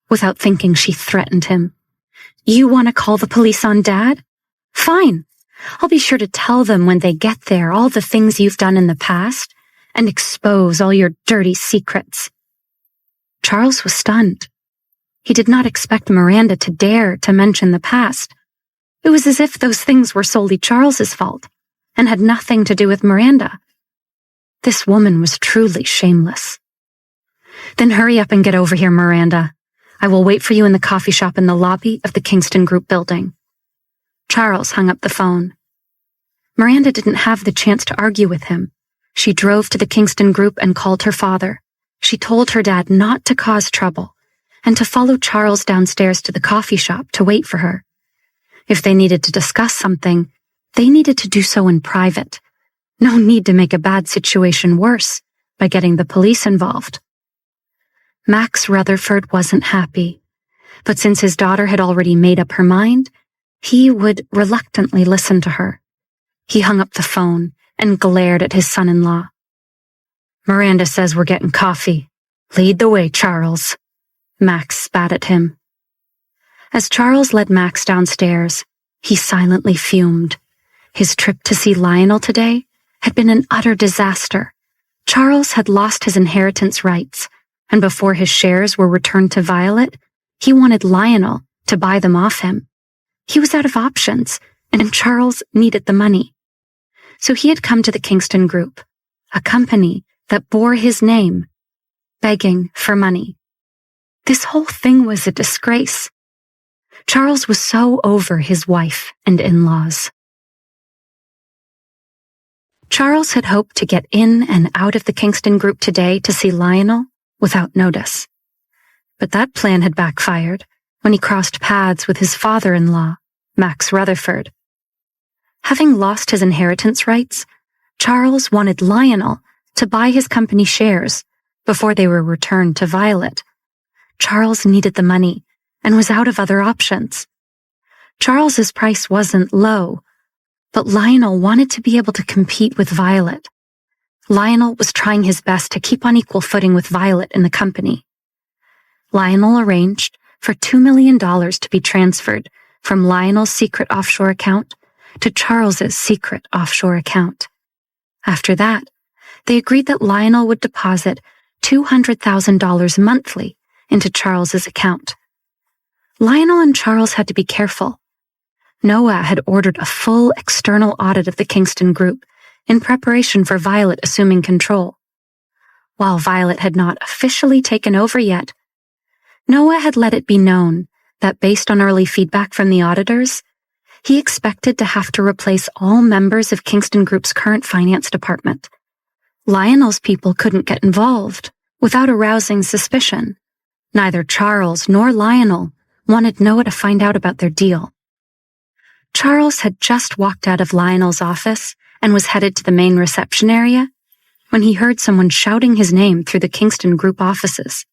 Speaker 1: Without thinking, she threatened him. "You want to call the police on Dad? Fine. I'll be sure to tell them when they get there all the things you've done in the past and expose all your dirty secrets." Charles was stunned. He did not expect Miranda to dare to mention the past. It was as if those things were solely Charles's fault and had nothing to do with Miranda. This woman was truly shameless. "Then hurry up and get over here, Miranda. I will wait for you in the coffee shop in the lobby of the Kingston Group building." Charles hung up the phone. Miranda didn't have the chance to argue with him. She drove to the Kingston Group and called her father. She told her dad not to cause trouble and to follow Charles downstairs to the coffee shop to wait for her. If they needed to discuss something, they needed to do so in private. No need to make a bad situation worse by getting the police involved. Max Rutherford wasn't happy, but since his daughter had already made up her mind, he would reluctantly listen to her. He hung up the phone and glared at his son-in-law. "Miranda says we're getting coffee. Lead the way, Charles." Max spat at him. As Charles led Max downstairs, he silently fumed. His trip to see Lionel today had been an utter disaster. Charles had lost his inheritance rights, and before his shares were returned to Violet, he wanted Lionel to buy them off him. He was out of options, and Charles needed the money. So he had come to the Kingston Group, a company that bore his name, begging for money. This whole thing was a disgrace. Charles was so over his wife and in-laws. Charles had hoped to get in and out of the Kingston Group today to see Lionel without notice. But that plan had backfired when he crossed paths with his father-in-law, Max Rutherford. Having lost his inheritance rights, Charles wanted Lionel to buy his company shares before they were returned to Violet. Charles needed the money and was out of other options. Charles's price wasn't low, but Lionel wanted to be able to compete with Violet. Lionel was trying his best to keep on equal footing with Violet in the company. Lionel arranged for $2 million to be transferred from Lionel's secret offshore account to Charles's secret offshore account. After that, they agreed that Lionel would deposit $200,000 monthly into Charles's account. Lionel and Charles had to be careful. Noah had ordered a full external audit of the Kingston group in preparation for Violet assuming control. While Violet had not officially taken over yet, Noah had let it be known that based on early feedback from the auditors, he expected to have to replace all members of Kingston Group's current finance department. Lionel's people couldn't get involved without arousing suspicion. Neither Charles nor Lionel wanted Noah to find out about their deal. Charles had just walked out of Lionel's office and was headed to the main reception area when he heard someone shouting his name through the Kingston Group offices.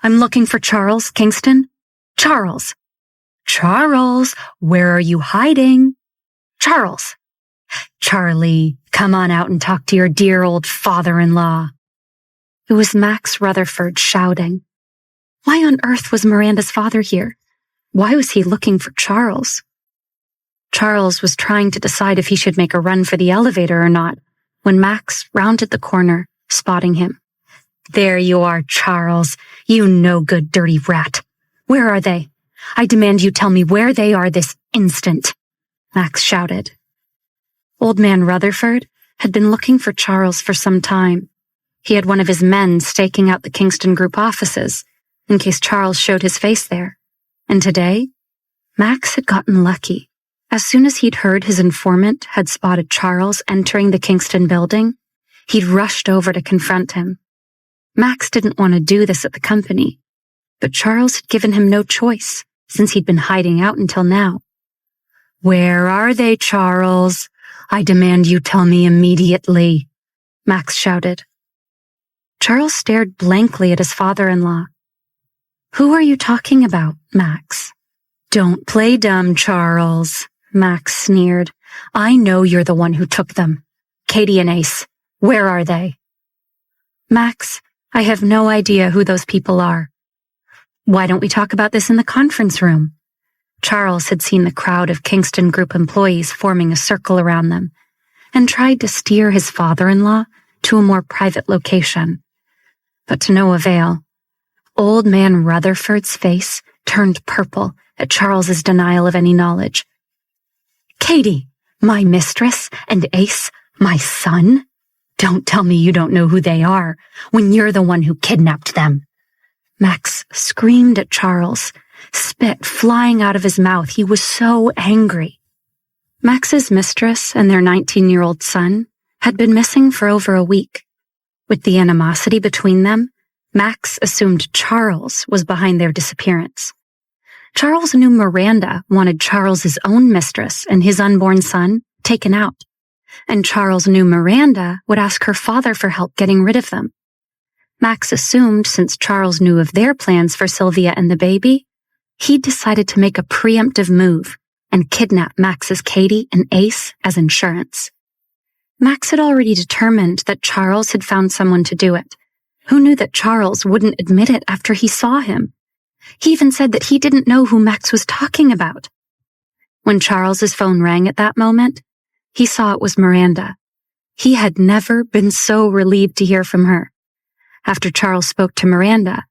Speaker 1: "I'm looking for Charles, Kingston. Charles! Charles, where are you hiding? Charles! Charlie, come on out and talk to your dear old father-in-law." It was Max Rutherford shouting. Why on earth was Miranda's father here? Why was he looking for Charles? Charles was trying to decide if he should make a run for the elevator or not when Max rounded the corner, spotting him. "There you are, Charles, you no-good dirty rat. Where are they? I demand you tell me where they are this instant," Max shouted. Old Man Rutherford had been looking for Charles for some time. He had one of his men staking out the Kingston Group offices in case Charles showed his face there. And today, Max had gotten lucky. As soon as he'd heard his informant had spotted Charles entering the Kingston building, he'd rushed over to confront him. Max didn't want to do this at the company, but Charles had given him no choice since he'd been hiding out until now. "Where are they, Charles? I demand you tell me immediately," Max shouted. Charles stared blankly at his father-in-law. "Who are you talking about, Max?" "Don't play dumb, Charles," Max sneered. "I know you're the one who took them. Katie and Ace, where are they?" "Max, I have no idea who those people are." "Why don't we talk about this in the conference room?" Charles had seen the crowd of Kingston Group employees forming a circle around them and tried to steer his father-in-law to a more private location. But to no avail. Old Man Rutherford's face turned purple at Charles's denial of any knowledge. "Katie, my mistress, and Ace, my son? Don't tell me you don't know who they are when you're the one who kidnapped them." Max screamed at Charles, spit flying out of his mouth. He was so angry. Max's mistress and their 19-year-old son had been missing for over a week. With the animosity between them, Max assumed Charles was behind their disappearance. Charles knew Miranda wanted Charles's own mistress and his unborn son taken out, and Charles knew Miranda would ask her father for help getting rid of them. Max assumed since Charles knew of their plans for Sylvia and the baby, he'd decided to make a preemptive move and kidnap Max's Katie and Ace as insurance. Max had already determined that Charles had found someone to do it. Who knew that Charles wouldn't admit it after he saw him? He even said that he didn't know who Max was talking about. When Charles's phone rang at that moment, he saw it was Miranda. He had never been so relieved to hear from her. After Charles spoke to Miranda,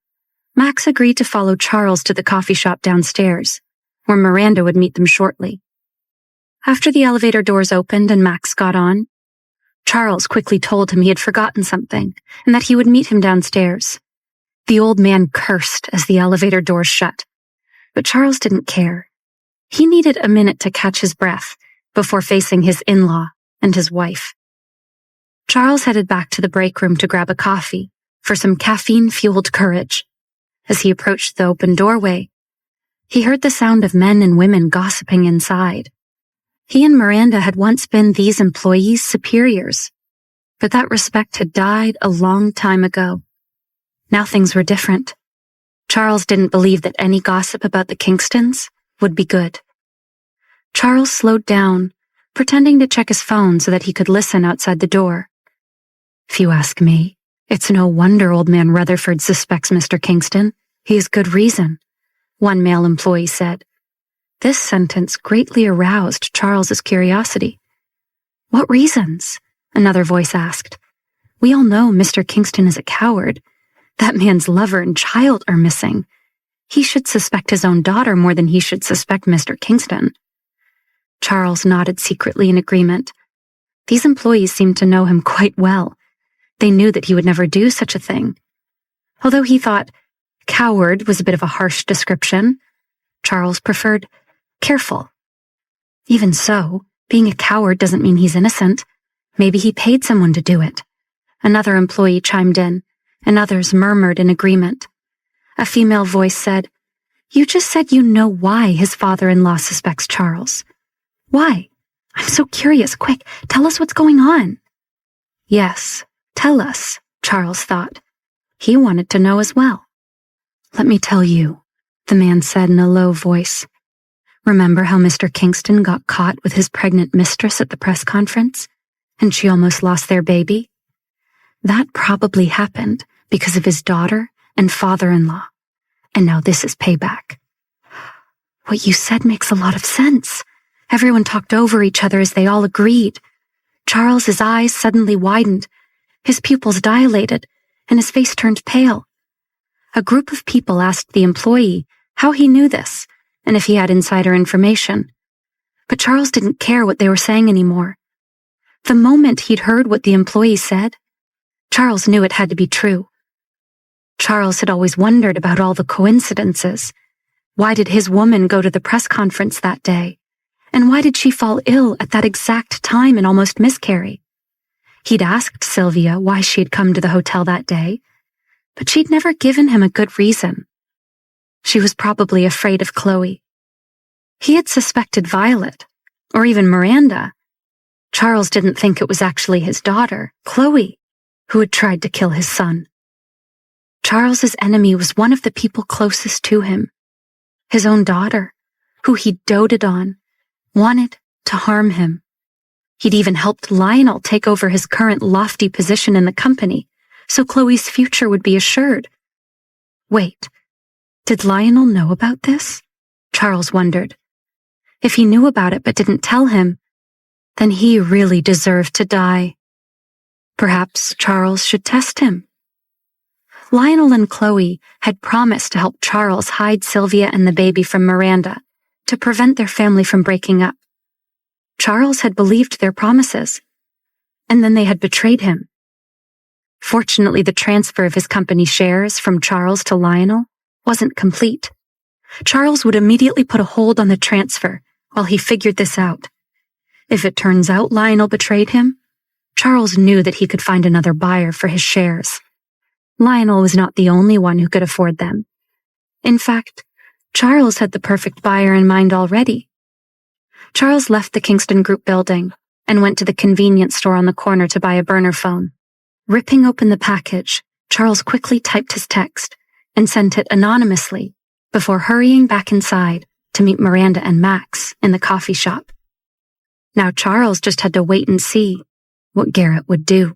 Speaker 1: Max agreed to follow Charles to the coffee shop downstairs, where Miranda would meet them shortly. After the elevator doors opened and Max got on, Charles quickly told him he had forgotten something and that he would meet him downstairs. The old man cursed as the elevator doors shut, but Charles didn't care. He needed a minute to catch his breath before facing his in-law and his wife. Charles headed back to the break room to grab a coffee for some caffeine-fueled courage. As he approached the open doorway, he heard the sound of men and women gossiping inside. He and Miranda had once been these employees' superiors, but that respect had died a long time ago. Now things were different. Charles didn't believe that any gossip about the Kingstons would be good. Charles slowed down, pretending to check his phone so that he could listen outside the door. If you ask me, it's no wonder old man Rutherford suspects Mr. Kingston. He has good reason, one male employee said. This sentence greatly aroused Charles's curiosity. What reasons? Another voice asked. We all know Mr. Kingston is a coward. That man's lover and child are missing. He should suspect his own daughter more than he should suspect Mr. Kingston. Charles nodded secretly in agreement. These employees seemed to know him quite well. They knew that he would never do such a thing. Although he thought coward was a bit of a harsh description, Charles preferred careful. Even so, being a coward doesn't mean he's innocent. Maybe he paid someone to do it. Another employee chimed in, and others murmured in agreement. A female voice said, You just said you know why his father-in-law suspects Charles. Why? I'm so curious. Quick, tell us what's going on. Yes, tell us, Charles thought. He wanted to know as well. Let me tell you, the man said in a low voice. Remember how Mr. Kingston got caught with his pregnant mistress at the press conference, and she almost lost their baby? That probably happened because of his daughter and father-in-law, and now this is payback. What you said makes a lot of sense. Everyone talked over each other as they all agreed. Charles's eyes suddenly widened, his pupils dilated, and his face turned pale. A group of people asked the employee how he knew this, and if he had insider information. But Charles didn't care what they were saying anymore. The moment he'd heard what the employee said, Charles knew it had to be true. Charles had always wondered about all the coincidences. Why did his woman go to the press conference that day? And why did she fall ill at that exact time and almost miscarry? He'd asked Sylvia why she had come to the hotel that day, but she'd never given him a good reason. She was probably afraid of Chloe. He had suspected Violet, or even Miranda. Charles didn't think it was actually his daughter, Chloe, who had tried to kill his son. Charles's enemy was one of the people closest to him, his own daughter, who he doted on, wanted to harm him. He'd even helped Lionel take over his current lofty position in the company, so Chloe's future would be assured. Wait, did Lionel know about this? Charles wondered. If he knew about it but didn't tell him, then he really deserved to die. Perhaps Charles should test him. Lionel and Chloe had promised to help Charles hide Sylvia and the baby from Miranda to prevent their family from breaking up. Charles had believed their promises, and then they had betrayed him. Fortunately, the transfer of his company shares from Charles to Lionel wasn't complete. Charles would immediately put a hold on the transfer while he figured this out. If it turns out Lionel betrayed him, Charles knew that he could find another buyer for his shares. Lionel was not the only one who could afford them. In fact, Charles had the perfect buyer in mind already. Charles left the Kingston Group building and went to the convenience store on the corner to buy a burner phone. Ripping open the package, Charles quickly typed his text and sent it anonymously before hurrying back inside to meet Miranda and Max in the coffee shop. Now Charles just had to wait and see what Garrett would do.